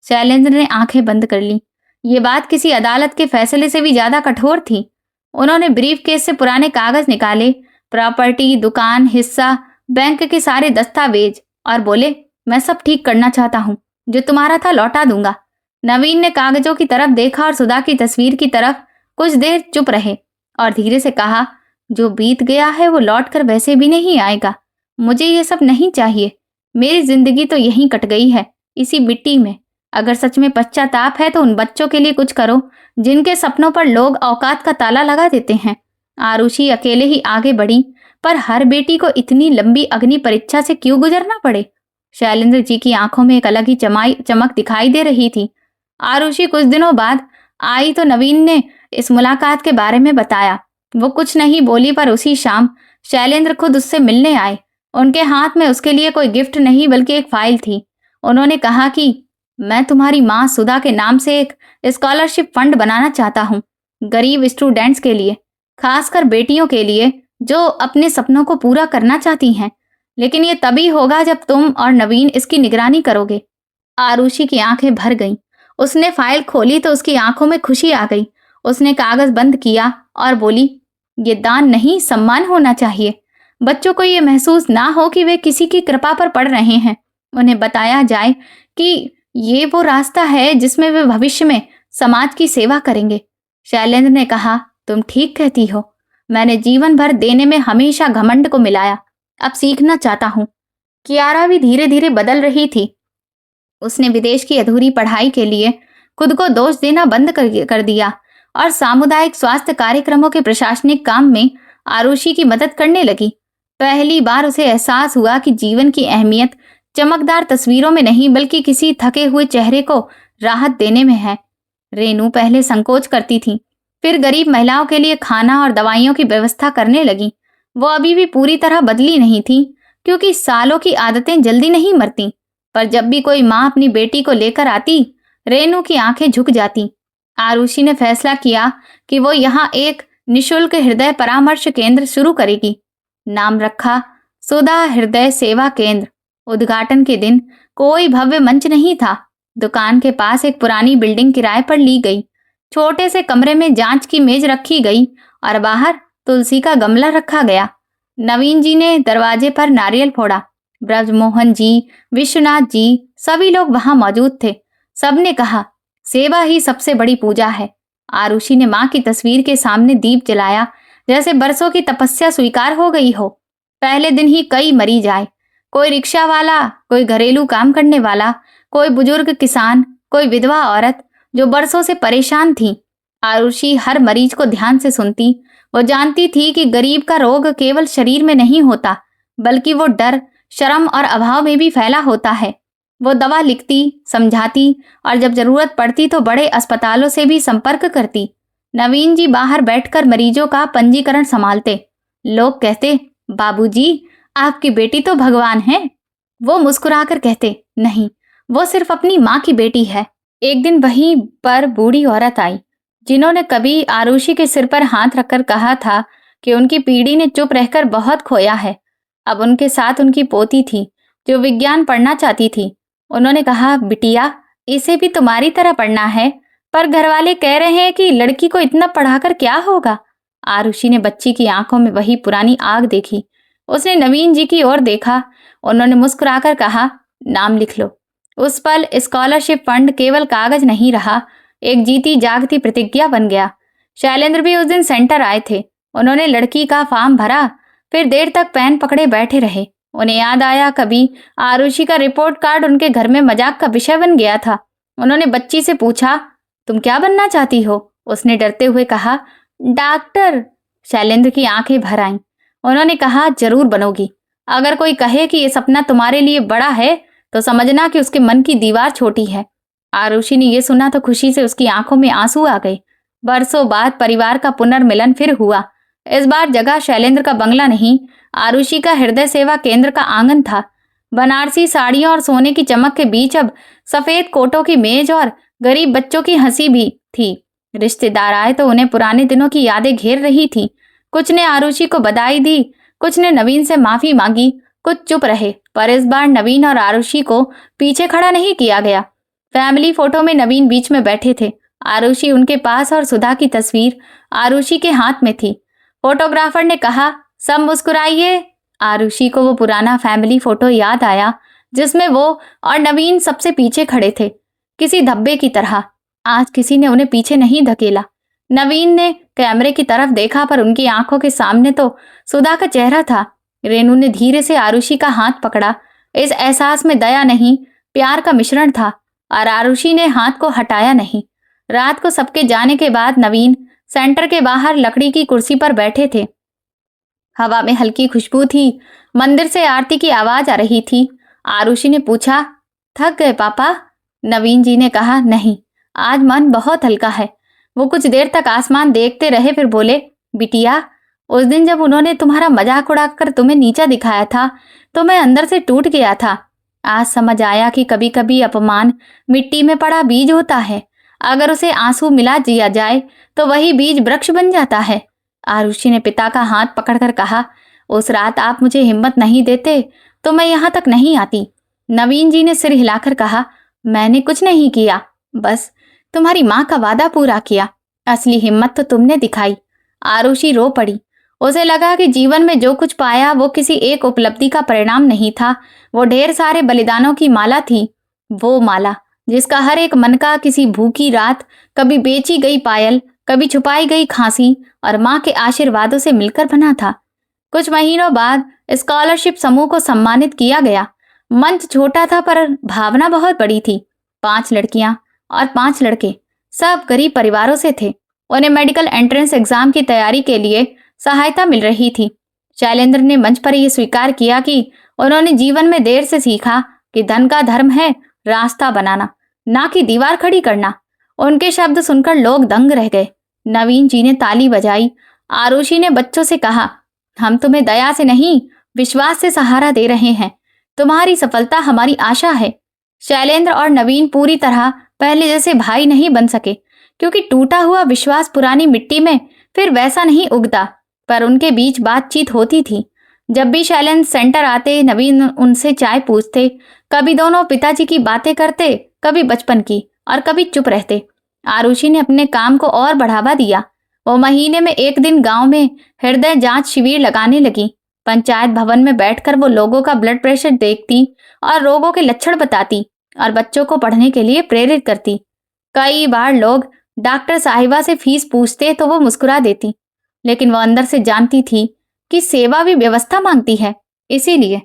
शैलेंद्र ने आंखें बंद कर ली। ये बात किसी अदालत के फैसले से भी ज्यादा कठोर थी। उन्होंने ब्रीफ केस से पुराने कागज निकाले, प्रॉपर्टी, दुकान, हिस्सा, बैंक के सारे दस्तावेज और बोले, मैं सब ठीक करना चाहता हूँ, जो तुम्हारा था लौटा दूंगा। नवीन ने कागजों की तरफ देखा और सुधा की तस्वीर की तरफ। कुछ देर चुप रहे और धीरे से कहा, जो बीत गया है वो लौट कर वैसे भी नहीं आएगा। मुझे ये सब नहीं चाहिए। मेरी जिंदगी तो यहीं कट गई है, इसी मिट्टी में। अगर सच में पश्चाताप है तो उन बच्चों के लिए कुछ करो जिनके सपनों पर लोग औकात का ताला लगा देते हैं। आरुषि अकेले ही आगे बढ़ी, पर हर बेटी को इतनी लंबी अग्नि परीक्षा से क्यों गुजरना पड़े? शैलेंद्र जी की आंखों में एक अलग ही चमक दिखाई दे रही थी। आरुषि कुछ दिनों बाद आई तो नवीन ने इस मुलाकात के बारे में बताया। वो कुछ नहीं बोली, पर उसी शाम शैलेंद्र खुद उससे मिलने आए। उनके हाथ में उसके लिए कोई गिफ्ट नहीं बल्कि एक फाइल थी। उन्होंने कहा कि मैं तुम्हारी माँ सुधा के नाम से एक स्कॉलरशिप फंड बनाना चाहता हूँ, गरीब स्टूडेंट्स के लिए, खासकर बेटियों के लिए जो अपने सपनों को पूरा करना चाहती हैं। लेकिन ये तभी होगा जब तुम और नवीन इसकी निगरानी करोगे। आरुषि की आंखें भर गईं। उसने फाइल खोली तो उसकी आंखों में खुशी आ गई। उसने कागज बंद किया और बोली, ये दान नहीं, सम्मान होना चाहिए। बच्चों को ये महसूस ना हो कि वे किसी की कृपा पर पड़ रहे हैं। उन्हें बताया जाए कि ये वो रास्ता है जिसमें वे भविष्य में समाज की सेवा करेंगे। शैलेंद्र ने कहा, तुम ठीक कहती हो। मैंने जीवन भर देने में हमेशा घमंड को मिलाया, अब सीखना चाहता हूँ। कियारा भी धीरे धीरे बदल रही थी। उसने विदेश की अधूरी पढ़ाई के लिए खुद को दोष देना बंद कर दिया और सामुदायिक स्वास्थ्य कार्यक्रमों के प्रशासनिक काम में आरुषि की मदद करने लगी। पहली बार उसे एहसास हुआ कि जीवन की अहमियत चमकदार तस्वीरों में नहीं बल्कि किसी थके हुए चेहरे को राहत देने में है। रेनू पहले संकोच करती थी, फिर गरीब महिलाओं के लिए खाना और दवाइयों की व्यवस्था करने लगी। वो अभी भी पूरी तरह बदली नहीं थी, क्योंकि सालों की आदतें जल्दी नहीं मरती। पर जब भी कोई माँ अपनी बेटी को लेकर आती, रेनू की आंखें झुक जाती। आरुषि ने फैसला किया कि वो यहाँ एक निशुल्क हृदय परामर्श केंद्र शुरू करेगी। नाम रखा सुधा हृदय सेवा केंद्र। उद्घाटन के दिन कोई भव्य मंच नहीं था। दुकान के पास एक पुरानी बिल्डिंग किराए पर ली गई। छोटे से कमरे में जांच की मेज रखी गई और बाहर तुलसी का गमला रखा गया। नवीन जी ने दरवाजे पर नारियल फोड़ा। ब्रजमोहन जी, विश्वनाथ जी, सभी लोग वहां मौजूद थे। सबने कहा, सेवा ही सबसे बड़ी पूजा है। आरुषि ने मां की तस्वीर के सामने दीप जलाया, जैसे बरसों की तपस्या स्वीकार हो गई हो। पहले दिन ही कई मरीज आए, कोई रिक्शा वाला, कोई घरेलू काम करने वाला, कोई बुजुर्ग किसान, कोई विधवा औरत जो बरसों से परेशान थी। आरुषि हर मरीज को ध्यान से सुनती। वो जानती थी कि गरीब का रोग केवल शरीर में नहीं होता, बल्कि वो डर, शर्म और अभाव में भी फैला होता है। वो दवा लिखती, समझाती और जब जरूरत पड़ती तो बड़े अस्पतालों से भी संपर्क करती। नवीन जी बाहर बैठकर मरीजों का पंजीकरण संभालते। लोग कहते, बाबूजी, आपकी बेटी तो भगवान है। वो मुस्कुराकर कहते, नहीं, वो सिर्फ अपनी माँ की बेटी है। एक दिन वहीं पर बूढ़ी औरत आई, जिन्होंने कभी आरुषि के सिर पर हाथ रखकर कहा था कि उनकी पीढ़ी ने चुप रहकर बहुत खोया है। अब उनके साथ उनकी पोती थी, जो विज्ञान पढ़ना चाहती थी। उन्होंने कहा, बिटिया, इसे भी तुम्हारी तरह पढ़ना है, पर घरवाले कह रहे हैं कि लड़की को इतना पढ़ाकर क्या होगा। आरुषि ने बच्ची की आंखों में वही पुरानी आग देखी। उसने नवीन जी की ओर देखा। उन्होंने मुस्कुराकर कहा, नाम लिख लो। उस पल स्कॉलरशिप फंड केवल कागज नहीं रहा, एक जीती जागती प्रतिज्ञा बन गया। शैलेंद्र भी उस दिन सेंटर आए थे। उन्होंने लड़की का फॉर्म भरा, फिर देर तक पेन पकड़े बैठे रहे। उन्हें याद आया कभी आरुषि का रिपोर्ट कार्ड उनके घर में मजाक का विषय बन गया था। उन्होंने बच्ची से पूछा, तुम क्या बनना चाहती हो? उसने डरते हुए कहा, डॉक्टर। शैलेंद्र की आंखें भर आईं। उन्होंने कहा, जरूर बनोगी। अगर कोई कहे कि ये सपना तुम्हारे लिए बड़ा है तो समझना कि उसके मन की दीवार छोटी है। आरुषि ने यह सुना तो खुशी से उसकी आंखों में आंसू आ गए। बरसों बाद परिवार का पुनर्मिलन फिर हुआ। इस बार जगह शैलेंद्र का बंगला नहीं, आरुषि का हृदय सेवा केंद्र का आंगन था। बनारसी साड़ियों और सोने की चमक के बीच अब सफेद कोटों की मेज और गरीब बच्चों की हंसी भी थी। रिश्तेदार आए तो उन्हें पुराने दिनों की यादें घेर रही थी। कुछ ने आरुषि को बधाई दी, कुछ ने नवीन से माफी मांगी, कुछ चुप रहे। पर इस बार नवीन और आरुषि को पीछे खड़ा नहीं किया गया। फैमिली फोटो में नवीन बीच में बैठे थे, आरुषि उनके पास और सुधा की तस्वीर आरुषि के हाथ में थी। फोटोग्राफर ने कहा, सब मुस्कुराइए। आरुषि को वो पुराना फैमिली फोटो याद आया जिसमें वो और नवीन सबसे पीछे खड़े थे, किसी धब्बे की तरह। आज किसी ने उन्हें पीछे नहीं धकेला। नवीन ने कैमरे की तरफ देखा पर उनकी आंखों के सामने तो सुधा का चेहरा था। रेनू ने धीरे से आरुषि का हाथ पकड़ा। इस एहसास में दया नहीं, प्यार का मिश्रण था और आरुषि ने हाथ को हटाया नहीं। रात को सबके जाने के बाद नवीन सेंटर के बाहर लकड़ी की कुर्सी पर बैठे थे। हवा में हल्की खुशबू थी। मंदिर से आरती की आवाज आ रही थी। आरुषि ने पूछा, थक गए पापा? नवीन जी ने कहा, नहीं, आज मन बहुत हल्का है। वो कुछ देर तक आसमान देखते रहे, फिर बोले, बिटिया, उस दिन जब उन्होंने तुम्हारा मजाक उड़ाकर तुम्हें नीचा दिखाया था तो मैं अंदर से टूट गया था। आज समझ आया कि कभी कभी अपमान मिट्टी में पड़ा बीज होता है। अगर उसे आंसू मिला दिया जाए तो वही बीज वृक्ष बन जाता है। आरुषि ने पिता का हाथ पकड़कर कहा, उस रात आप मुझे हिम्मत नहीं देते तो मैं यहाँ तक नहीं आती। नवीन जी ने सिर हिलाकर कहा, मैंने कुछ नहीं किया, बस तुम्हारी माँ का वादा पूरा किया। असली हिम्मत तो तुमने दिखाई। आरुषि रो पड़ी। उसे लगा कि जीवन में जो कुछ पाया वो किसी एक उपलब्धि का परिणाम नहीं था, वो ढेर सारे बलिदानों की माला थी। वो माला जिसका हर एक मन का किसी भूखी रात, कभी बेची गई पायल, कभी छुपाई गई खांसी और माँ के आशीर्वादों से मिलकर बना था। कुछ महीनों बाद स्कॉलरशिप समूह को सम्मानित किया गया। मंच छोटा था पर भावना बहुत बड़ी थी। 5 लड़कियां और 5 लड़के, सब गरीब परिवारों से थे। उन्हें मेडिकल एंट्रेंस एग्जाम की तैयारी के लिए सहायता मिल रही थी। शैलेंद्र ने मंच पर यह स्वीकार किया कि उन्होंने जीवन में देर से सीखा कि धन का धर्म है रास्ता बनाना, ना कि दीवार खड़ी करना। उनके शब्द सुनकर लोग दंग रह गए। नवीन जी ने ताली बजाई। आरुषि ने बच्चों से कहा, हम तुम्हें दया से नहीं, विश्वास से सहारा दे रहे हैं। तुम्हारी सफलता हमारी आशा है। शैलेंद्र और नवीन पूरी तरह पहले जैसे भाई नहीं बन सके, क्योंकि टूटा हुआ विश्वास पुरानी मिट्टी में फिर वैसा नहीं उगता, पर उनके बीच बातचीत होती थी। जब भी शैलेंद्र सेंटर आते, नवीन उनसे चाय पूछते। कभी दोनों पिताजी की बातें करते, कभी बचपन की, और कभी चुप रहते। आरुषि ने अपने काम को और बढ़ावा दिया। वो महीने में एक दिन गांव में हृदय जांच शिविर लगाने लगी। पंचायत भवन में बैठकर वो लोगों का ब्लड प्रेशर देखती और रोगों के लक्षण बताती और बच्चों को पढ़ने के लिए प्रेरित करती। कई बार लोग डॉक्टर साहिबा से फीस पूछते तो वो मुस्कुरा देती, लेकिन वो अंदर से जानती थी कि सेवा भी व्यवस्था मांगती है। इसीलिए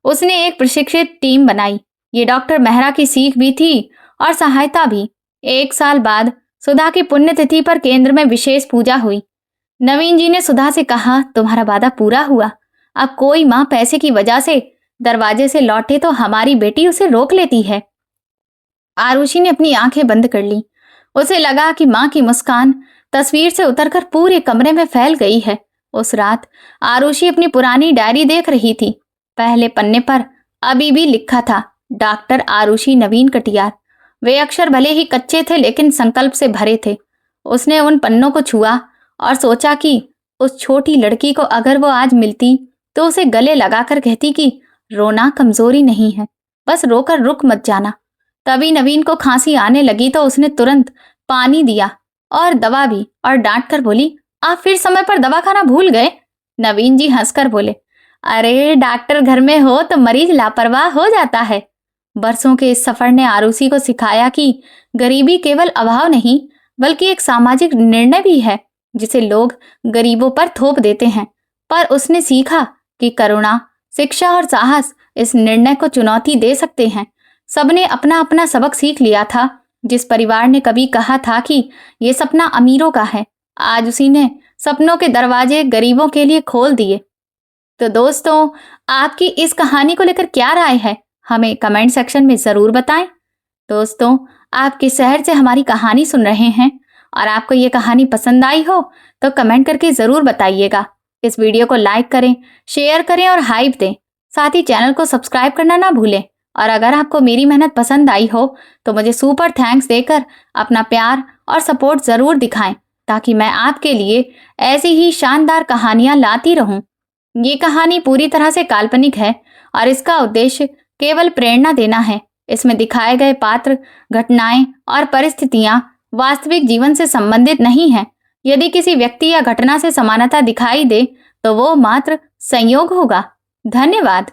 उसने एक प्रशिक्षित टीम बनाई। ये डॉक्टर मेहरा की सीख भी थी और सहायता भी। 1 साल बाद सुधा की पुण्यतिथि पर केंद्र में विशेष पूजा हुई। नवीन जी ने सुधा से कहा, तुम्हारा वादा पूरा हुआ। अब कोई माँ पैसे की वजह से दरवाजे से लौटे तो हमारी बेटी उसे रोक लेती है। आरुषि ने अपनी आंखें बंद कर ली। उसे लगा कि माँ की मुस्कान तस्वीर से उतरकर पूरे कमरे में फैल गई है। उस रात आरुषि अपनी पुरानी डायरी देख रही थी। पहले पन्ने पर अभी भी लिखा था, डॉक्टर आरुषि नवीन कटियार। वे अक्षर भले ही कच्चे थे लेकिन संकल्प से भरे थे। उसने उन पन्नों को छुआ और सोचा कि उस छोटी लड़की को अगर वो आज मिलती तो उसे गले लगाकर कहती कि रोना कमजोरी नहीं है, बस रोकर रुक मत जाना। तभी नवीन को खांसी आने लगी तो उसने तुरंत पानी दिया और दवा भी, और डांट कर बोली, आप फिर समय पर दवा खाना भूल गए। नवीन जी हंसकर बोले, अरे डॉक्टर घर में हो तो मरीज लापरवाह हो जाता है। बरसों के इस सफर ने आरुषि को सिखाया कि गरीबी केवल अभाव नहीं बल्कि एक सामाजिक निर्णय भी है जिसे लोग गरीबों पर थोप देते हैं। पर उसने सीखा कि करुणा, शिक्षा और साहस इस निर्णय को चुनौती दे सकते हैं। सबने अपना अपना सबक सीख लिया था। जिस परिवार ने कभी कहा था कि ये सपना अमीरों का है, आज उसी ने सपनों के दरवाजे गरीबों के लिए खोल दिए। तो दोस्तों, आपकी इस कहानी को लेकर क्या राय है, हमें कमेंट सेक्शन में जरूर बताएं। दोस्तों, आप किस शहर से हमारी कहानी सुन रहे हैं और आपको ये कहानी पसंद आई हो तो कमेंट करके जरूर बताइएगा। इस वीडियो को लाइक करें, शेयर करें और हाइप दें। साथ ही चैनल को सब्सक्राइब करना ना भूलें। और अगर आपको मेरी मेहनत पसंद आई हो तो मुझे सुपर थैंक्स देकर अपना प्यार और सपोर्ट जरूर दिखाएं, ताकि मैं आपके लिए ऐसी ही शानदार कहानियां लाती रहूं। ये कहानी पूरी तरह से काल्पनिक है और इसका उद्देश्य केवल प्रेरणा देना है। इसमें दिखाए गए पात्र, घटनाएं और परिस्थितियां वास्तविक जीवन से संबंधित नहीं हैं। यदि किसी व्यक्ति या घटना से समानता दिखाई दे तो वो मात्र संयोग होगा। धन्यवाद।